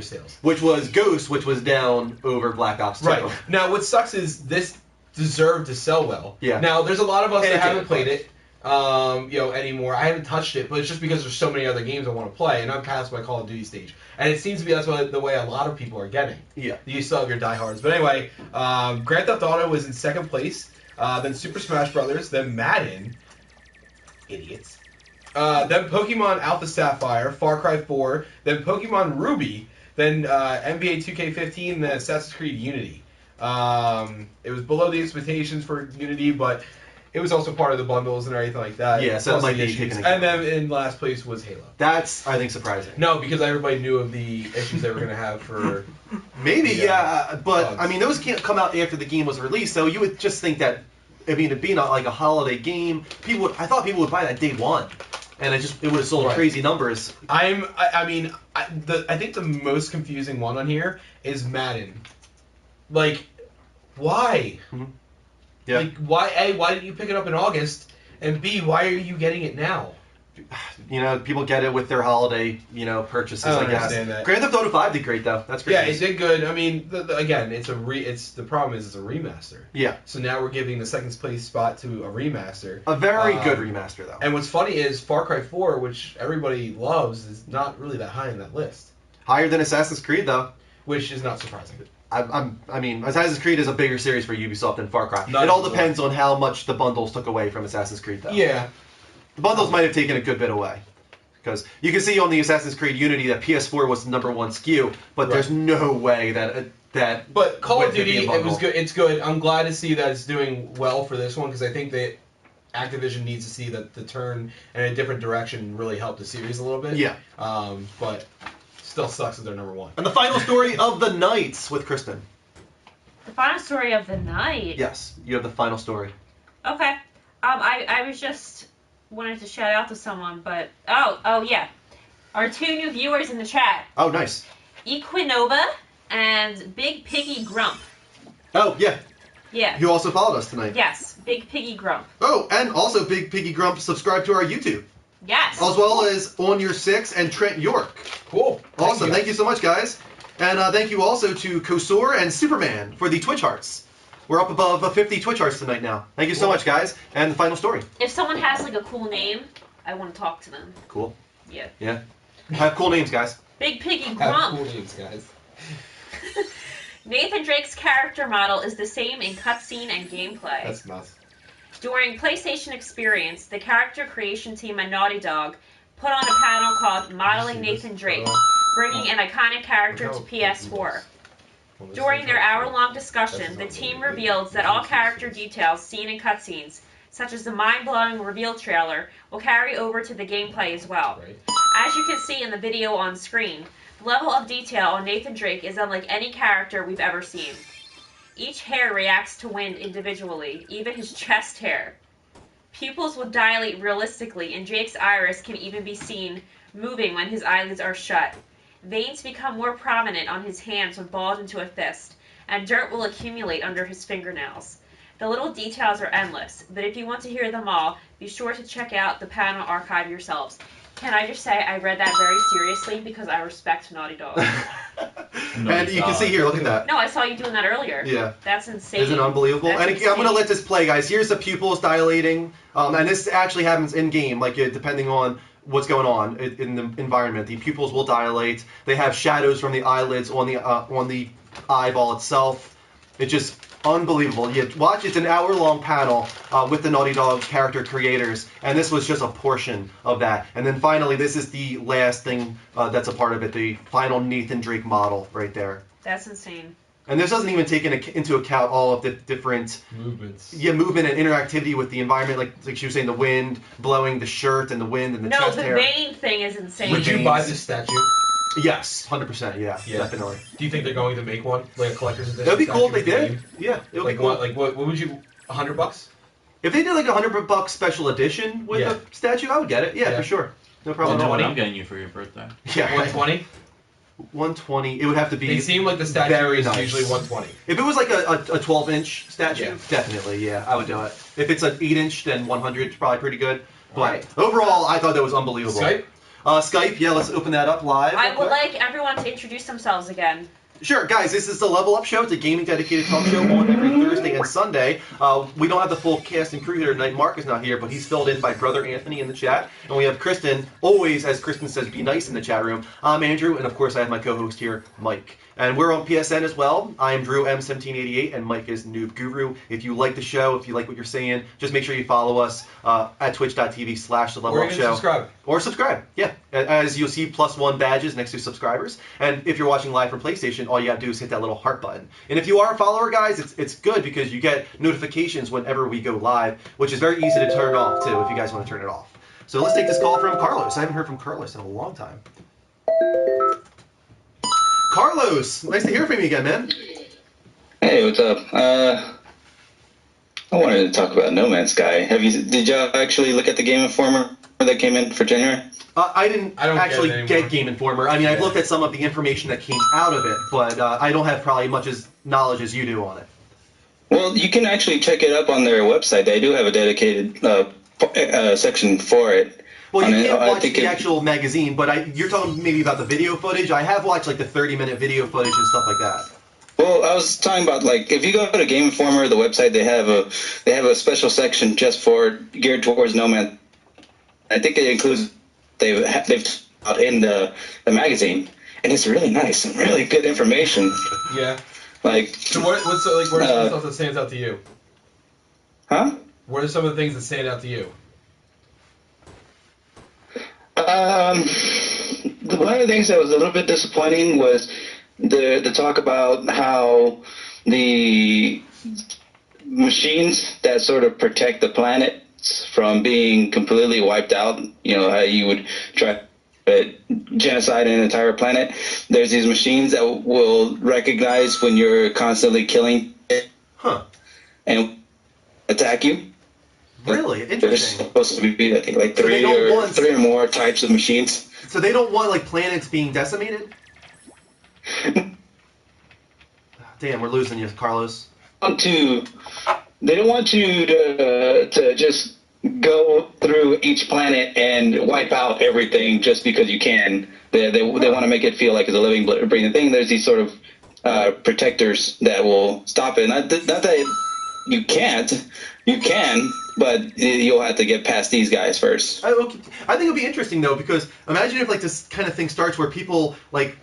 sales. Which was Ghost, which was down over Black Ops 2. Right. Now, what sucks is this deserved to sell well. Yeah. Now, there's a lot of us that haven't played it, anymore. I haven't touched it, but it's just because there's so many other games I want to play, and I'm past my Call of Duty stage. And it seems to be the way a lot of people are getting. Yeah. You still have your diehards. But anyway, Grand Theft Auto was in second place, then Super Smash Brothers, then Madden. Idiots. Then Pokemon Alpha Sapphire, Far Cry 4, then Pokemon Ruby, then NBA 2K15, then Assassin's Creed Unity. It was below the expectations for Unity, but it was also part of the bundles and everything like that. Yeah, so it Plus might the be issues. taken And account. then in last place was Halo. That's, I think, surprising. No, because everybody knew of the issues they were going to have for... Maybe, Yeah. but Bugs. I mean, those can't come out after the game was released, so you would just think that, I mean, it being like a holiday game, I thought people would buy that day one, and it would have sold Right. crazy numbers. I think the most confusing one on here is Madden. Like, why? Yeah. Like, why didn't you pick it up in August? And B, why are you getting it now? You know, people get it with their holiday, purchases, I don't I guess. understand that. Grand Theft Auto 5 did great, though. That's great. Yeah, it did good. I mean, again, the problem is it's a remaster. Yeah. So now we're giving the second place spot to a remaster. A very good remaster, though. And what's funny is Far Cry 4, which everybody loves, is not really that high on that list, Higher than Assassin's Creed, though. which is not surprising. I mean, Assassin's Creed is a bigger series for Ubisoft than Far Cry. Not It all anymore. depends on how much the bundles took away from Assassin's Creed, though. Yeah. The bundles might have taken a good bit away. Because you can see on the Assassin's Creed Unity that PS4 was the #1 SKU, but there's no way that. But Call of with it being Duty, it bundled. was good. It's good. I'm glad to see that it's doing well for this one because I think that Activision needs to see that the turn in a different direction really helped the series a little bit. Yeah. But still sucks that they're #1. And the final story of the night with Kristen. The final story of the night. Yes, you have the final story. Okay. I was just wanted to shout out to someone, but oh yeah, our 2 new viewers in the chat, Oh, nice. Equinova and Big Piggy Grump. Oh, yeah. Yeah. You also followed us tonight. Yes, Big Piggy Grump. Oh, and also Big Piggy Grump subscribe to our YouTube, Yes. as well as On Your Six and Trent York. Cool. Awesome. Thank you so much, guys. And thank you also to Kosor and Superman for the Twitch hearts. We're up above 50 Twitch hearts tonight now. Thank you so much, guys. And the final story. If someone has like a cool name, I want to talk to them. Cool. Yeah. Yeah. Have cool names, guys. Big Piggy Have Grump. cool names, guys. Nathan Drake's character model is the same in cutscene and gameplay. That's nuts. During PlayStation Experience, the character creation team at Naughty Dog put on a panel called Modeling Nathan Drake, bringing an iconic character to PS4. During their hour-long discussion, the team reveals that all character details seen in cutscenes, such as the mind-blowing reveal trailer, will carry over to the gameplay as well. Right. As you can see in the video on screen, the level of detail on Nathan Drake is unlike any character we've ever seen. Each hair reacts to wind individually, even his chest hair. Pupils will dilate realistically, and Drake's iris can even be seen moving when his eyelids are shut. Veins become more prominent on his hands when balled into a fist, and dirt will accumulate under his fingernails. The little details are endless, but if you want to hear them all, be sure to check out the panel archive yourselves. Can I just say I read that very seriously because I respect Naughty Dog. And you can see here, look at that. No, I saw you doing that earlier. Yeah. That's insane. Isn't it unbelievable? That's And I'm going to insane. let this play, guys. Here's the pupils dilating. And this actually happens in-game, like depending on what's going on in the environment. The pupils will dilate. They have shadows from the eyelids on the eyeball itself. It's just unbelievable. You watch, it's an hour-long panel with the Naughty Dog character creators, and this was just a portion of that. And then finally, this is the last thing that's a part of it, the final Nathan Drake model right there. That's insane. And this doesn't even take into account all of the different Movements. movement and interactivity with the environment, like she was saying, the wind blowing the shirt and the wind and the No, chest the hair. vein thing is insane. Would you buy this statue? Yes, 100%. Yeah, Yeah. definitely. Do you think they're going to make one, like a collector's edition? That'd be cool if they statue with the did. name? Yeah, it would Like be cool. what? Like what would you? $100? If they did like $100 special edition with Yeah. a statue, I would get it. Yeah, Yeah. for sure. No I problem don't at know all. what I'm getting you for your birthday. Yeah, right. 120? 120. It would have to be. They seem like the statue very is nice. usually 120. If it was like a 12-inch statue, Yeah. definitely, yeah, I would do it. If it's an 8-inch, then 100 is probably pretty good. But Alright. overall, I thought that was unbelievable. Skype? Skype, yeah, let's open that up live. I real would quick. like everyone to introduce themselves again. Sure, guys, this is the Level Up Show. It's a gaming dedicated talk show on every Thursday and Sunday. We don't have the full cast and crew here tonight. Mark is not here, but he's filled in by Brother Anthony in the chat. And we have Kristen, always, as Kristen says, be nice in the chat room. I'm Andrew, and of course I have my co-host here, Mike. And we're on PSN as well. I am Drew M1788, and Mike is Noob Guru. If you like the show, if you like what you're saying, just make sure you follow us at twitch.tv/The Level Or Up even Show. subscribe. Or subscribe, yeah. As you'll see, +1 badges next to subscribers. And if you're watching live from PlayStation, all you gotta do is hit that little heart button. And if you are a follower, guys, it's good because you get notifications whenever we go live, which is very easy to turn off, too, if you guys want to turn it off. So let's take this call from Carlos. I haven't heard from Carlos in a long time. Carlos, nice to hear from you again, man. Hey, what's up? I wanted to talk about No Man's Sky. Did y'all actually look at the Game Informer that came in for January? I don't actually get it get anymore. Game Informer. I mean, I've looked at some of the information that came out of it, but I don't have probably much as knowledge as you do on it. Well, you can actually check it up on their website. They do have a dedicated section for it. Well, you can't watch think the actual magazine, but you're talking maybe about the video footage. I have watched like the 30-minute video footage and stuff like that. Well, I was talking about like if you go to Game Informer, the website, they have a special section just geared towards No Man. I think it includes they've out in the magazine, and it's really nice, some really good information. Yeah. Like So what are some of the stuff that stands out to you? huh? What are some of the things that stand out to you? One of the things that was a little bit disappointing was the talk about how the machines that sort of protect the planets from being completely wiped out, you know, how you would try to genocide an entire planet. There's these machines that will recognize when you're constantly killing it and attack you. Really? There's Interesting. supposed to be, I think, like So they three don't or more types of machines. So they don't want like planets being decimated? Damn, we're losing you, Carlos. They don't want you to just go through each planet and wipe out everything just because you can. They want to make it feel like it's a living, breathing thing. There's these sort of protectors that will stop it. Not that you can't. You can, but you'll have to get past these guys first. I think it'll be interesting though, because imagine if like this kind of thing starts where people like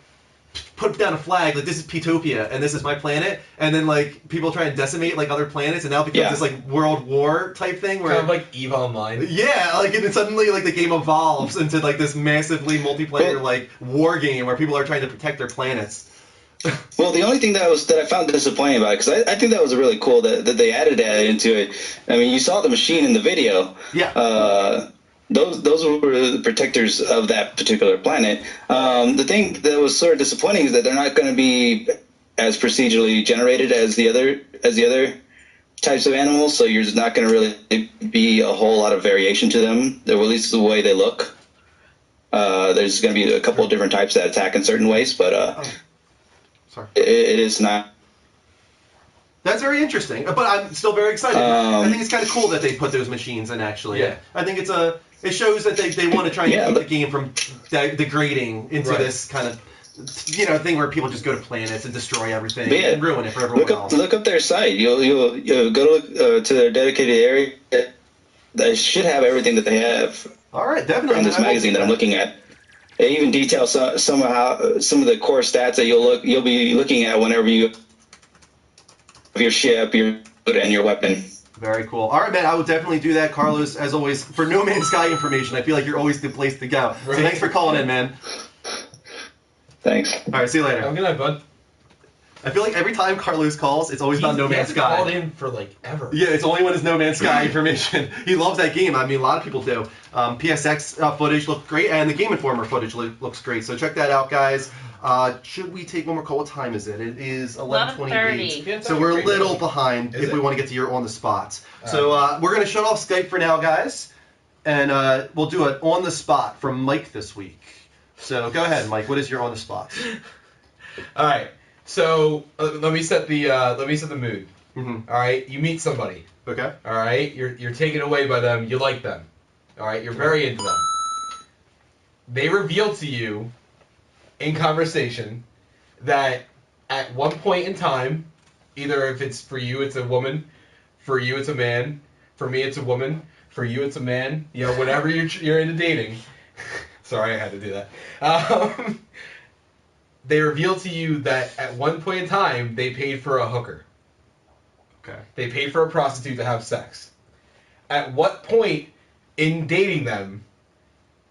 put down a flag like this is Petopia and this is my planet, and then like people try and decimate like other planets, and now it becomes this like world war type thing where Kind of like EVE Online. yeah, like and then suddenly like the game evolves into like this massively multiplayer like war game where people are trying to protect their planets. Well, the only thing that I found disappointing about it, because I think that was really cool that they added that into it. I mean, you saw the machine in the video. Yeah. Those were the protectors of that particular planet. The thing that was sort of disappointing is that they're not going to be as procedurally generated as the other types of animals. So you're just not going to really be a whole lot of variation to them, or at least the way they look. There's going to be a couple of different types that attack in certain ways, but Sorry. it is not. That's very interesting, but I'm still very excited. I think it's kind of cool that they put those machines in. Actually, Yeah. I think it shows that they want to try and keep the game from degrading into this kind of thing where people just go to planets and destroy everything and ruin it for everyone else. Look up their site. You'll go to their dedicated area. They should have everything that they have. All right, definitely. On this magazine that I'm looking at. They even detail some of the core stats that you'll be looking at whenever you have your ship, your boat, and your weapon. Very cool. All right, man, I will definitely do that, Carlos. As always, for No Man's Sky information, I feel like you're always the place to go. So thanks for calling in, man. Thanks. All right, see you later. Have a good night, bud. I feel like every time Carlos calls, it's always about No Man's Sky. He hasn't called in for like ever. Yeah, it's only when it's No Man's Sky information. He loves that game. I mean, a lot of people do. PSX footage looked great, and the Game Informer footage looks great. So check that out, guys. Should we take one more call? What time is it? It is 11:28. So we're a little behind if we want to get to your on the spot. So we're gonna shut off Skype for now, guys, and we'll do it on the spot from Mike this week. So go ahead, Mike. What is your on the spot? All right. So let me set the mood. Mm-hmm. All right. You meet somebody. Okay. All right. You're taken away by them. You like them. All right. You're very into them. They reveal to you in conversation that at one point in time, either if it's for you, it's a woman, for you, it's a man, for me, it's a woman, for you, it's a man. You know, whenever you're into dating. Sorry, I had to do that. they reveal to you that at one point in time they paid for a hooker. Okay. They paid for a prostitute to have sex. At what point in dating them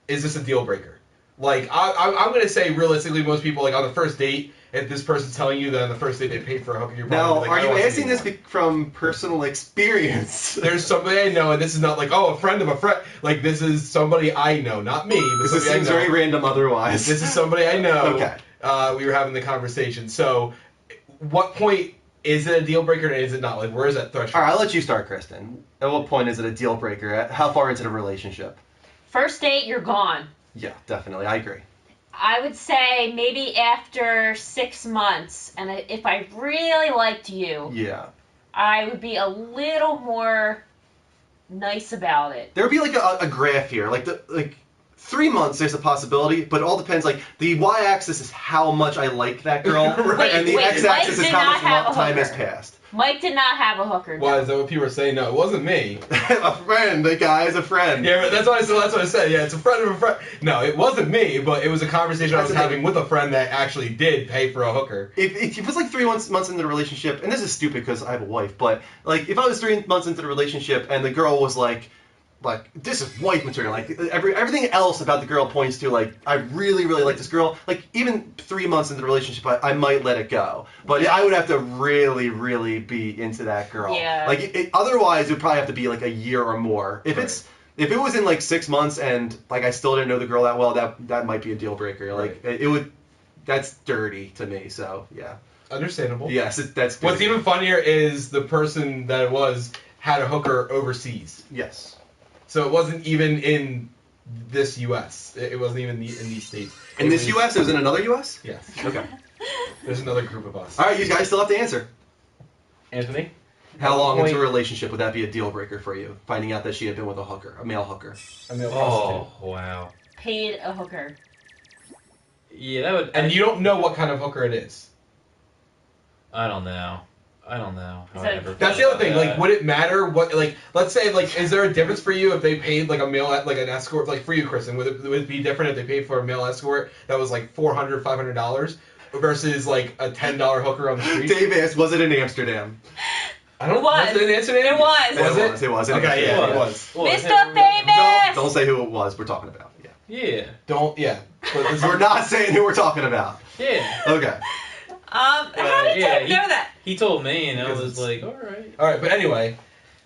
is this a deal breaker? Like, I'm going to say realistically, most people, like on the first date, if this person's telling you that on the first date they paid for a hooker, you're probably Now, like, are I you don't want to asking see this anymore. from personal experience? There's somebody I know, and this is not like, oh, a friend of a friend. Like, this is somebody I know, not me. But This somebody I seems know. very random otherwise. This is somebody I know. Okay. We were having the conversation. So, what point is it a deal breaker and is it not? Like, where is that threshold? All right, I'll let you start, Kristen. At what point is it a deal breaker? How far into the relationship? First date, you're gone. Yeah, definitely. I agree. I would say maybe after 6 months, and if I really liked you, Yeah. I would be a little more nice about it. There would be like a graph here. Like 3 months, there's a possibility, but it all depends. Like the y-axis is how much I like that girl, Right. and the Wait, x-axis Mike is did how not much have a time has hooker. passed. Mike did not have a hooker. Why no. is that what people are saying? No, it wasn't me. A friend, the guy's a friend. Yeah, but that's what I said. Yeah, it's a friend of a friend. No, it wasn't me, but it was a conversation I was That's the having with a friend that actually did pay for a hooker. If it was like 3 months into the relationship, and this is stupid because I have a wife, but like if I was 3 months into the relationship and the girl was like this is wife material, like everything else about the girl points to like I really like this girl, like even 3 months into the relationship I might let it go, but I would have to really be into that girl. Yeah. Like otherwise it would probably have to be like a year or more. If it was in like 6 months and like I still didn't know the girl that well, that might be a deal breaker. Like it would. That's dirty to me. So yeah. Understandable. Yes, that's good. What's even funnier is the person that it was had a hooker overseas. Yes. So it wasn't even in this U.S. It wasn't even in these states. In this U.S., it was in another U.S.? Yes. Okay. There's another group of us. All right, you guys still have to answer. Anthony? How long Point- into a relationship would that be a deal breaker for you? Finding out that she had been with a hooker, a male hooker. A male prostitute. Oh, wow. Paid a hooker. Yeah, that would... And you don't know what kind of hooker it is. I don't know. how Is I that- ever That's felt the other about thing. Like, that. would it matter what? Like, let's say, like, is there a difference for you if they paid like a male, like an escort, like for you, Kristen? Would it be different if they paid for a male escort that was like $400, $500 versus like a $10 hooker on the street? Dave asked, was it in Amsterdam? I don't. It was. Was it an incident? It was. Was it? It was. Okay, yeah, It it was. Well, Mr. it- Famous! Don't say who it was we're talking about. Yeah. Yeah. Don't. Yeah. But this- We're not saying who we're talking about. Yeah. Okay. How did yeah, Dave know that? He told me, and I Because was it's- like, alright. All right, but anyway,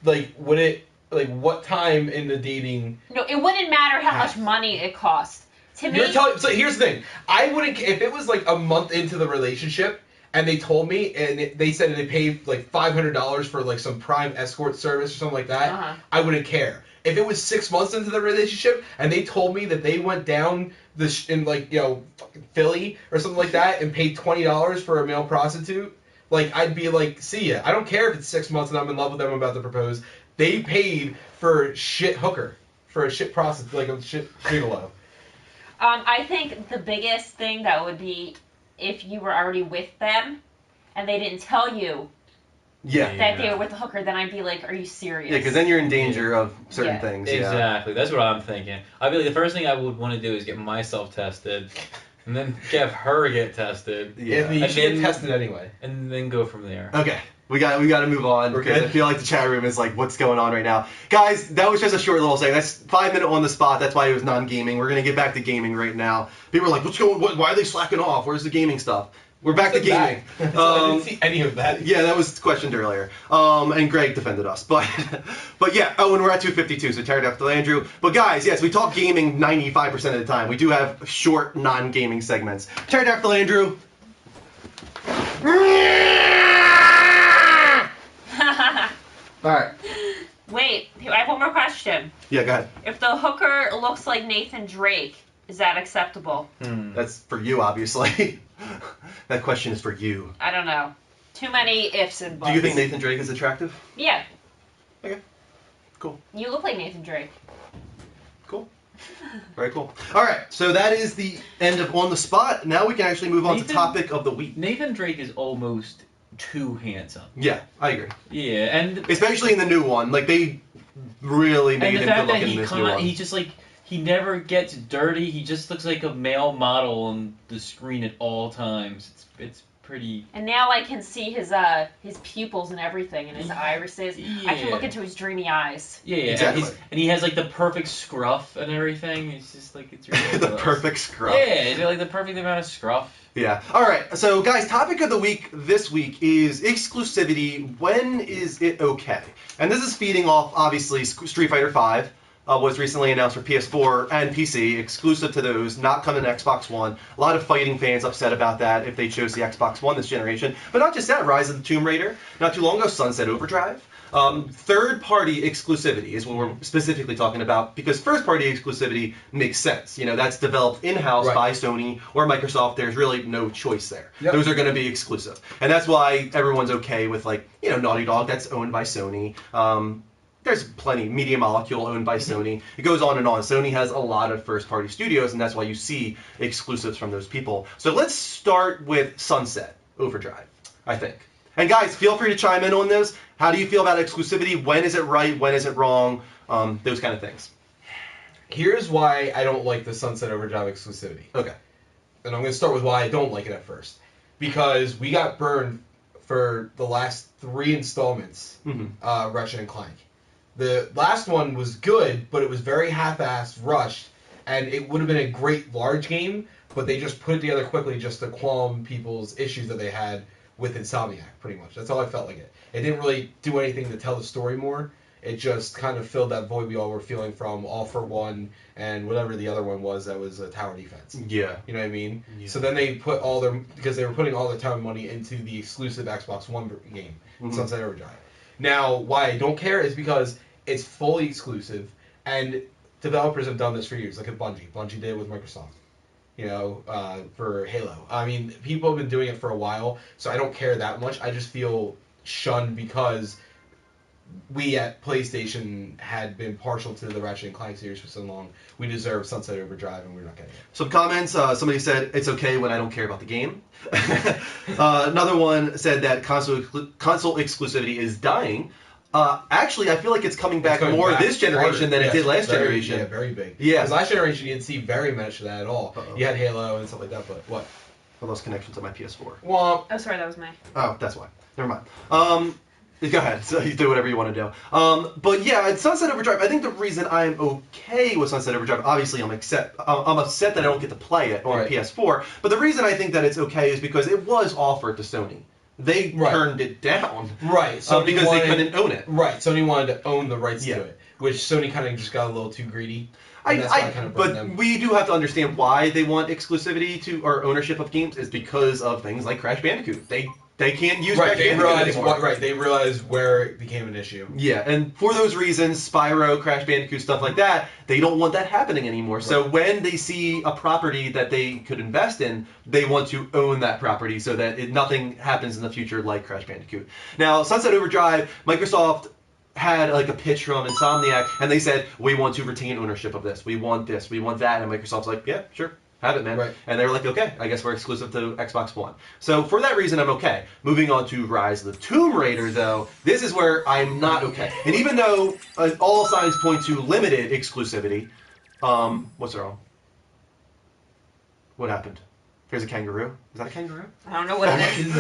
like, would it? Like, what time in the dating? No, it wouldn't matter how much money it cost. To me, You're telling. So here's the thing. I wouldn't. If it was like a month into the relationship and they told me and they said they paid like $500 for like some prime escort service or something like that, Uh-huh. I wouldn't care. If it was 6 months into the relationship and they told me that they went down in like fucking Philly or something like that and paid $20 for a male prostitute, like I'd be like, see ya. I don't care if it's 6 months and I'm in love with them, I'm about to propose. They paid for shit hooker, for a shit prostitute, like a shit gigolo. I think the biggest thing that would be if you were already with them and they didn't tell you Yeah. that they were with the hooker, then I'd be like, are you serious? Yeah, because then you're in danger of certain Yeah. things. Yeah. Exactly. That's what I'm thinking. I'd be like, the first thing I would want to do is get myself tested, and then have her get tested, Yeah. Anthony, you And should get then- tested anyway. and then go from there. Okay. We got to move on We're because good? I feel like the chat room is like, what's going on right now, guys? That was just a short little segment. That's 5 minute on the spot. That's why it was non-gaming. We're gonna get back to gaming right now. People are like, what's going? Why are they slacking off? Where's the gaming stuff? We're back to gaming. I didn't see any of that. Yeah, that was questioned earlier. And Greg defended us. But yeah, oh, and we're at 252, so pterodactyl Andrew. But guys, yes, we talk gaming 95% of the time. We do have short non-gaming segments. Pterodactyl Andrew. All right. Wait, I have one more question. Yeah, go ahead. If the hooker looks like Nathan Drake, is that acceptable? That's for you, obviously. That question is for you. I don't know. Too many ifs and buts. Do you think Nathan Drake is attractive? Yeah. Okay. Cool. You look like Nathan Drake. Cool. Very cool. All right, so that is the end of On the Spot. Now we can actually move on to Nathan- topic of the week. Nathan Drake is almost too handsome. Yeah, I agree. Yeah, and Especially in the new one. Like, they really and made the him fact good that looking in this new one. he's just like he never gets dirty. He just looks like a male model on the screen at all times. It's pretty. And now I can see his pupils and everything, and his irises. I can look into his dreamy eyes. Yeah, Exactly. And he has like the perfect scruff and everything. It's just like it's ridiculous. The perfect scruff. Yeah, he's got like the perfect amount of scruff. Yeah. All right. So, guys, topic of the week this week is exclusivity. When is it okay? And this is feeding off, obviously, Street Fighter V was recently announced for PS4 and PC, exclusive to those, not coming to Xbox One. A lot of fighting fans upset about that if they chose the Xbox One this generation. But not just that, Rise of the Tomb Raider. Not too long ago, Sunset Overdrive. Third-party exclusivity is what we're specifically talking about, because first-party exclusivity makes sense. You know, that's developed in-house by Sony or Microsoft. There's really no choice there. Yep. Those are going to be exclusive. And that's why everyone's okay with, like, you know, Naughty Dog, that's owned by Sony. There's plenty. Media Molecule owned by Sony. It goes on and on. Sony has a lot of first-party studios, and that's why you see exclusives from those people. So let's start with Sunset Overdrive, I think. And guys, feel free to chime in on this. How do you feel about exclusivity? When is it right? When is it wrong? Those kind of things. Here's why I don't like the Sunset Overdrive exclusivity. Okay. And I'm going to start with why I don't like it at first. Because we got burned for the last 3 installments, Ratchet and Clank. The last one was good, but it was very half-assed, rushed, and it would have been a great large game, but they just put it together quickly just to calm people's issues that they had with Insomniac, pretty much. That's all I felt like it. It didn't really do anything to tell the story more. It just kind of filled that void we all were feeling from All for One and whatever the other one was that was a tower defense. Yeah. You know what I mean? Yeah. So then they put all their, because they were putting all their time and money into the exclusive Xbox One game, Sunset Overdrive. Now, why I don't care is because it's fully exclusive, and developers have done this for years, like at Bungie. Bungie did it with Microsoft, you know, for Halo. I mean, people have been doing it for a while, so I don't care that much. I just feel shunned because we at PlayStation had been partial to the Ratchet and Clank series for so long. We deserve Sunset Overdrive, and we're not getting it. Some comments. Somebody said it's okay when I don't care about the game. Another one said that console exclusivity is dying. Actually, I feel like it's coming back more this generation than it did last generation. Yeah, very big. Yeah. Because last generation you didn't see very much of that at all. Uh-oh. You had Halo and stuff like that, but what? I lost connection to my PS4. Well, Oh, sorry, that was my. Oh, that's why. Never mind. Go ahead. So you do whatever you want to do. But yeah, at Sunset Overdrive, I think the reason I'm okay with Sunset Overdrive, obviously I'm upset that I don't get to play it on PS4. But the reason I think that it's okay is because it was offered to Sony. They turned it down. Right. So because they couldn't own it. Right. Sony wanted to own the rights to it, which Sony kind of just got a little too greedy. But we do have to understand why they want exclusivity to or ownership of games is because of things like Crash Bandicoot. They can't use Crash Bandicoot anymore. They realized where it became an issue. Yeah, and for those reasons, Spyro, Crash Bandicoot, stuff like that, they don't want that happening anymore. Right. So when they see a property that they could invest in, they want to own that property so that nothing happens in the future like Crash Bandicoot. Now, Sunset Overdrive, Microsoft had like a pitch from Insomniac, and they said, we want to retain ownership of this. We want this. We want that. And Microsoft's like, yeah, sure. Have it, man. Right. And they were like, okay, I guess we're exclusive to Xbox One. So for that reason, I'm okay. Moving on to Rise of the Tomb Raider, though, this is where I'm not okay. And even though all signs point to limited exclusivity, what's wrong? What happened? There's a kangaroo. Is that a kangaroo? I don't know what it is.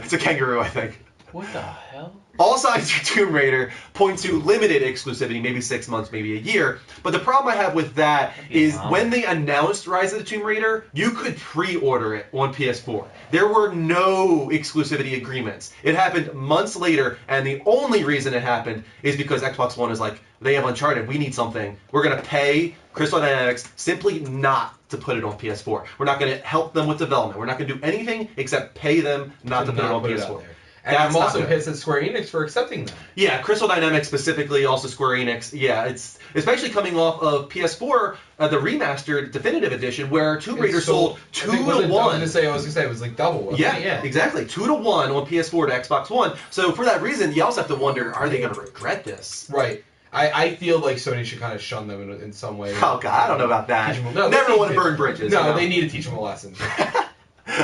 It's a kangaroo, I think. What the hell? All signs for Tomb Raider point to limited exclusivity, maybe 6 months, maybe a year. But the problem I have with that is when they announced Rise of the Tomb Raider, you could pre-order it on PS4. There were no exclusivity agreements. It happened months later, and the only reason it happened is because Xbox One is like, they have Uncharted, we need something. We're going to pay Crystal Dynamics simply not to put it on PS4. We're not going to help them with development. We're not going to do anything except pay them not to put it on PS4. And I'm also pissed at Square Enix for accepting that. Yeah, Crystal Dynamics specifically, also Square Enix. Yeah, it's especially coming off of PS4, the remastered definitive edition, where Tomb Raider sold 2 to 1. I was gonna say it was like double. Yeah, exactly, 2 to 1 on PS4 to Xbox One. So for that reason, you also have to wonder, are they going to regret this? Right. I feel like Sony should kind of shun them in some way. Oh God, I don't know about that. Never want to burn bridges. No, you know? They need to teach them a lesson.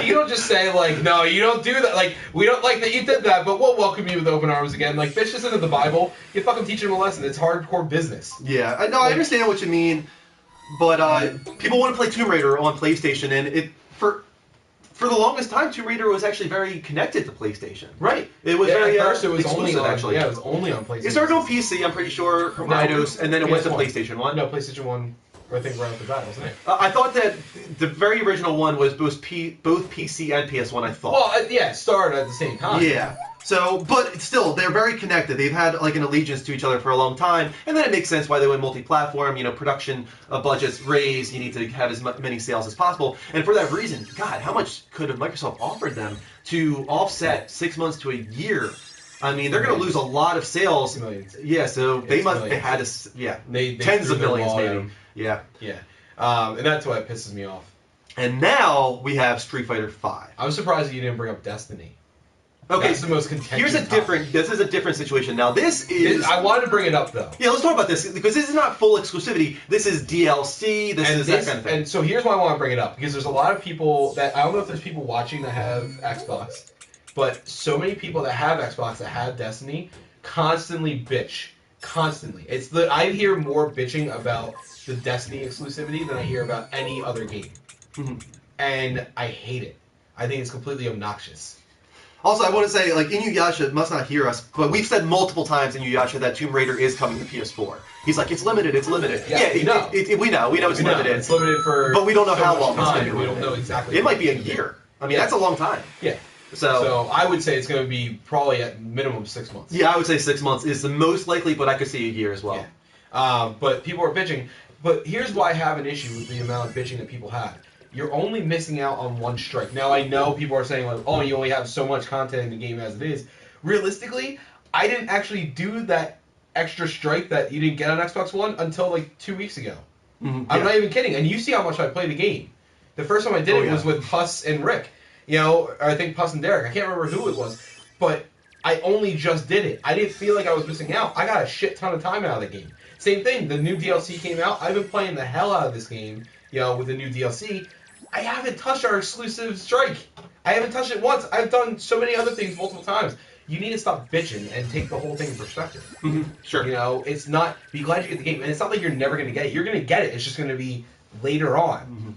You don't just say, like, no, you don't do that. Like, we don't like that you did that, but we'll welcome you with open arms again. Like, this isn't the Bible. You fucking teach them a lesson. It's hardcore business. Yeah, I understand what you mean. But people want to play Tomb Raider on PlayStation, and for the longest time, Tomb Raider was actually very connected to PlayStation. Right. It was very at first it was exclusive, only on, actually. Yeah, it was only on PlayStation. It started on PC, I'm pretty sure, from Eidos, and then it went to PlayStation 1. No, PlayStation 1, I think right off the bat, wasn't it? I thought that the very original one was both PC and PS1, I thought. Well, yeah, it started at the same time. Yeah. So, but still, they're very connected. They've had like an allegiance to each other for a long time, and then it makes sense why they went multi-platform. You know, production budgets raised. You need to have as many sales as possible, and for that reason, God, how much could have Microsoft offered them to offset 6 months to a year? I mean, they're going to lose a lot of sales. Millions. Yeah, so they had to, They tens of millions maybe. Them. Yeah. Yeah. And that's why it pisses me off. And now we have Street Fighter V. I was surprised that you didn't bring up Destiny. Okay, That's the most contentious this is a different situation. Now this is... I wanted to bring it up, though. Yeah, let's talk about this, because this is not full exclusivity. This is DLC, this is that kind of thing. And so here's why I want to bring it up, because there's a lot of people that, I don't know if there's people watching that have Xbox, but so many people that have Xbox that have Destiny constantly bitch. Constantly. I hear more bitching about the Destiny exclusivity than I hear about any other game. Mm-hmm. And I hate it. I think it's completely obnoxious. Also, I want to say, like, Inuyasha must not hear us, but we've said multiple times in Inuyasha that Tomb Raider is coming to PS4. He's like, it's limited, it's limited. Yeah, we know it's limited. It's limited for but we don't know so how much long it's going time. to be. We don't know exactly. It might be a year. I mean, that's a long time. Yeah. So I would say it's going to be probably at minimum 6 months. Yeah, I would say 6 months is the most likely, but I could see a year as well. Yeah. But people are bitching. But here's why I have an issue with the amount of bitching that people have. You're only missing out on one strike. Now, I know people are saying, like, oh, you only have so much content in the game as it is. Realistically, I didn't actually do that extra strike that you didn't get on Xbox One until, like, 2 weeks ago. Mm-hmm. I'm not even kidding. And you see how much I play the game. The first time I did it was with Puss and Rick. You know, or I think Puss and Derek. I can't remember who it was. But I only just did it. I didn't feel like I was missing out. I got a shit ton of time out of the game. Same thing. The new DLC came out. I've been playing the hell out of this game, you know, with the new DLC. I haven't touched our exclusive strike. I haven't touched it once. I've done so many other things multiple times. You need to stop bitching and take the whole thing in perspective. Mm-hmm. Sure. You know, it's not, be glad you get the game. And it's not like you're never going to get it. You're going to get it. It's just going to be later on. Mm-hmm.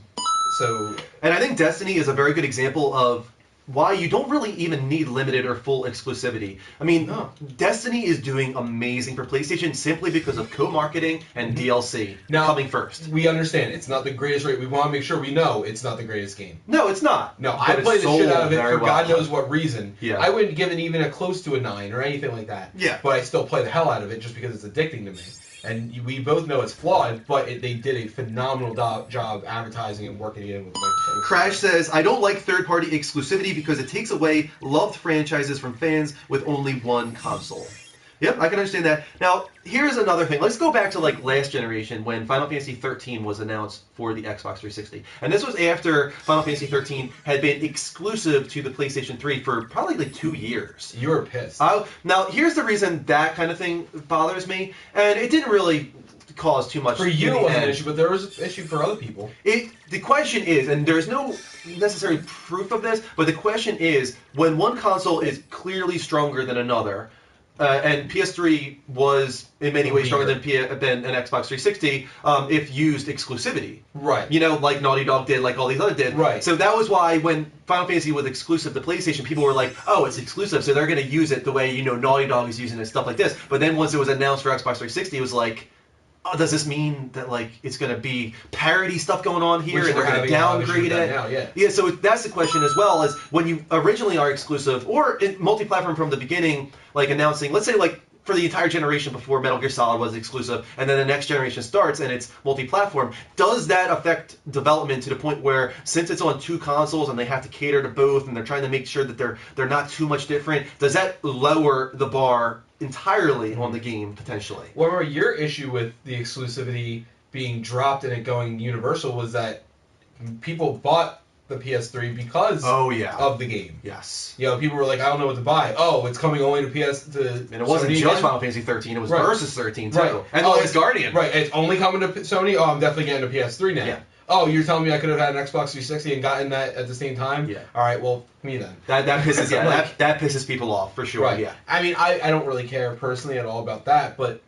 So. And I think Destiny is a very good example of why you don't really even need limited or full exclusivity. I mean, Destiny is doing amazing for PlayStation simply because of co-marketing and DLC coming first. We understand it's not the greatest rate. We want to make sure we know it's not the greatest game. No, it's not. No, I played the shit out of it for God knows what reason. Yeah. I wouldn't give it even a close to a 9 or anything like that. Yeah. But I still play the hell out of it just because it's addicting to me. And we both know it's flawed, but they did a phenomenal job advertising and working it in with Microsoft. Crash says, I don't like third-party exclusivity because it takes away loved franchises from fans with only one console. Yep, I can understand that. Now, here's another thing. Let's go back to like last generation when Final Fantasy 13 was announced for the Xbox 360. And this was after Final Fantasy 13 had been exclusive to the PlayStation 3 for probably like 2 years. You were pissed. Now, here's the reason that kind of thing bothers me. And it didn't really cause too much. For you, it wasn't an issue, but there was an issue for other people. The question is, and there's no necessary proof of this, but the question is, when one console is clearly stronger than another, and PS3 was in many ways stronger than an Xbox 360 if used exclusivity. Right. You know, like Naughty Dog did, like all these other did. Right. So that was why when Final Fantasy was exclusive to PlayStation, people were like, oh, it's exclusive, so they're going to use it the way, you know, Naughty Dog is using it and stuff like this. But then once it was announced for Xbox 360, it was like, oh, does this mean that like it's going to be parody stuff going on here and they're going to downgrade it? Now, yeah, so that's the question as well, is when you originally are exclusive or multi-platform from the beginning, like announcing, let's say like for the entire generation before Metal Gear Solid was exclusive, and then the next generation starts and it's multi-platform, does that affect development to the point where since it's on two consoles and they have to cater to both and they're trying to make sure that they're not too much different, does that lower the bar entirely on the game potentially? Well, remember, your issue with the exclusivity being dropped and it going universal was that people bought the PS3 because of the game. Yes. You know, people were like, I don't know what to buy. Oh, it's coming only to PS. And it wasn't Sony just again? Final Fantasy 13. It was Versus 13 too. Right. And The Last Guardian. Right. It's only coming to Sony. Oh, I'm definitely getting a PS3 now. Yeah. Oh, you're telling me I could have had an Xbox 360 and gotten that at the same time? Yeah. All right, well, me then. That pisses Like- that pisses people off for sure. Right. Yeah. I mean, I don't really care personally at all about that, but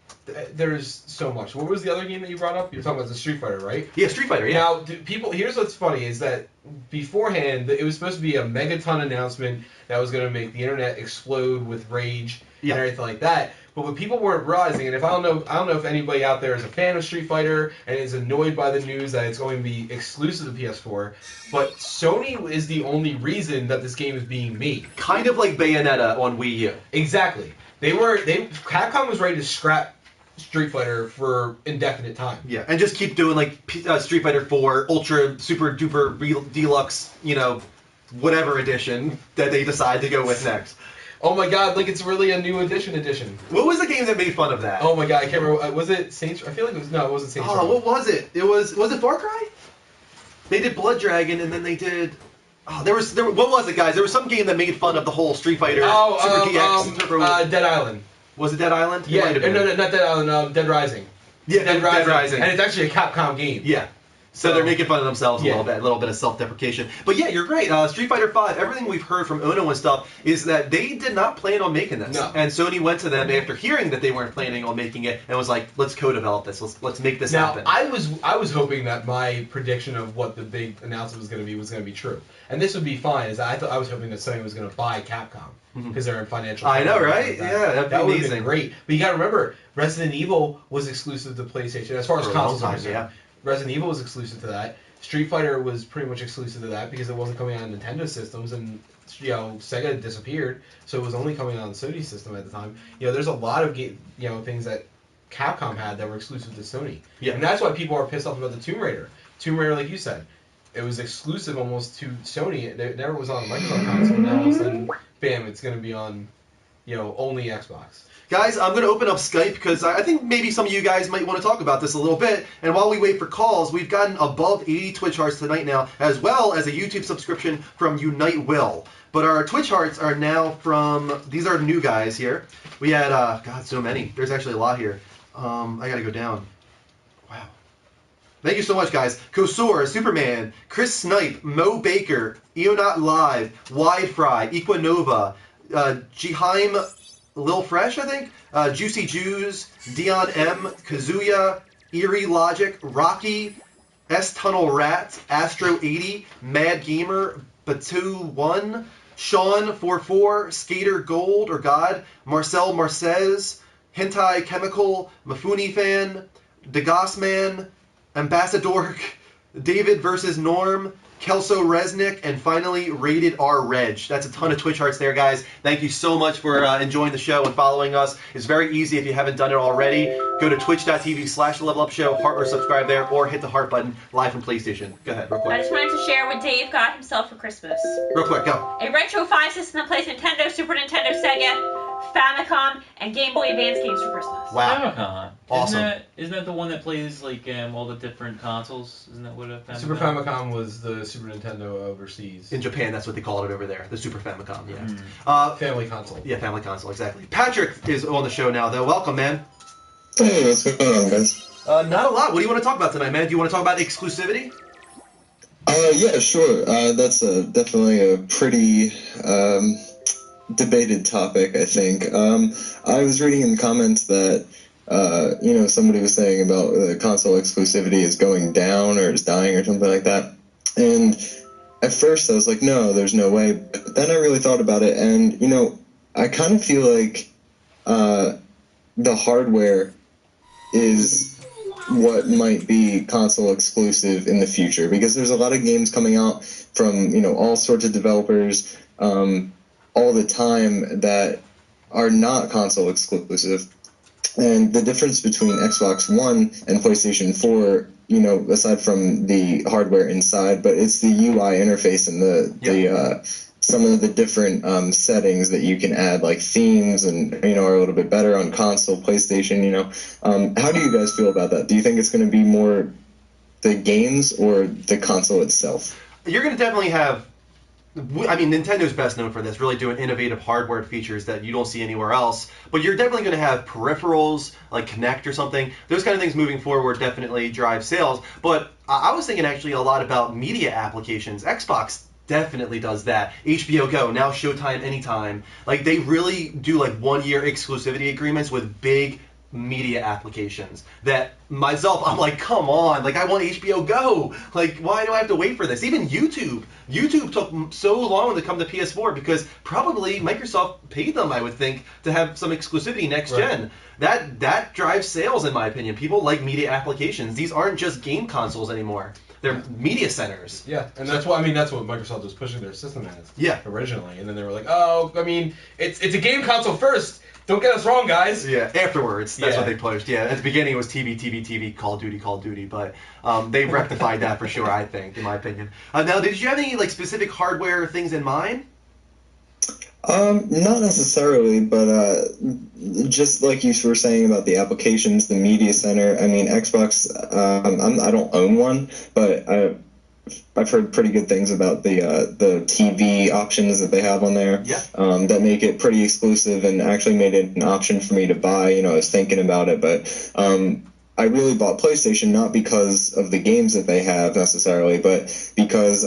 there's so much. What was the other game that you brought up? You were talking about the Street Fighter, right? Yeah, Street Fighter. Yeah. Now, people. Here's what's funny is that beforehand, it was supposed to be a megaton announcement that was going to make the internet explode with rage Yeah. and everything like that. But what people weren't realizing, and I don't know if anybody out there is a fan of Street Fighter and is annoyed by the news that it's going to be exclusive to PS4, but Sony is the only reason that this game is being made. Kind of like Bayonetta on Wii U. Exactly. Capcom was ready to scrap Street Fighter for indefinite time. Yeah, and just keep doing like Street Fighter 4 Ultra Super Duper Deluxe, whatever edition that they decide to go with next. Oh my god, like it's really a new edition. What was the game that made fun of that? Oh my god, I can't remember. Was it Saints? I feel like it was. No, it wasn't Saints Row. Oh, what was it? Was it Far Cry? They did Blood Dragon, and then they did. Oh, there. What was it, guys? There was some game that made fun of the whole Street Fighter Super DX. Dead Island. Was it Dead Island? Yeah, no, not Dead Island. Dead Rising. Yeah, Dead Rising. And it's actually a Capcom game. Yeah. So they're making fun of themselves Yeah. a little bit of self-deprecation. But yeah, you're right. Street Fighter V, everything we've heard from Ono and stuff is that they did not plan on making this. No. And Sony went to them after hearing that they weren't planning on making it and was like, let's co-develop this. Let's make this Now, happen. I was hoping that my prediction of what the big announcement was going to be true. And this would be fine, is I was hoping that Sony was going to buy Capcom. Because they're in financial. I know, trouble right? like that. Yeah, that'd be that would have amazing. been great. But you got to remember, Resident Evil was exclusive to PlayStation as far as For a long consoles are time, concerned. yeah. Resident Evil was exclusive to that. Street Fighter was pretty much exclusive to that because it wasn't coming on Nintendo systems, and Sega disappeared, so it was only coming on Sony system at the time. There's a lot of things that Capcom had that were exclusive to Sony. Yeah. And that's why people are pissed off about the Tomb Raider. Tomb Raider, like you said, it was exclusive almost to Sony. It never was on a Microsoft console. Now all of a sudden, bam, it's going to be on, only Xbox. Guys, I'm going to open up Skype because I think maybe some of you guys might want to talk about this a little bit. And while we wait for calls, we've gotten above 80 Twitch hearts tonight now, as well as a YouTube subscription from Unite Will. But our Twitch hearts are now from, these are new guys here. We had, God, so many. There's actually a lot here. I got to go down. Wow. Thank you so much, guys. Kosor, Superman, Chris Snipe, Mo Baker, Eonot Live, Wide Fry, Equinova, Jihaim Lil Fresh, I think, Juicy Jews, Dion M, Kazuya, Eerie Logic, Rocky, S Tunnel Rats, Astro 80, Mad Gamer, Batu 1, Sean 44, Skater Gold or God, Marcel Marcez, Hentai Chemical, Mafuni Fan, Degas Man, Ambassador, David versus Norm, Kelso Resnick, and finally Rated R Reg. That's a ton of Twitch hearts there, guys. Thank you so much for enjoying the show and following us. It's very easy if you haven't done it already. Go to twitch.tv/levelupshow, heart or subscribe there, or hit the heart button live from PlayStation. Go ahead, real I quick. just wanted to share what Dave got himself for Christmas. Real quick, go. A retro 5 system that plays Nintendo, Super Nintendo, Sega, Famicom, and Game Boy Advance games for Christmas. Wow. Famicom. Awesome. Isn't that the one that plays like all the different consoles? Isn't that what a Famicom? Super Famicom was the Super Nintendo overseas. In Japan, that's what they call it over there, the Super Famicom, yeah. Mm. Family console. Yeah, family console, exactly. Patrick is on the show now, though. Welcome, man. Hey, what's going on, guys? Not a lot. What do you want to talk about tonight, man? Do you want to talk about exclusivity? Yeah, sure. That's definitely a pretty debated topic, I think. I was reading in the comments that, somebody was saying about console exclusivity is going down or is dying or something like that. And at first I was like, no, there's no way. But then I really thought about it, and, I kind of feel like the hardware is what might be console exclusive in the future, because there's a lot of games coming out from all sorts of developers all the time that are not console exclusive. And the difference between Xbox One and PlayStation 4, aside from the hardware inside, but it's the UI interface and the some of the different settings that you can add, like themes, and are a little bit better on console, PlayStation. How do you guys feel about that? Do you think it's going to be more the games or the console itself? You're going to definitely have Nintendo's best known for this, really doing innovative hardware features that you don't see anywhere else. But you're definitely going to have peripherals like Kinect or something. Those kind of things moving forward definitely drive sales. But I was thinking actually a lot about media applications. Xbox definitely does that. HBO Go, now Showtime Anytime. Like they really do like 1-year exclusivity agreements with big media applications that myself I'm like, come on, like I want HBO Go, like why do I have to wait for this? Even YouTube took so long to come to PS4 because probably Microsoft paid them, I would think, to have some exclusivity next gen. That drives sales, in my opinion. People like media applications. These aren't just game consoles anymore, they're media centers. Yeah, and that's what Microsoft was pushing their system as. Yeah, originally, and then they were like, oh, it's a game console first. Don't get us wrong, guys. Yeah, afterwards, that's what they pushed. Yeah, at the beginning it was TV, Call of Duty, but they rectified that for sure, I think, in my opinion. Now, did you have any like specific hardware things in mind? Not necessarily, but just like you were saying about the applications, the media center. I mean, Xbox. I don't own one, but I've heard pretty good things about the TV options that they have on there. Yeah. That make it pretty exclusive and actually made it an option for me to buy. You know, I was thinking about it, but I really bought PlayStation not because of the games that they have necessarily, but because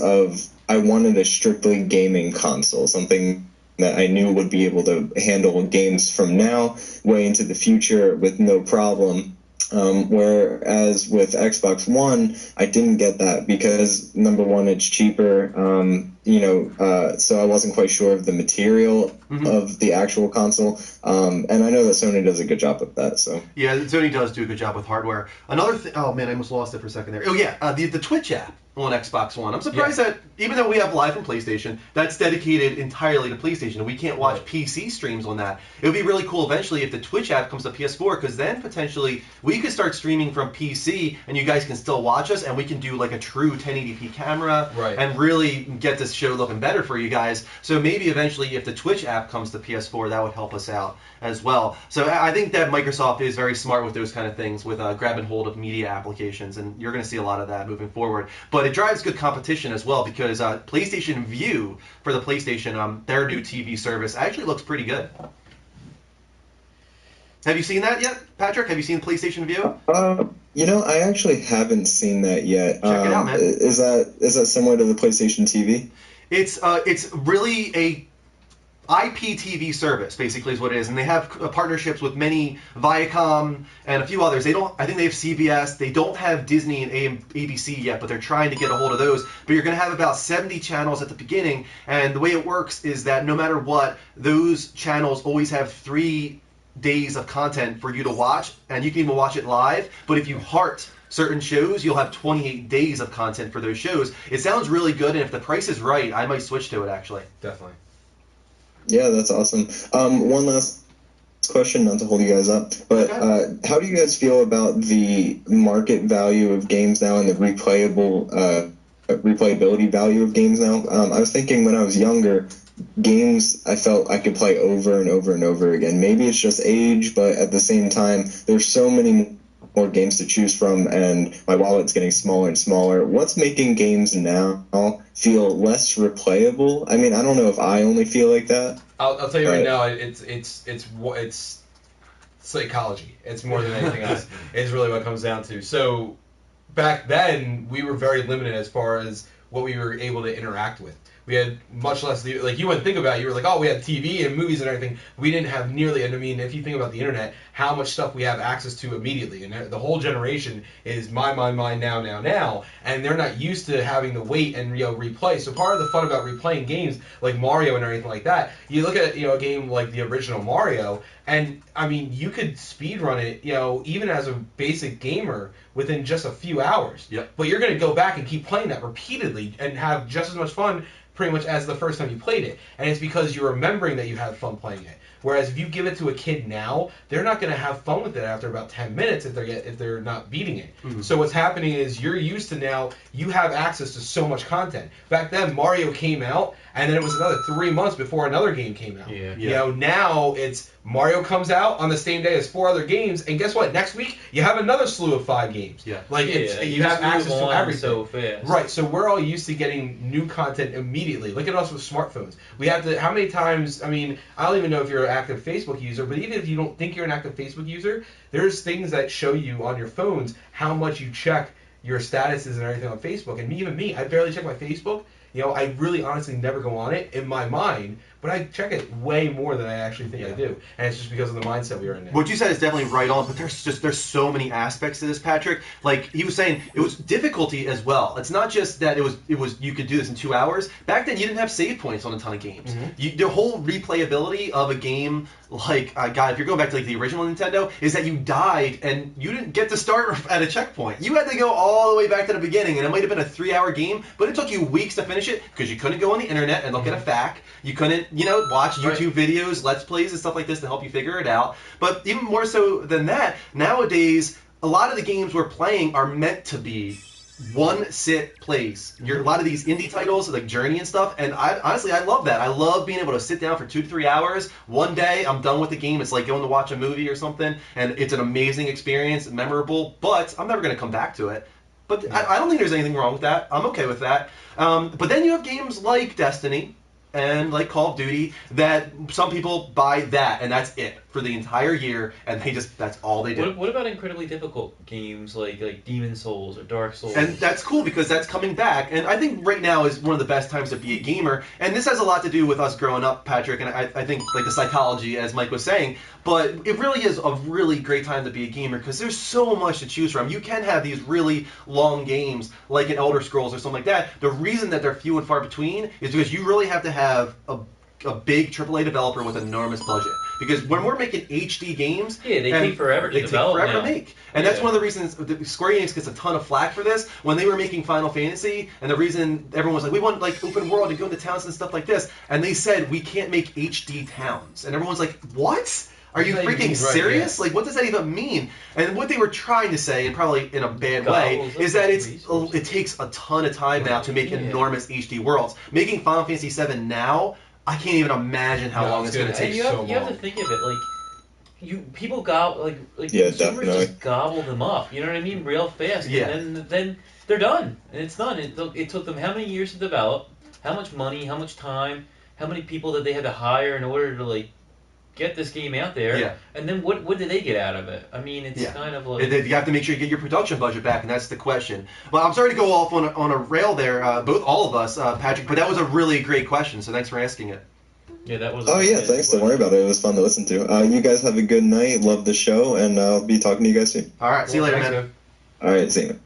I wanted a strictly gaming console, something that I knew would be able to handle games from now way into the future with no problem. Whereas with Xbox One, I didn't get that because, number one, it's cheaper, so I wasn't quite sure of the material of the actual console, and I know that Sony does a good job with that. So yeah, Sony does do a good job with hardware. Another thing, oh man, I almost lost it for a second there. Oh yeah, the Twitch app on Xbox One. I'm surprised that even though we have live from PlayStation, that's dedicated entirely to PlayStation. We can't watch PC streams on that. It would be really cool eventually if the Twitch app comes to PS4, because then potentially we could start streaming from PC and you guys can still watch us, and we can do like a true 1080p camera and really get this show looking better for you guys. So maybe eventually if the Twitch app comes to PS4, that would help us out as well. So I think that Microsoft is very smart with those kind of things, with grabbing hold of media applications, and you're going to see a lot of that moving forward. But it drives good competition as well, because PlayStation View for the PlayStation, their new TV service actually looks pretty good. Have you seen that yet, Patrick? Have you seen PlayStation View? I actually haven't seen that yet. Check it out, man. Is that similar to the PlayStation TV? It's really a IPTV service, basically, is what it is, and they have partnerships with many, Viacom and a few others. I think they have CBS. They don't have Disney and ABC yet, but they're trying to get a hold of those. But you're going to have about 70 channels at the beginning, and the way it works is that no matter what, those channels always have 3 days of content for you to watch, and you can even watch it live. But if you heart certain shows, you'll have 28 days of content for those shows. It sounds really good, and if the price is right, I might switch to it, actually. Definitely. Yeah, that's awesome. One last question, not to hold you guys up, but how do you guys feel about the market value of games now and the replayability value of games now? I was thinking when I was younger, games I felt I could play over and over and over again. Maybe it's just age, but at the same time, there's so many more games to choose from, and my wallet's getting smaller and smaller. What's making games now feel less replayable? I mean, I don't know if I only feel like that. I'll tell you right now, it's psychology. It's more than anything else. It's really what it comes down to. So back then, we were very limited as far as what we were able to interact with. We had much less, like you wouldn't think about it. You were like, oh, we had TV and movies and everything. We didn't have nearly, and I mean, if you think about the internet, how much stuff we have access to immediately. And the whole generation is my, now. And they're not used to having to wait and replay. So part of the fun about replaying games like Mario and everything like that, you look at a game like the original Mario, and I mean, you could speedrun it, even as a basic gamer within just a few hours. Yep. But you're going to go back and keep playing that repeatedly and have just as much fun pretty much as the first time you played it. And it's because you're remembering that you had fun playing it. Whereas if you give it to a kid now, they're not going to have fun with it after about 10 minutes if they're not beating it. Mm-hmm. So what's happening is you're used to now, you have access to so much content. Back then, Mario came out, and then it was another 3 months before another game came out. Yeah. Now it's Mario comes out on the same day as 4 other games, and guess what? Next week you have another slew of 5 games. Yeah. Like you have just access move to on everything. so fast. Right. So we're all used to getting new content immediately. Look at us with smartphones. We have to. How many times? I mean, I don't even know if you're an active Facebook user, but even if you don't think you're an active Facebook user, there's things that show you on your phones how much you check your statuses and everything on Facebook. And even me, I barely check my Facebook. You know, I really honestly never go on it in my mind, but I check it way more than I actually think I do. And it's just because of the mindset we are in now. What you said is definitely right on, but there's so many aspects to this, Patrick. Like he was saying, it was difficulty as well. It's not just that it was you could do this in 2 hours. Back then, you didn't have save points on a ton of games. The whole replayability of a game, like God, if you're going back to like the original Nintendo, is that you died and you didn't get to start at a checkpoint. You had to go all the way back to the beginning, and it might have been a 3-hour game, but it took you weeks to finish it because you couldn't go on the internet and look at a FAQ. You couldn't, watch YouTube videos, Let's Plays, and stuff like this to help you figure it out. But even more so than that, nowadays, a lot of the games we're playing are meant to be one-sit plays. A lot of these indie titles, like Journey and stuff, and honestly, I love that. I love being able to sit down for 2 to 3 hours. One day, I'm done with the game. It's like going to watch a movie or something, and it's an amazing experience, memorable, but I'm never going to come back to it. But I don't think there's anything wrong with that. I'm okay with that. But then you have games like Destiny and like Call of Duty that some people buy that, and that's it for the entire year, and that's all they do. What about incredibly difficult games like Demon Souls or Dark Souls? And that's cool because that's coming back, and I think right now is one of the best times to be a gamer, and this has a lot to do with us growing up, Patrick, and I think like the psychology, as Mike was saying, but it really is a really great time to be a gamer because there's so much to choose from. You can have these really long games like in Elder Scrolls or something like that. The reason that they're few and far between is because you really have to have a big AAA developer with an enormous budget. Because when we're making HD games, they take forever to develop. They take forever to make. And that's one of the reasons Square Enix gets a ton of flack for this. When they were making Final Fantasy, and the reason everyone was like, we want like open world to go into towns and stuff like this, and they said we can't make HD towns, and everyone's like, what? Are you freaking serious? Like, what does that even mean? And what they were trying to say, and probably in a bad way, is that it takes a ton of time now to make enormous HD worlds. Making Final Fantasy VII now, I can't even imagine how long it's going to take. You have to think of it like people consumers just gobble them up. You know what I mean? Real fast. Yeah. And then they're done, and it's done. It took them how many years to develop? How much money? How much time? How many people did they have to hire in order to like get this game out there? Yeah. And then what did they get out of it? I mean, it's kind of like you have to make sure you get your production budget back, and that's the question. Well, I'm sorry to go off on a rail there, all of us, Patrick, but that was a really great question. So thanks for asking it. Yeah, that was. Oh yeah, thanks. Don't worry about it. It was fun to listen to. You guys have a good night. Love the show, and I'll be talking to you guys soon. All right, see you later, man. All right, see you.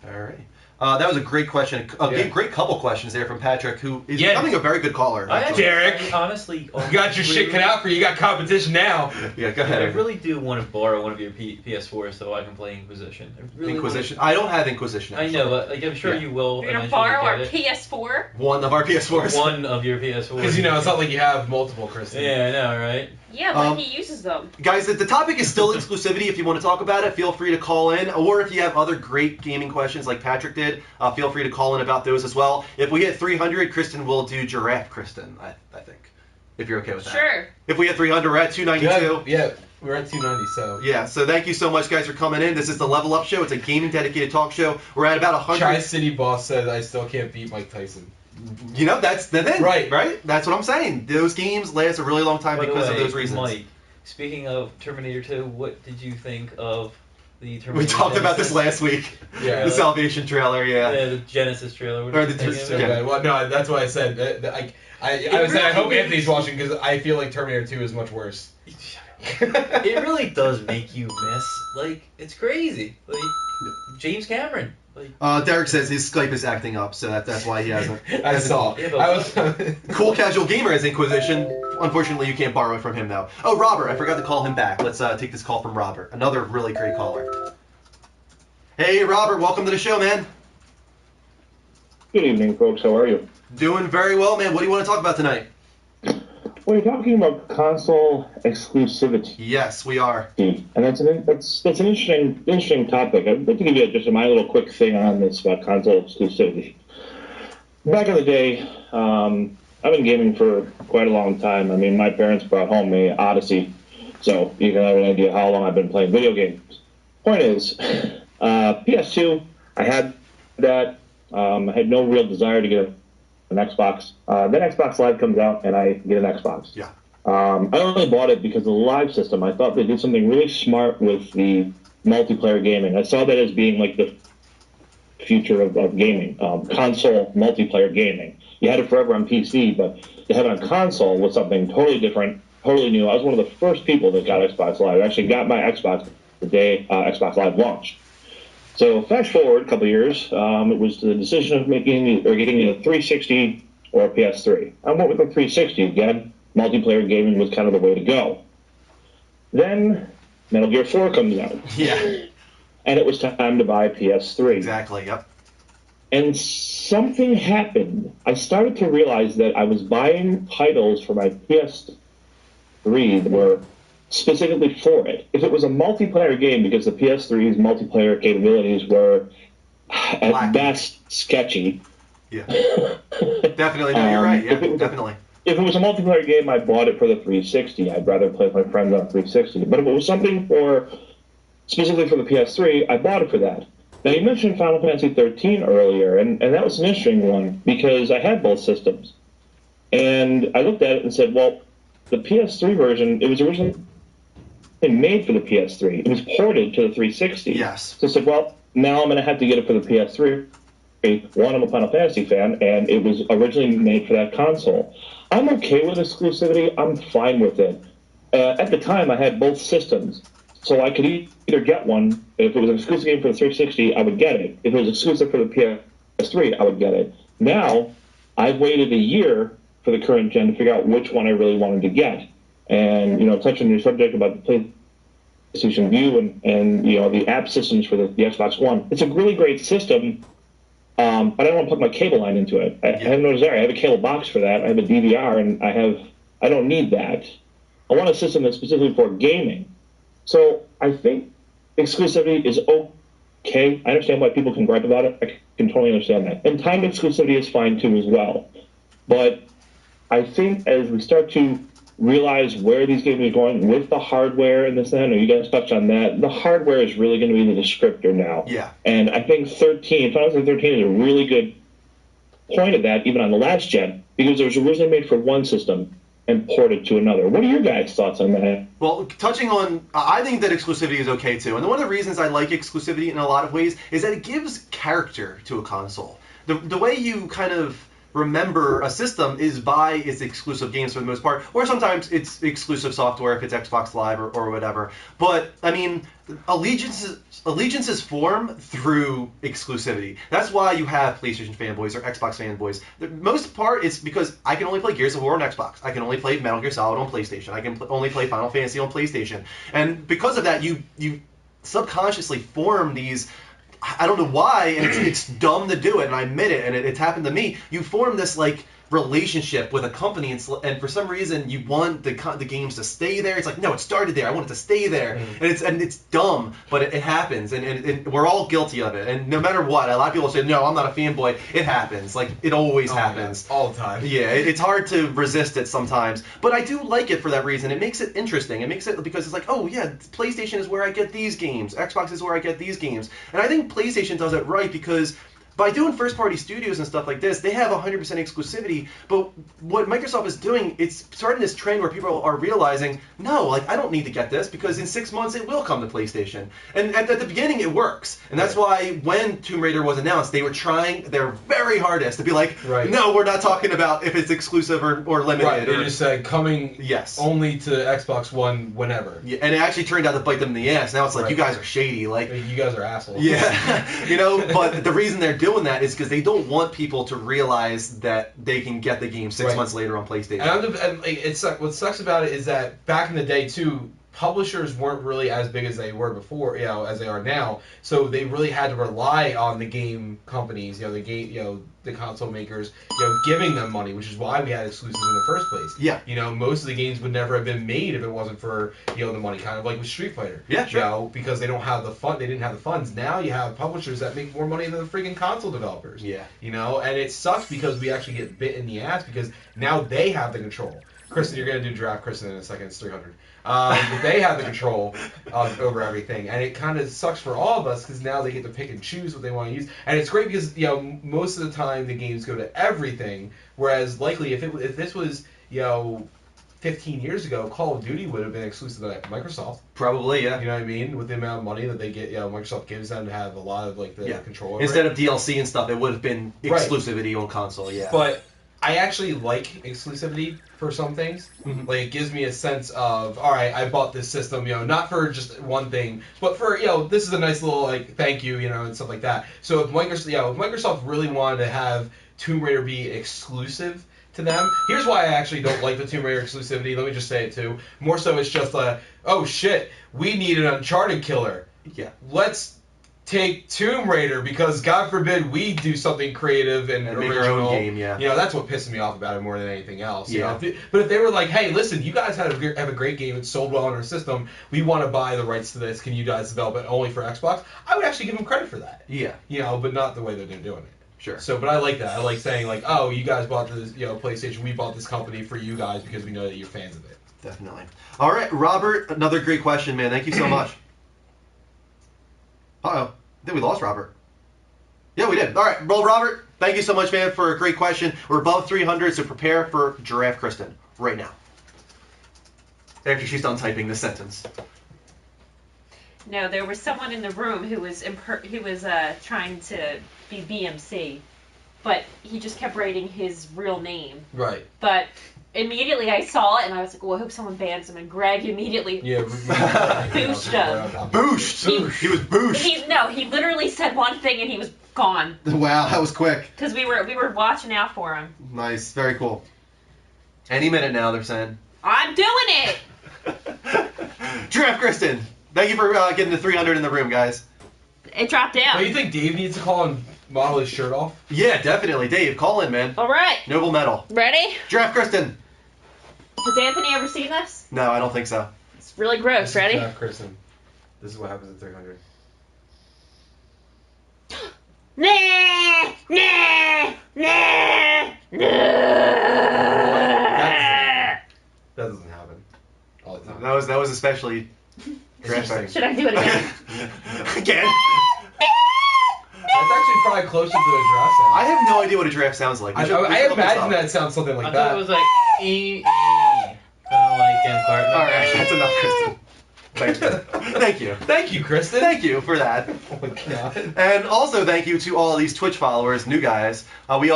All right. That was a great question. Great couple questions there from Patrick, who is becoming a very good caller. Derek, honestly, you got your shit cut out for you. You got competition now. Yeah, go ahead. I really do want to borrow one of your PS4s so I can play Inquisition. Inquisition? I don't have Inquisition. Actually. I know, but like, I'm sure you will. You're gonna borrow our PS4? One of our PS4s. One of your PS4s. Because it's not like you have multiple, Kristen. Yeah, I know, right? Yeah, but he uses them. Guys, the topic is still exclusivity. If you want to talk about it, feel free to call in. Or if you have other great gaming questions like Patrick did, feel free to call in about those as well. If we hit 300, Kristen will do Giraffe Kristen, I think. If you're okay with that. Sure. If we hit 300, we're at 292. Yeah, we're at 290, so. Yeah, so thank you so much, guys, for coming in. This is the Level Up Show. It's a gaming dedicated talk show. We're at about 100. Tri-City Boss said I still can't beat Mike Tyson. That's the thing. Right. That's what I'm saying. Those games last a really long time because of those reasons. Mike, speaking of Terminator 2, what did you think of the Terminator? We talked about this last week. Yeah. The Salvation trailer, the Genesis trailer. Or the Well, no, that's why I said I hope Anthony's watching because I feel like Terminator 2 is much worse. It really does make you miss. It's crazy. James Cameron. Derek says his Skype is acting up, so that's why he hasn't. I saw. Cool Casual Gamer has Inquisition. Unfortunately, you can't borrow it from him now. Oh, Robert, I forgot to call him back. Let's take this call from Robert. Another really great caller. Hey, Robert, welcome to the show, man. Good evening, folks. How are you? Doing very well, man. What do you want to talk about tonight? We're talking about console exclusivity. Yes, we are. And that's an interesting topic. I'd like to give you just my little quick thing on this about console exclusivity. Back in the day, I've been gaming for quite a long time. I mean, my parents brought home a Odyssey, so you can have an idea how long I've been playing video games. Point is, PS2, I had that. I had no real desire to get an Xbox. Then Xbox Live comes out, and I get an Xbox. Yeah. I only bought it because of the Live system. I thought they did something really smart with the multiplayer gaming. I saw that as being like the future of gaming, console multiplayer gaming. You had it forever on PC, but to have it on console was something totally different, totally new. I was one of the first people that got Xbox Live. I actually got my Xbox the day Xbox Live launched. So fast forward a couple of years, it was the decision of getting a 360 or a PS3. I went with the 360 again. Multiplayer gaming was kind of the way to go. Then Metal Gear 4 comes out. Yeah. And it was time to buy a PS3. Exactly, yep. And something happened. I started to realize that I was buying titles for my PS3 that were specifically for it. If it was a multiplayer game, because the PS3's multiplayer capabilities were at best sketchy. Yeah. Definitely, no, you're right. Yeah, definitely. If it was a multiplayer game, I bought it for the 360. I'd rather play with my friends on 360. But if it was something specifically for the PS3, I bought it for that. Now, you mentioned Final Fantasy 13 earlier, and that was an interesting one because I had both systems. And I looked at it and said, well, the PS3 version, it was originally made for the PS3. It was ported to the 360. Yes. So I said, well, now I'm going to have to get it for the PS3. One, I'm a Final Fantasy fan, and it was originally made for that console. I'm okay with exclusivity. I'm fine with it. At the time, I had both systems, so I could either get one. If it was an exclusive game for the 360, I would get it. If it was exclusive for the PS3, I would get it. Now, I've waited a year for the current gen to figure out which one I really wanted to get. And, touching on your subject about the PlayStation View and the app systems for the Xbox One, it's a really great system. But I don't want to put my cable line into it. I have no desire. I have a cable box for that. I have a DVR, and I don't need that. I want a system that's specifically for gaming. So I think exclusivity is okay. I understand why people can gripe about it. I can totally understand that. And timed exclusivity is fine too as well. But I think as we start to realize where these games are going with the hardware and this and that, I know you guys touched on that, the hardware is really going to be the descriptor now. Yeah. And I think Final Fantasy 13 is a really good point of that, even on the last gen, because it was originally made for one system and ported to another. What are your guys' thoughts on that? Well, touching on, I think that exclusivity is okay too. And one of the reasons I like exclusivity in a lot of ways is that it gives character to a console. The way you kind of remember a system is by its exclusive games for the most part, or sometimes it's exclusive software if it's Xbox Live or whatever. But I mean, allegiances form through exclusivity. That's why you have PlayStation fanboys or Xbox fanboys. The most part is because I can only play Gears of War on Xbox. I can only play Metal Gear Solid on PlayStation. I can only play Final Fantasy on PlayStation. And because of that, you subconsciously form these, I don't know why, and it's dumb to do it, and I admit it, and it's happened to me. You form this like relationship with a company, and for some reason you want the games to stay there. It's like, no, it started there. I want it to stay there, and it's dumb, but it happens, and we're all guilty of it. And no matter what, a lot of people say, no, I'm not a fanboy. It happens, like it always happens, all the time. Yeah, it's hard to resist it sometimes, but I do like it for that reason. It makes it interesting. It makes it because it's like, oh yeah, PlayStation is where I get these games. Xbox is where I get these games, and I think PlayStation does it right because by doing first-party studios and stuff like this, they have 100% exclusivity. But what Microsoft is doing, it's starting this trend where people are realizing, no, like I don't need to get this because in 6 months it will come to PlayStation. And at the beginning it works, and that's why when Tomb Raider was announced, they were trying their very hardest to be like, no, we're not talking about if it's exclusive or limited. Right. They just said coming only to Xbox One whenever. Yeah, and it actually turned out to bite them in the ass. Now it's like you guys are shady, like you guys are assholes. Yeah, but the reason they're doing that is because they don't want people to realize that they can get the game 6 months later on PlayStation. And what sucks about it is that back in the day too, publishers weren't really as big as they were before, as they are now. So they really had to rely on the game companies, the console makers, giving them money, which is why we had exclusives in the first place. Yeah. Most of the games would never have been made if it wasn't for, the money, kind of like with Street Fighter. Yeah, sure. Because they don't have the fund, they didn't have the funds. Now you have publishers that make more money than the freaking console developers. Yeah. And it sucks because we actually get bit in the ass because now they have the control. Kristen, you're going to do draft Kristen in a second. It's 300. But they have the control over everything, and it kind of sucks for all of us because now they get to pick and choose what they want to use. And it's great because most of the time the games go to everything, whereas likely if this was 15 years ago, Call of Duty would have been exclusive to Microsoft. Probably, yeah. You know what I mean? With the amount of money that they get, Microsoft gives them to have a lot of the control over Instead it. of DLC and stuff, it would have been exclusivity on console, yeah. But I actually like exclusivity for some things. Mm-hmm. Like, it gives me a sense of, all right, I bought this system, not for just one thing, but for, this is a nice little, thank you, and stuff like that. So if Microsoft really wanted to have Tomb Raider be exclusive to them, here's why I actually don't like the Tomb Raider exclusivity. Let me just say it, too. More so, it's just, oh, shit, we need an Uncharted killer. Yeah. Let's take Tomb Raider because God forbid we do something creative and make original. our own game, yeah. That's what pisses me off about it more than anything else. Yeah. But if they were like, hey, listen, you guys have a great game. It's sold well on our system. We want to buy the rights to this. Can you guys develop it only for Xbox? I would actually give them credit for that. Yeah. But not the way that they're doing it. Sure. So, but I like that. I like saying oh, you guys bought this, PlayStation. We bought this company for you guys because we know that you're fans of it. Definitely. All right, Robert, another great question, man. Thank you so much. Uh-oh. I think we lost Robert. Yeah, we did. All right. Well, Robert, thank you so much, man, for a great question. We're above 300, so prepare for Giraffe Kristen right now. After she's done typing this sentence. No, there was someone in the room who was trying to be BMC, but he just kept writing his real name. Right. But immediately I saw it and I was like, well, I hope someone bans him. And Greg immediately booshed him. Booshed. He was booshed. He literally said one thing and he was gone. Wow, that was quick. Because we were watching out for him. Nice, very cool. Any minute now, they're saying. I'm doing it. Giraffe Kristen, thank you for getting the 300 in the room, guys. It dropped down. Don't you think Dave needs to call and model his shirt off? Yeah, definitely. Dave, call in, man. All right. Noble medal. Ready? Giraffe Kristen. Has Anthony ever seen this? No, I don't think so. It's really gross. Ready? Giraffe Kristen. This is what happens at 300. Nah, nah, nah, nah. That doesn't happen all the time. That was especially graphic. Should I do it again? Again? That's actually probably closer to a giraffe sound. I have no idea what a giraffe sounds like. I imagine that sounds something like I that. thought it was like kind of like Dan Cartman. All right, that's enough, Kristen. Thank you. Thank you, Kristen. Thank you for that. Oh my god. And also thank you to all of these Twitch followers, new guys. We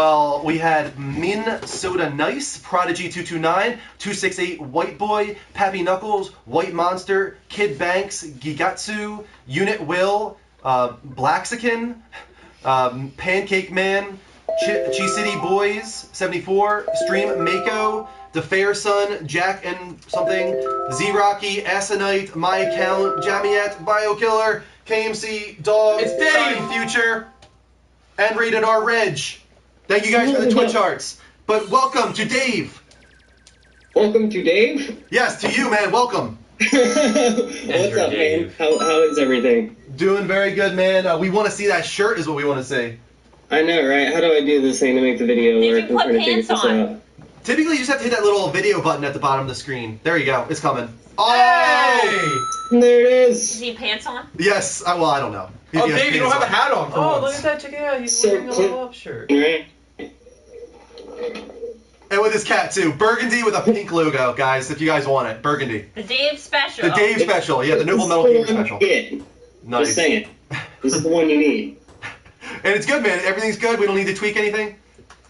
had Minnesota Nice, Prodigy 229, 268 White Boy, Pappy Knuckles, White Monster, Kid Banks, Gigatsu, Unit Will, Blaxican, Pancake Man, Chi City Boys 74, Stream Mako, The Fair Son, Jack and something, Z-Rocky, Aconite, My Account, Jamiet, Biokiller, KMC, Dog, It's Dave! Shining Future, and Rated R Reg. Thank you guys for the Twitch hearts. But welcome to Dave. Welcome to Dave? Yes, to you, man. Welcome. What's up, man? How is everything? Doing very good, man. We want to see that shirt is what we want to say. I know, right? How do I do this thing to make the video Did work? you put I'm trying to figure pants this on? out. Typically, you just have to hit that little video button at the bottom of the screen. There you go. It's coming. Oh! Hey! There it Is is. he pants on? Yes. Well, I don't know. Oh, Dave, you don't have a hat on for Oh, look once. at that! Check it out. He's So wearing a cool. level up shirt. Right? And with his cat, too. Burgundy with a pink logo, guys, if you guys want it. Burgundy. The Dave special. The Dave special. Yeah, the Noble Metal Gamer special. Yeah. Nice. Just saying. This is the one you need. And it's good, man. Everything's good. We don't need to tweak anything.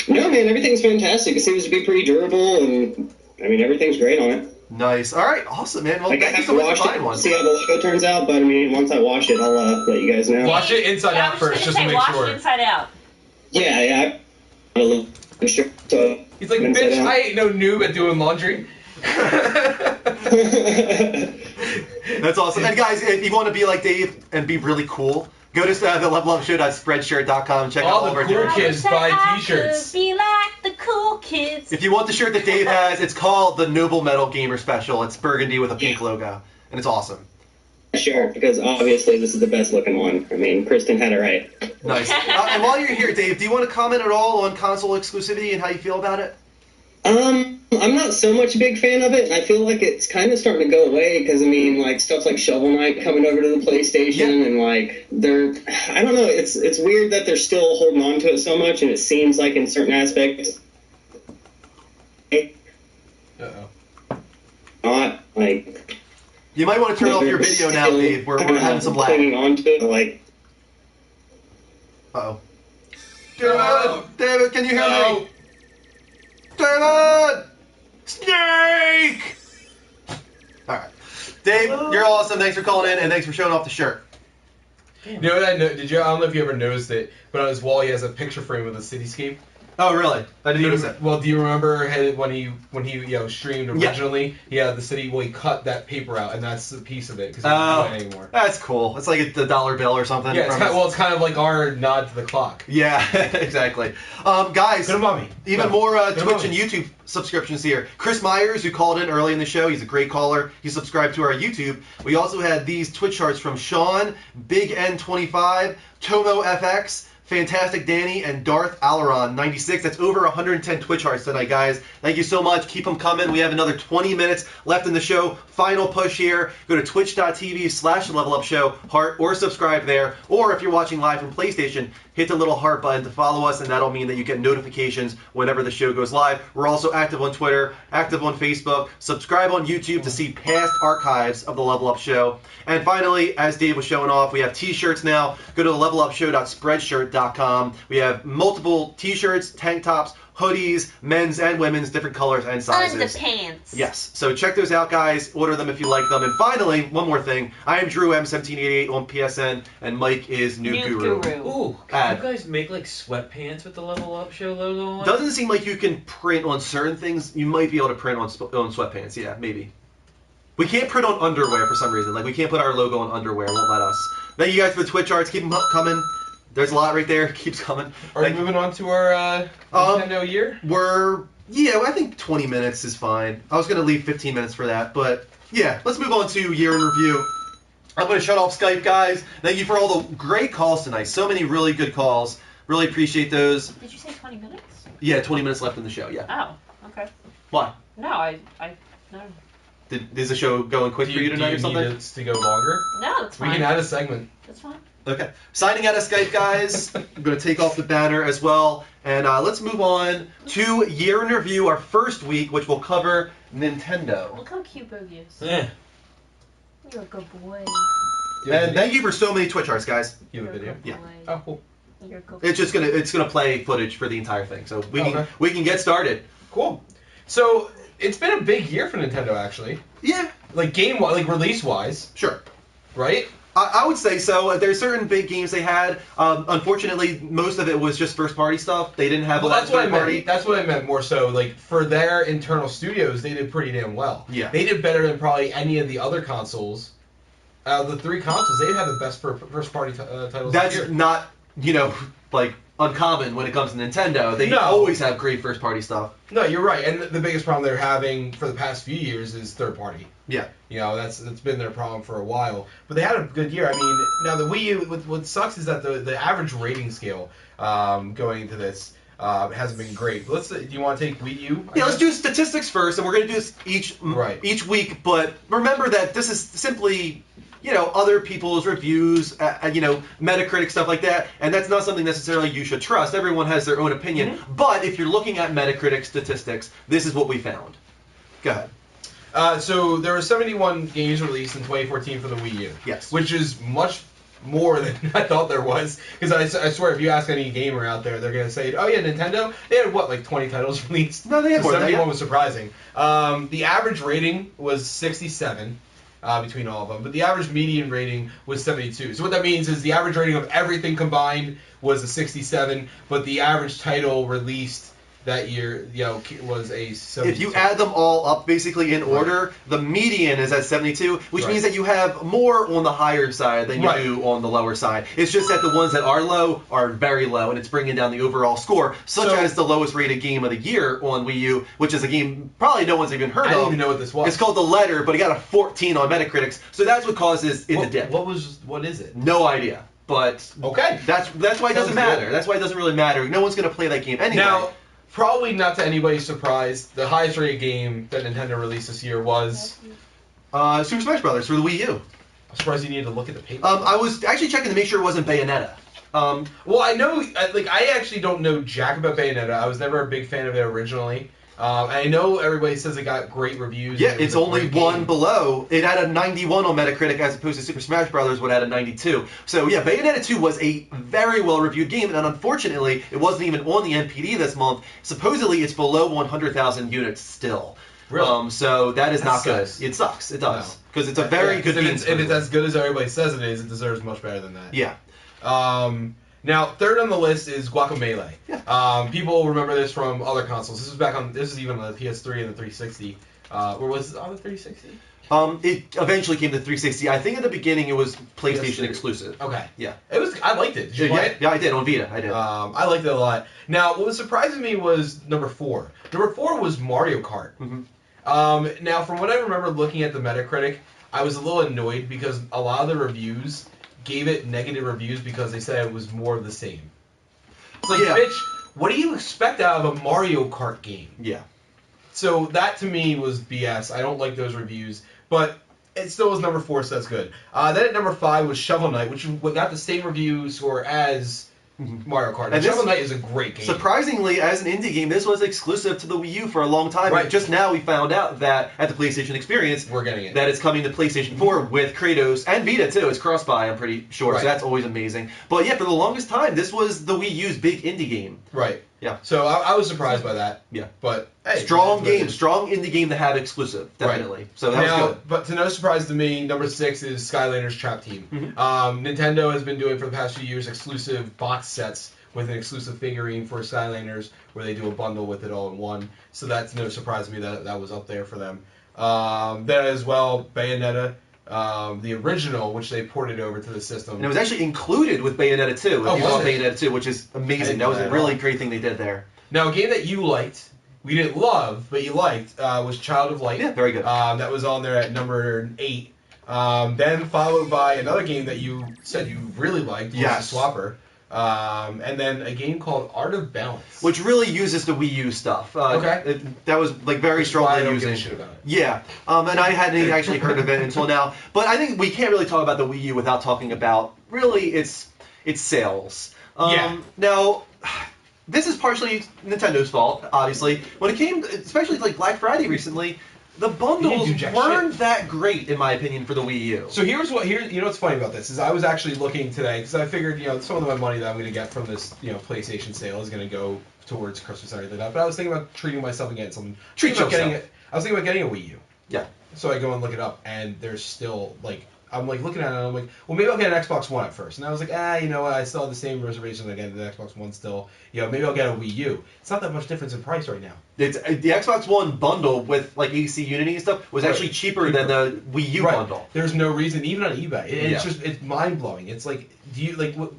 No, man, everything's fantastic. It seems to be pretty durable, and I mean, everything's great on it. Nice. All right. Awesome, man. Well, Like, I thank you have so to much wash for buying it, one. see how the logo turns out, but I mean, once I wash it, I'll let you guys know. Wash it inside Yeah, I out was first, just gonna to say, make wash sure. it inside out. Yeah, I look sure. So, He's like, inside bitch, out. I ain't no noob at doing laundry. That's awesome. And guys, if you want to be like Dave and be really cool, go to the levelupshow.spreadshirt.com and check out All all of the our cool different kids buy t-shirts. Be like the cool kids. If you want the shirt that Dave has, it's called the Noble Metal Gamer Special. It's burgundy with a pink logo, and it's awesome. Sure, because obviously this is the best looking one. I mean, Kristen had it right. Nice. And while you're here, Dave, do you want to comment at all on console exclusivity and how you feel about it? I'm not so much a big fan of it. I feel like it's kind of starting to go away because, I mean, like, stuff like Shovel Knight coming over to the PlayStation and, like, I don't know, it's weird that they're still holding on to it so much, and it seems like in certain aspects, not, like... You might want to turn off your video now, Dave. We're having some lag. Clinging on to it, like... Uh-oh. David, can you hear me? David! Snake! Alright. Dave, you're awesome. Thanks for calling in, and thanks for showing off the shirt. You know what I know? I don't know if you ever noticed it, but on his wall he has a picture frame with a cityscape. Oh, really? I didn't notice that. Well, do you remember when he streamed originally? Yeah. He had the city. Well, he cut that paper out, and that's the piece of it because he doesn't do it anymore. That's cool. It's like the dollar bill or something. Yeah, it's kind of like our nod to the clock. Yeah, exactly. Guys, good mommy. Even more Twitch and YouTube subscriptions here. Chris Myers, who called in early in the show, he's a great caller. He subscribed to our YouTube. We also had these Twitch charts from Sean, Big N25, Tomo FX, Fantastic Danny, and Darth Alaron 96. That's over 110 Twitch hearts tonight, guys. Thank you so much. Keep them coming. We have another 20 minutes left in the show. Final push here. Go to twitch.tv/levelupshow, heart or subscribe there. Or if you're watching live from PlayStation, hit the little heart button to follow us, and that'll mean that you get notifications whenever the show goes live. We're also active on Twitter, active on Facebook. Subscribe on YouTube to see past archives of the Level Up Show. And finally, as Dave was showing off, we have t-shirts now. Go to levelupshow.spreadshirt.com. We have multiple t-shirts, tank tops, hoodies, men's and women's, different colors and sizes. Underpants. Yes. So check those out, guys. Order them if you like them. And finally, one more thing. I am Drew M1788 on PSN, and Mike is New Guru. Ooh, can you guys make like sweatpants with the Level Up Show logo on? Doesn't seem like you can print on certain things. You might be able to print on sweatpants. Yeah, maybe. We can't print on underwear for some reason. Like, we can't put our logo on underwear. It won't let us. Thank you guys for the Twitch arts. Keep them coming. There's a lot right there. It keeps coming. Are we moving on to our Nintendo year? I think 20 minutes is fine. I was going to leave 15 minutes for that, but yeah, let's move on to year in review. I'm going to shut off Skype, guys. Thank you for all the great calls tonight. So many really good calls. Really appreciate those. Did you say 20 minutes? Yeah, 20 minutes left in the show, yeah. Oh, okay. Why? No, no. Is the show going quick for you tonight or something? Do you need it to go longer? No, it's fine. We can add a segment. That's fine. Okay. Signing out of Skype, guys. I'm going to take off the banner as well. And let's move on to year in review, our first week, which will cover Nintendo. Look how cute Bogey is. Yeah. You're a good boy. And thank you for so many Twitch arts, guys. You have a video? Yeah. Oh, cool. You're a good It's just gonna play footage for the entire thing, so we can get started. Cool. So it's been a big year for Nintendo, actually. Yeah. Like release wise. Sure. Right. I would say so. There's certain big games they had. Unfortunately, most of it was just first party stuff. They didn't have a lot of third party. That's what I meant more so. Like, for their internal studios, they did pretty damn well. Yeah. They did better than probably any of the other consoles. The three consoles, they had the best first party titles. That's not, like uncommon when it comes to Nintendo. They always have great first party stuff. No, you're right. And the biggest problem they're having for the past few years is third party. Yeah. That's been their problem for a while. But they had a good year. I mean, now the Wii U, what sucks is that the average rating scale going into this hasn't been great. But do you want to take Wii U? Let's do statistics first, and we're going to do this each week. But remember that this is simply, other people's reviews, Metacritic, stuff like that, and that's not something necessarily you should trust. Everyone has their own opinion. Mm-hmm. But if you're looking at Metacritic statistics, this is what we found. Go ahead. So there were 71 games released in 2014 for the Wii U. Yes. Which is much more than I thought there was. Because I swear, if you ask any gamer out there, they're going to say, oh yeah, Nintendo, they had, 20 titles released? No, they had more than that. 71 was surprising. The average rating was 67 between all of them. But the average median rating was 72. So what that means is the average rating of everything combined was a 67, but the average title released that year, was a 72. If you add them all up basically in order, the median is at 72, which means that you have more on the higher side than you do on the lower side. It's just that the ones that are low are very low, and it's bringing down the overall score, such as the lowest rated game of the year on Wii U, which is a game probably no one's even heard of. I didn't even know what this was. It's called The Letter, but it got a 14 on Metacritic, so that's what causes it to dip. What is it? No idea. But okay, that's why it doesn't matter. That's why it doesn't really matter. No one's going to play that game anyway. Now, probably not to anybody's surprise, the highest rated game that Nintendo released this year was Super Smash Brothers for the Wii U. I'm surprised you needed to look at the paper. I was actually checking to make sure it wasn't Bayonetta. Well, I know, I actually don't know jack about Bayonetta. I was never a big fan of it originally. I know everybody says it got great reviews. Yeah, it's only one below. It had a 91 on Metacritic as opposed to Super Smash Brothers would have a 92. So yeah, Bayonetta 2 was a very well-reviewed game, and unfortunately, it wasn't even on the NPD this month. Supposedly, it's below 100,000 units still. Really? So that is not good. Sucks. It sucks. It does. Because it's a very good game. If it's as good as everybody says it is, it deserves much better than that. Yeah. Now, third on the list is Guacamelee. Yeah. People remember this from other consoles. This is even on the PS3 and the 360. Or was it on the 360? It eventually came to 360. I think at the beginning it was PlayStation exclusive. Okay. Yeah. I liked it. Did you play it? Yeah, I did on Vita. I did. I liked it a lot. Now, what was surprising me was number 4. Number 4 was Mario Kart. Mm-hmm. Now, from what I remember looking at the Metacritic, I was a little annoyed because a lot of the reviews gave it negative reviews because they said it was more of the same. It's like, bitch, what do you expect out of a Mario Kart game? Yeah. So that to me was BS. I don't like those reviews, but it still was number 4, so that's good. Then at number 5 was Shovel Knight, which got the same review score as Mario Kart. And Shovel Knight is a great game. Surprisingly, as an indie game, this was exclusive to the Wii U for a long time. Right. Just now we found out that at the PlayStation Experience, we're getting it. That it's coming to PlayStation 4 with Kratos and Vita too. It's cross-buy, I'm pretty sure. So that's always amazing. But yeah, for the longest time, this was the Wii U's big indie game. Right. Yeah. So I was surprised by that. Yeah. But hey, strong indie game to have exclusive, definitely. Right. So that was good. But to no surprise to me, number 6 is Skylanders Trap Team. Mm-hmm. Nintendo has been doing for the past few years exclusive box sets with an exclusive figurine for Skylanders, where they do a bundle with it all in one. So that's no surprise to me that was up there for them. Then as well, Bayonetta. The original, which they ported over to the system. And it was actually included with Bayonetta 2. If you bought Bayonetta 2, which is amazing. That was a really great thing they did there. Now, a game that you liked, we didn't love, but you liked, was Child of Light. Yeah, very good. That was on there at number 8. Then followed by another game that you said you really liked, was the Swapper. And then a game called Art of Balance, which really uses the Wii U stuff. That was like very strongly using. Shit about it. Yeah, and I hadn't actually heard of it until now. But I think we can't really talk about the Wii U without talking about really its sales. Now, this is partially Nintendo's fault, obviously. When it came, especially like Black Friday recently. The bundles weren't that great, in my opinion, for the Wii U. So you know what's funny about this is I was actually looking today because I figured some of my money that I'm going to get from this PlayStation sale is going to go towards Christmas and everything like that. But I was thinking about treating myself and getting something. I was thinking about getting a Wii U. Yeah. So I go and look it up, and there's still I'm looking at it, and I'm like, well, maybe I'll get an Xbox One at first. And I was like, you know what? I still have the same reservations I get the Xbox One still. Maybe I'll get a Wii U. It's not that much difference in price right now. It's the Xbox One bundle with like AC Unity and stuff was actually cheaper than the Wii U bundle. There's no reason, even on eBay. It's mind blowing. It's like,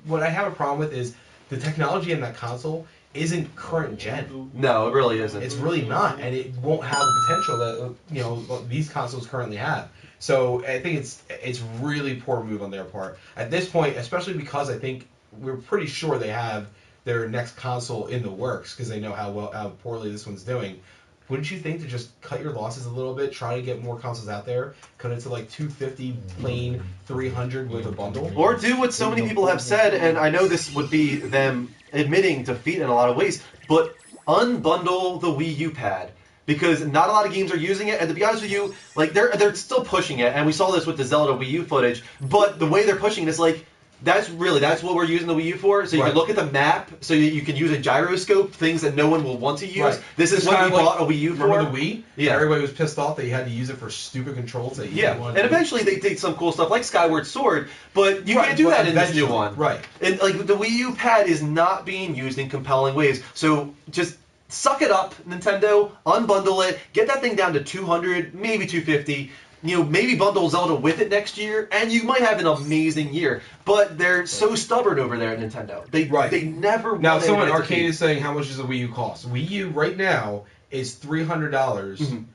what I have a problem with is the technology in that console isn't current gen. No, it really isn't. It's really not, and it won't have the potential that these consoles currently have. So I think it's really poor move on their part at this point, especially because I think we're pretty sure they have their next console in the works because they know how poorly this one's doing. Wouldn't you think to just cut your losses a little bit, try to get more consoles out there, cut it to like 250 plain, 300 with a bundle, or do what so many people have said, and I know this would be them admitting defeat in a lot of ways, but unbundle the Wii U pad. Because not a lot of games are using it, and to be honest with you, like they're still pushing it, and we saw this with the Zelda Wii U footage. But the way they're pushing it is like that's what we're using the Wii U for. So you can look at the map, so you can use a gyroscope, things that no one will want to use. Right. This is what we bought a Wii U for. Remember the Wii? Yeah. Everybody was pissed off that you had to use it for stupid controls that you didn't want to and eventually they did some cool stuff like Skyward Sword, but you can't do that in this new one. Right. And like the Wii U pad is not being used in compelling ways. So just suck it up, Nintendo. Unbundle it. Get that thing down to $200, maybe $250. Maybe bundle Zelda with it next year, and you might have an amazing year. But they're so stubborn over there at Nintendo. They never. Now, want someone anybody to Arcade compete. is saying how much does a Wii U cost? Wii U right now is $300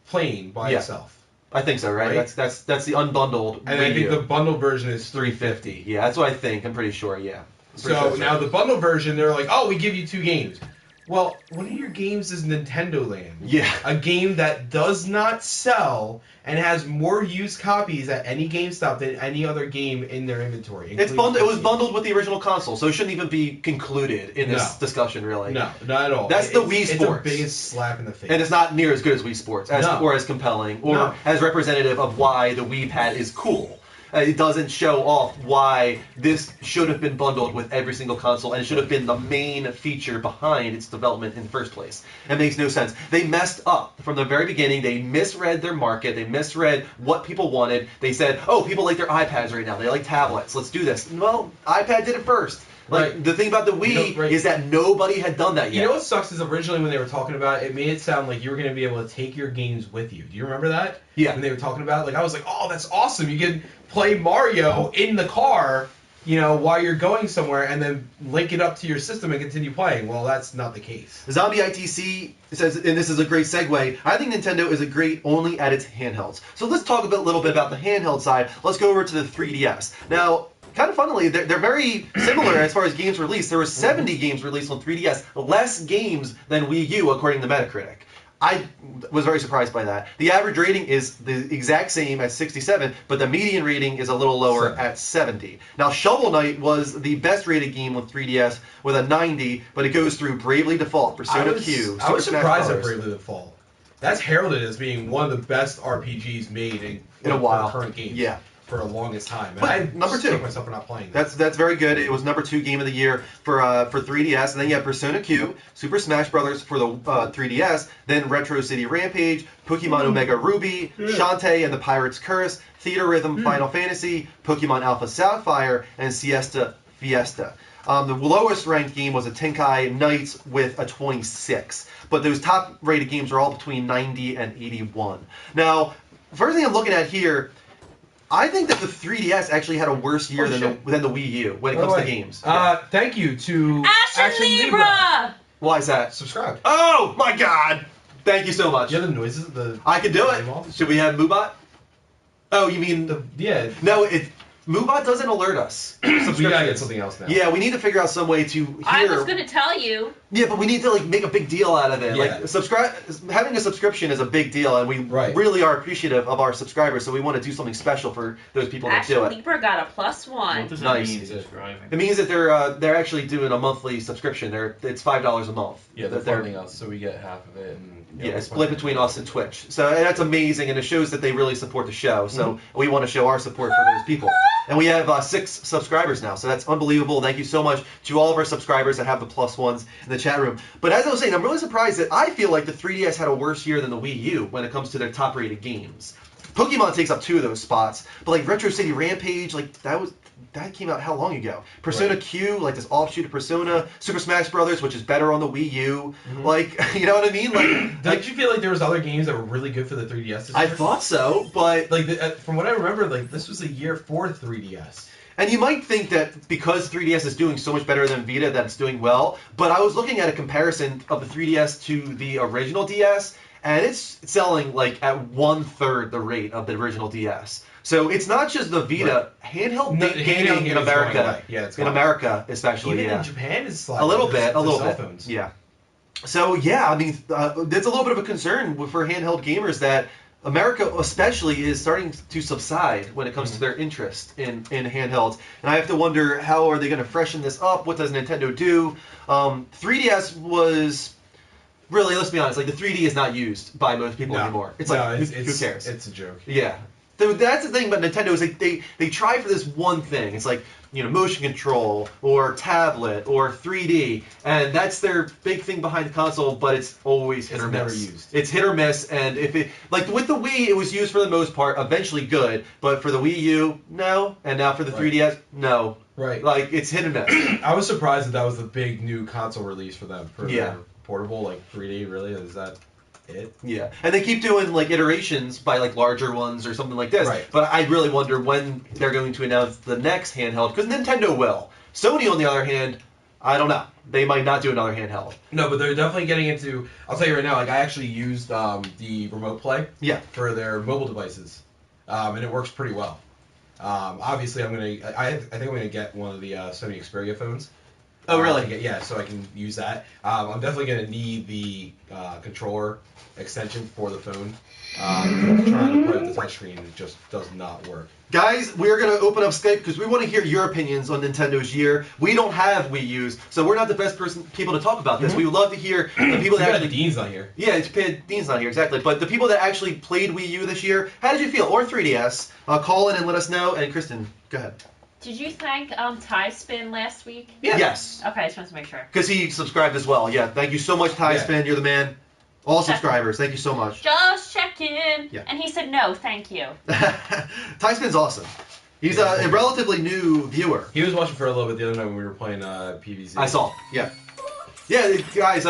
plain by itself. I think so, right? That's the unbundled. And Wii I think U. the bundled version is $350. Yeah, that's what I think. I'm pretty sure. Yeah. So now the bundle version, they're like, oh, we give you 2 games. Well, one of your games is Nintendo Land. Yeah. A game that does not sell and has more used copies at any GameStop than any other game in their inventory. It was bundled with the original console, so it shouldn't even be concluded in this discussion, really. No, not at all. That's the Wii Sports. Sports. It's the biggest slap in the face. And it's not near as good as Wii Sports, or as compelling, or as representative of why the Wii Pad is cool. It doesn't show off why this should have been bundled with every single console, and it should have been the main feature behind its development in the first place. It makes no sense. They messed up from the very beginning. They misread their market. They misread what people wanted. They said, oh, people like their iPads right now. They like tablets. Let's do this. Well, iPad did it first. Like, the thing about the Wii is that nobody had done that yet. You know what sucks is originally when they were talking about it, it made it sound like you were going to be able to take your games with you. Do you remember that? Yeah. When they were talking about it, like, I was like, oh, that's awesome. You can play Mario in the car, while you're going somewhere, and then link it up to your system and continue playing. Well, that's not the case. Zombie ITC says, and this is a great segue, I think Nintendo is great only at its handhelds. So let's talk a little bit about the handheld side. Let's go over to the 3DS. Now, kind of funnily, they're very similar as far as games released. There were 70 games released on 3DS, less games than Wii U, according to Metacritic. I was very surprised by that. The average rating is the exact same at 67, but the median rating is a little lower at 70. Now, Shovel Knight was the best rated game with 3DS with a 90, but it goes through Bravely Default, Persona Q, I was Super Smash surprised at Bros. Bravely Default. That's heralded as being one of the best RPGs made in a while. Current games. Yeah. For the longest time. But I number 2. kick myself for not playing that. That's very good. It was number 2 game of the year for 3DS, and then you have Persona Q, Super Smash Bros. For the 3DS, then Retro City Rampage, Pokemon Omega Ruby, Shantae and the Pirate's Curse, Theater Rhythm Final Fantasy, Pokemon Alpha Sapphire, and Siesta Fiesta. The lowest ranked game was a Tenkai Knights with a 26, but those top rated games are all between 90 and 81. Now, first thing I'm looking at here, I think that the 3DS actually had a worse year than the Wii U when it comes to games. Thank you to Action Libra! Why is that? Subscribe. Oh my God! Thank you so much. You have the noises? I can do it. Should we have Moobot? Oh, you mean No, Moobot doesn't alert us. We gotta get something else now. Yeah, we need to figure out some way to hear. I was gonna tell you. Yeah, but we need to make a big deal out of it. Yeah. Having a subscription is a big deal, and we really are appreciative of our subscribers. So we want to do something special for those people that do Action it. Libra got a +1. What does that mean, subscribing? It means that they're actually doing a monthly subscription. It's $5 a month. Yeah, they're funding us, so we get half of it. And, it's split between us and Twitch. So that's amazing, and it shows that they really support the show. So we want to show our support for those people. And we have 6 subscribers now, so that's unbelievable. Thank you so much to all of our subscribers that have the +1s in the chat room. But as I was saying, I'm really surprised that I feel like the 3DS had a worse year than the Wii U when it comes to their top-rated games. Pokemon takes up 2 of those spots, but Retro City Rampage, that came out how long ago? Persona Q, this offshoot of Persona, Super Smash Bros., which is better on the Wii U. You know what I mean? Did you feel like there was other games that were really good for the 3DS this year? I thought so, but from what I remember, this was a year for 3DS. And you might think that because 3DS is doing so much better than Vita, that it's doing well. But I was looking at a comparison of the 3DS to the original DS, and it's selling at 1/3 the rate of the original DS. So it's not just the Vita. Handheld gaming in America, in America especially, even in Japan is a little bit. Phones. Yeah. So yeah, I mean, there's a little bit of a concern for handheld gamers that America especially is starting to subside when it comes to their interest in handhelds. And I have to wonder, how are they going to freshen this up? What does Nintendo do? 3DS was... Really, let's be honest, the 3D is not used by most people anymore. It's who cares? It's a joke. Yeah. So that's the thing about Nintendo is they try for this one thing. It's motion control or tablet or 3D, and that's their big thing behind the console, but it's always hit or miss. Never used. It's hit or miss, and if it with the Wii, it was used for the most part, eventually good, but for the Wii U, no, and now for the 3DS, no. Right. It's hit and miss. I was surprised that was the big new console release for them. portable, like 3D. Really, is that it? Yeah, and they keep doing like iterations by like larger ones or something like this. Right. But I really wonder when they're going to announce the next handheld, because Nintendo will. Sony, on the other hand, I don't know. They might not do another handheld. No, but they're definitely getting into. I'll tell you right now. Like I actually used the remote play. Yeah. For their mobile devices, and it works pretty well. Obviously, I think I'm gonna get one of the Sony Xperia phones. Oh, really? Yeah, so I can use that. I'm definitely gonna need the controller extension for the phone. Trying to play with the touchscreen, it just does not work. Guys, we're going to open up Skype because we want to hear your opinions on Nintendo's year. We don't have Wii U's, so we're not the best people to talk about this. We would love to hear the people that actually... Dean's not here. Yeah, Dean's not here, exactly. But the people that actually played Wii U this year, how did you feel? Or 3DS? Call in and let us know. And Kristen, go ahead. Did you thank Ty Spin last week? Yeah. Yes. Okay, I just wanted to make sure. Because he subscribed as well. Yeah, thank you so much, Ty Spin. You're the man. All subscribers, thank you so much. Just checking. Yeah. And he said no, thank you. Ty Spin's awesome. He's a relatively new viewer. He was watching for a little bit the other night when we were playing PvZ. I saw. Yeah. Yeah, guys,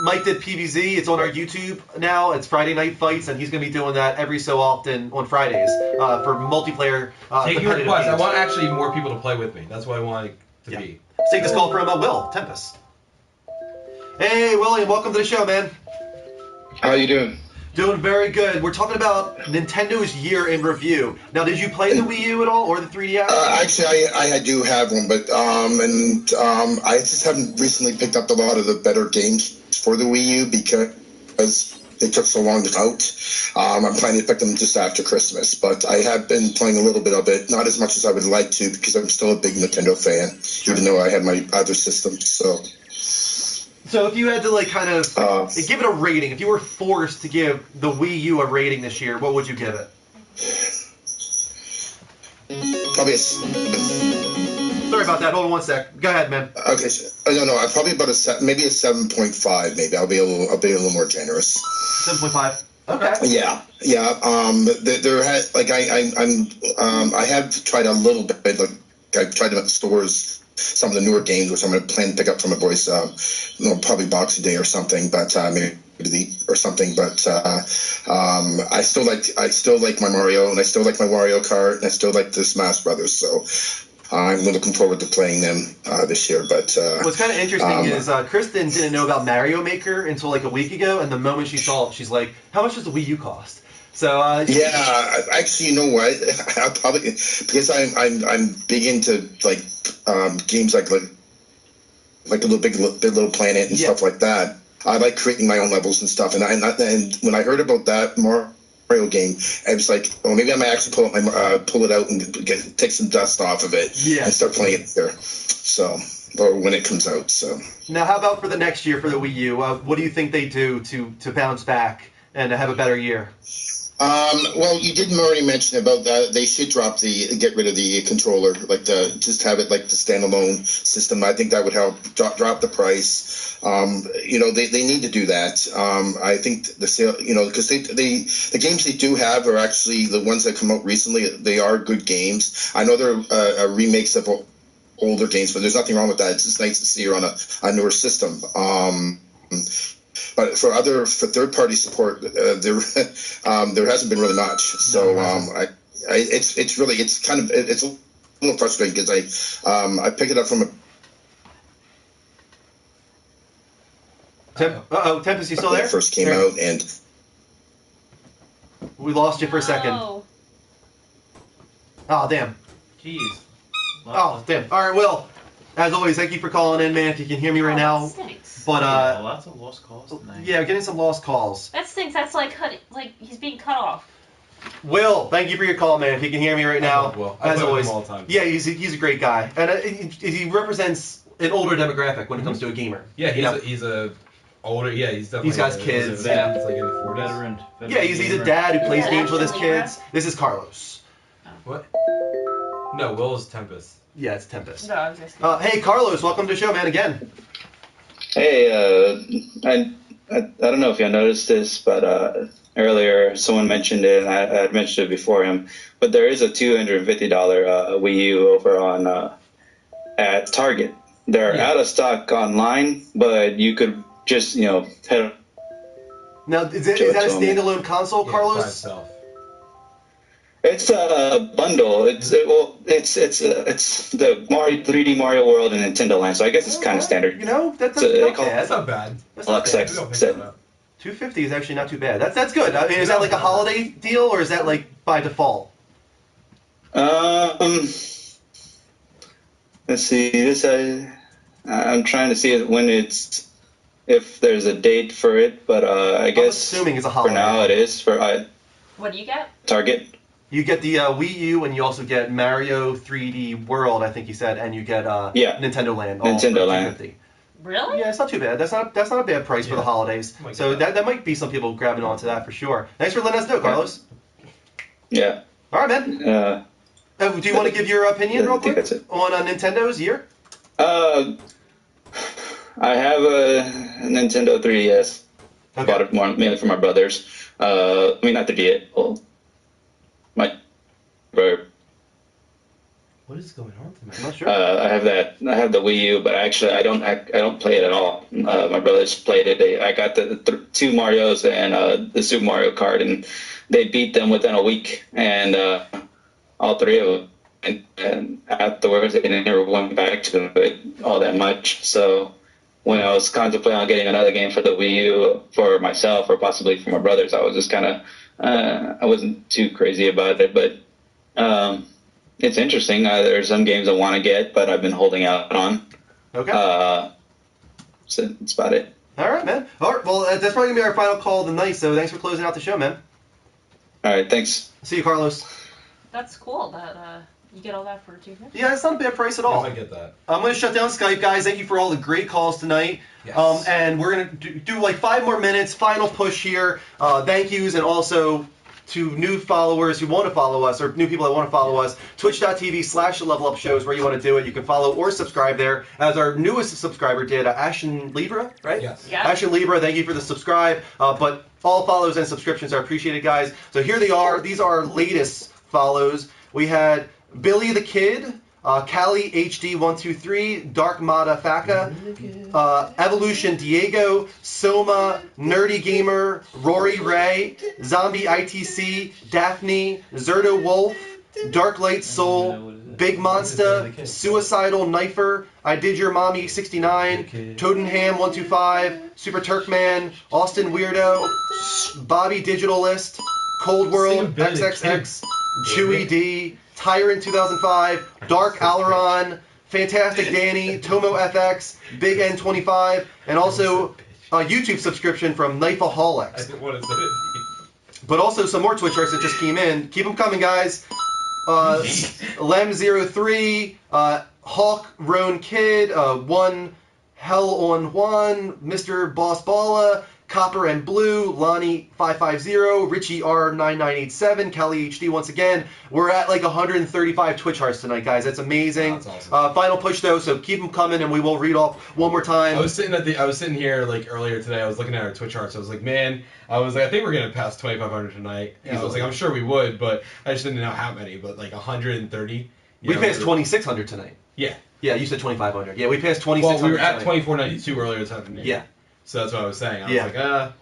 Mike did PvZ. It's on our YouTube now. It's Friday Night Fights, and he's going to be doing that every so often on Fridays for multiplayer Take your competitive request. I games. want actually more people to play with me. That's what I want it to be. Let's take this call from Will Tempest. Hey, William, welcome to the show, man. How you doing? Doing very good. We're talking about Nintendo's year in review. Now, did you play the Wii U at all, or the 3DS? Actually, I do have one, but I just haven't recently picked up a lot of the better games for the Wii U because they took so long to come out. I'm planning to pick them just after Christmas, but I have been playing a little bit of it, not as much as I would like to, because I'm still a big Nintendo fan, even though I have my other systems. So if you had to give it a rating, if you were forced to give the Wii U a rating this year, what would you give it? Probably Sorry about that. Hold on one sec. Go ahead, man. Okay. No. Probably about maybe a 7.5. Maybe I'll be a little more generous. 7.5. Okay. Yeah. There had I have tried a little bit. Like I've tried them at the stores. Some of the newer games, which I'm going to plan to pick up for my boys, probably Boxing Day or something, but maybe or something. But I still like my Mario, and I still like my Wario Kart, and I still like the Smash Brothers. So I'm looking forward to playing them this year. But what's kind of interesting is Kristen didn't know about Mario Maker until like a week ago, and the moment she saw it, she's like, "How much does the Wii U cost?" So yeah, actually, you know what? I'll probably because I'm big into like games like Little Big Little Planet and stuff like that. I like creating my own levels and stuff. And when I heard about that Mario game, I was like, oh, maybe I might actually pull it out and take some dust off of it and start playing it there. So, or when it comes out. So now, how about for the next year for the Wii U? What do you think they do to bounce back and have a better year? Well, you did already mention about that. They should get rid of the controller, just have it like the standalone system. I think that would help drop the price. They need to do that. I think the sale, because the games they do have are actually the ones that come out recently. They are good games. I know they're remakes of older games, but there's nothing wrong with that. It's just nice to see her on a newer system. But for third-party support, there hasn't been really much. So it's a little frustrating because I picked it up from a. Tempest, you still there? It first came out, and we lost you for a second. Oh, damn. Jeez. Oh, damn. All right, Will. As always, thank you for calling in, man. If you can hear me right now. Stinks. But lots of lost calls tonight. Yeah, getting some lost calls. That stinks. That's like he's being cut off. Will, thank you for your call, man. If you can hear me right now, I as play with always, him all the time. Yeah, he's a great guy, and he represents an older demographic when it comes to a gamer. Yeah, he's a older. Yeah, he's definitely. He's got kids. Yeah, it's like in the 40s. Veteran Yeah, he's a dad who plays games with his kids. This is Carlos. What? No, Will is Tempest. Yeah, it's Tempest. No, I was just. Hey, Carlos, welcome to the show, man. Again. Hey, I don't know if y'all noticed this, but earlier someone mentioned it, and I had mentioned it before him. But there is a $250 Wii U over on at Target. They're out of stock online, but you could just head. Now, is that a standalone console, Carlos? By itself. It's a bundle. It's the Mario 3D Mario World and Nintendo Land, so I guess it's kind of standard. That's not bad. That's not bad. Set. $250 is actually not too bad. That's good. I mean, is that like a holiday deal, or is that like by default? Let's see. This I'm trying to see if there's a date for it, but I guess assuming it's a holiday. For now, it is for What do you get? Target. You get the Wii U, and you also get Mario 3D World, I think you said, and you get Nintendo Land. Nintendo Land. $250. Really? Yeah, it's not too bad. That's not a bad price for the holidays. So that might be some people grabbing onto that for sure. Thanks for letting us know, Carlos. Yeah. All right, man. Do you want to give your opinion real quick on Nintendo's year? I have a Nintendo 3DS. I bought it mainly for my brothers. I mean, not the DS. Well, my brother. What is going on tonight? I'm not sure. I have the Wii U, but actually I don't play it at all. My brothers played it. I got the two Marios and the Super Mario Kart, and they beat them within a week, and all three of them. And afterwards, they never went back to it all that much. So when I was contemplating on getting another game for the Wii U for myself or possibly for my brothers, I was just kind of I wasn't too crazy about it, but. It's interesting. There's some games I want to get, but I've been holding out on. Okay. So that's about it. All right, man. All right. Well, that's probably gonna be our final call of the night. So thanks for closing out the show, man. All right. Thanks. See you, Carlos. That's cool that you get all that for $250. Yeah, it's not a bad price at all. I get that. I'm gonna shut down Skype, guys. Thank you for all the great calls tonight. Yes. And we're gonna do like 5 more minutes. Final push here. Thank yous, and also to new followers who want to follow us, or new people that want to follow us, twitch.tv/levelup show is where you want to do it. You can follow or subscribe there, as our newest subscriber did, Ashen Libra, right? Yes. Yeah. Ashen Libra, thank you for the subscribe. But all follows and subscriptions are appreciated, guys. So here they are. These are our latest follows. We had Billy the Kid, Cali HD123, Dark Mata Faka, Evolution Diego, Soma, Nerdy Gamer, Rory Ray, Zombie ITC, Daphne, Zerto Wolf, Dark Light Soul, Big Monster, Suicidal Knifer, I Did Your Mommy 69, Totenham 125, Super Turkman, Austin Weirdo, Bobby Digitalist, Cold World XXX, Chewy D, Tyrant 2005, Dark Alaron, Fantastic Danny, Tomo FX, Big N25, and also a YouTube subscription from Knifeaholics. What is it? But also some more Twitch arts that just came in. Keep them coming, guys. Lem03, Hawk Roan Kid, One Hell on One, Mr. Boss Balla, Copper and Blue, Lonnie 550, Richie R9987, Kelly HD once again. We're at like 135 Twitch hearts tonight, guys. That's amazing. That's awesome. Final push though, so keep them coming, and we will read off one more time. I was sitting here like earlier today. I was looking at our Twitch charts. I was like, man, I think we're gonna pass 2,500 tonight. I was like, I'm sure we would, but I just didn't know how many. But like 130. We passed 2,600 tonight. Yeah. Yeah, you said 2,500. Yeah, we passed 2,600. Well, we were at tonight. 2492 earlier this afternoon. Yeah. So that's what I was saying. I was like,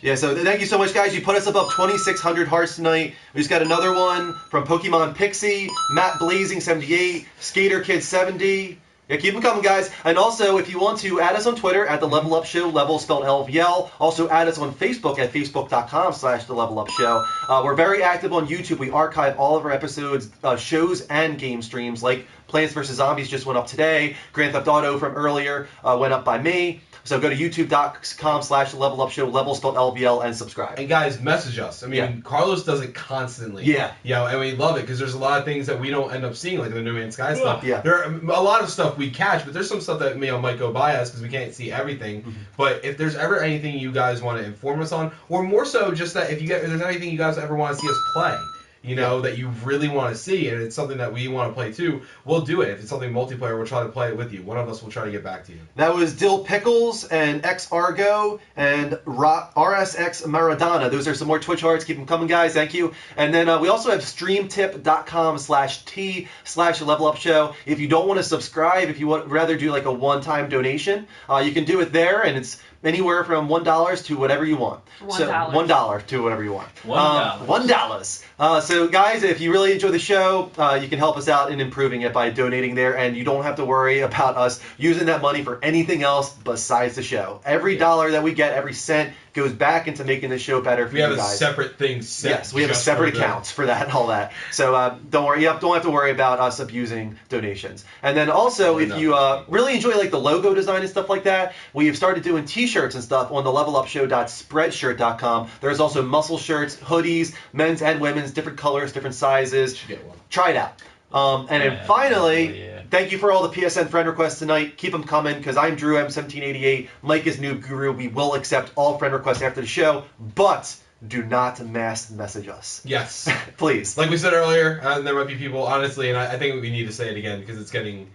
Yeah, so thank you so much, guys. You put us above 2,600 hearts tonight. We just got another one from Pokemon Pixie, Matt Blazing 78, Skater Kid 70. Yeah, keep them coming, guys. And also, if you want to add us on Twitter at The Level Up Show, level spelled LVL. Also, add us on Facebook at facebook.com/The Level Up Show. We're very active on YouTube. We archive all of our episodes, shows, and game streams. Like Plants vs. Zombies just went up today. Grand Theft Auto from earlier went up by me. So go to youtube.com/level up show, level spelled LVL, and subscribe. And guys, message us. I mean, Carlos does it constantly. Yeah. And we love it because there's a lot of things that we don't end up seeing, like the No Man's Sky stuff. Yeah. There are a lot of stuff we catch, but there's some stuff that might go by us because we can't see everything. Mm-hmm. But if there's ever anything you guys want to inform us on, or more so just that if there's anything you guys ever want to see us play, you know, that you really want to see, and it's something that we want to play too, we'll do it. If it's something multiplayer, we'll try to play it with you. One of us will try to get back to you. That was Dill Pickles and X Argo and RSX Maradona. Those are some more Twitch arts. Keep them coming, guys. Thank you. And then we also have streamtip.com/T/levelupshow. If you don't want to subscribe, if you would rather do like a one-time donation, you can do it there, and it's anywhere from $1 to whatever you want. $1. So $1 to whatever you want. $1. $1. So guys, if you really enjoy the show, you can help us out in improving it by donating there, and you don't have to worry about us using that money for anything else besides the show. Every dollar that we get, every cent, goes back into making the show better for We you have guys. a separate thing set. Yes, we have a just separate for the- accounts for that and all that. So don't worry. Yep, don't have to worry about us abusing donations. And then also, if you really enjoy like the logo design and stuff like that, we have started doing T-shirts and stuff on the levelupshow.spreadshirt.com. There's also muscle shirts, hoodies, men's and women's, different colors, different sizes. Should get one. Try it out. And then finally, thank you for all the PSN friend requests tonight. Keep them coming, because I'm Drew M1788. Mike is Noob Guru. We will accept all friend requests after the show, but do not mass message us. Yes. Please. Like we said earlier, there might be people, honestly, and I think we need to say it again because it's getting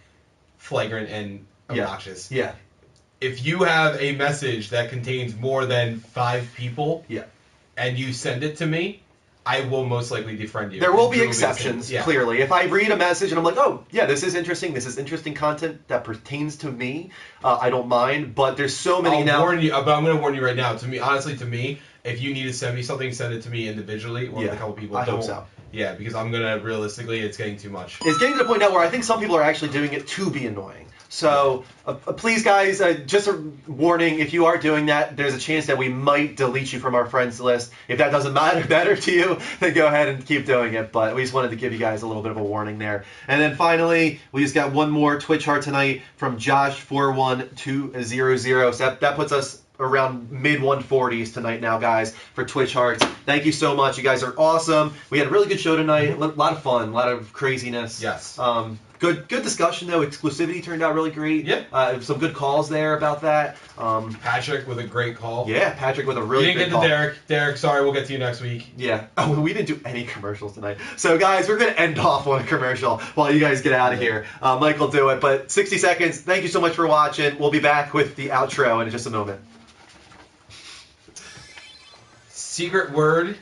flagrant and obnoxious. Yeah. If you have a message that contains more than 5 people, and you send it to me, I will most likely defriend you. There will be Drew exceptions, yeah. clearly. If I read a message and I'm like, oh, yeah, this is interesting content that pertains to me, I don't mind, but there's so many now. But I'm going to warn you right now. To me, honestly, if you need to send me something, send it to me individually or with a couple people. I hope so. Yeah, because I'm going to, realistically, it's getting too much. It's getting to the point now where I think some people are actually doing it to be annoying. So please, guys, just a warning, if you are doing that, there's a chance that we might delete you from our friends list. If that doesn't matter to you, then go ahead and keep doing it. But we just wanted to give you guys a little bit of a warning there. And then finally, we just got one more Twitch heart tonight from Josh41200. So that puts us around mid 140s tonight now, guys, for Twitch hearts. Thank you so much. You guys are awesome. We had a really good show tonight. A lot of fun, a lot of craziness. Yes. Good discussion, though. Exclusivity turned out really great. Yep. Some good calls there about that. Patrick with a great call. Yeah, Patrick with a really good call. We didn't get to Derek. Derek, sorry, we'll get to you next week. Yeah. Oh, we didn't do any commercials tonight. So, guys, we're going to end off on a commercial while you guys get out of here. Mike will do it, but 60 seconds. Thank you so much for watching. We'll be back with the outro in just a moment. Secret word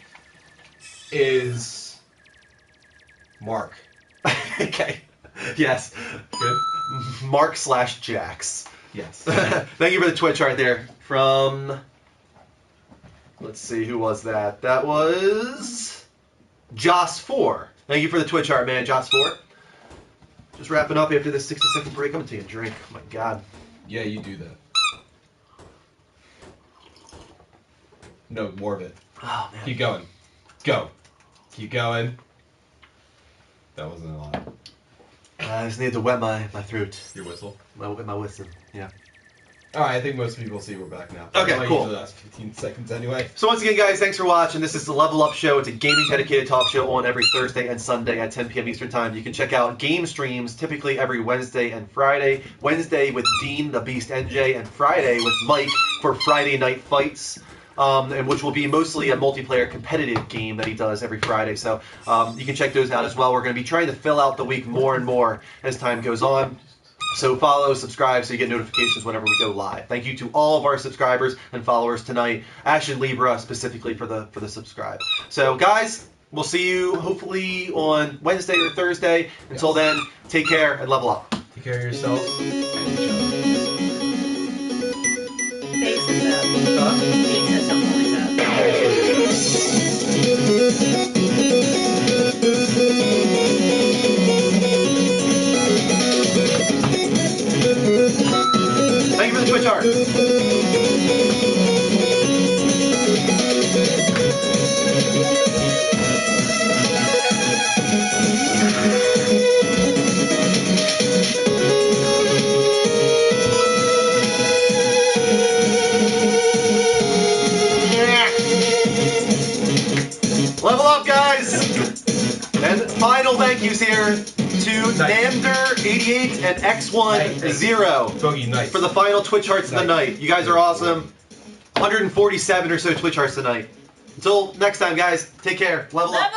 is Mark. Okay. Yes. Good. Mark/Jax. Yes. Thank you for the Twitch art there from, let's see, who was that? That was Joss4. Thank you for the Twitch art, man, Joss4. Just wrapping up after this 60-second break. I'm going to take a drink. Oh, my God. Yeah, you do that. No, more of it. Oh, man. Keep going. Go. Keep going. That wasn't a lot. I just need to wet my throat. Your whistle? My whistle, yeah. Alright, I think most people see we're back now. Okay, cool. Usually last 15 seconds anyway. So once again, guys, thanks for watching. This is the Level Up Show. It's a gaming dedicated talk show on every Thursday and Sunday at 10 p.m. Eastern Time. You can check out game streams typically every Wednesday and Friday. Wednesday with Dean, the Beast NJ, and Friday with Mike for Friday Night Fights. And which will be mostly a multiplayer competitive game that he does every Friday. So you can check those out as well. We're going to be trying to fill out the week more and more as time goes on. So follow, subscribe, so you get notifications whenever we go live. Thank you to all of our subscribers and followers tonight. Ash and Libra specifically for the subscribe. So guys, we'll see you hopefully on Wednesday or Thursday. Until then, take care and level up. Take care of yourselves and each other. Face is up. Face is something like that. Thank you for the Twitch art. Level up, guys! And final thank yous here to Nander88 and X10 Boogie, nice. for the final Twitch hearts of the night. You guys are awesome. 147 or so Twitch hearts tonight. Until next time, guys, take care. Level up.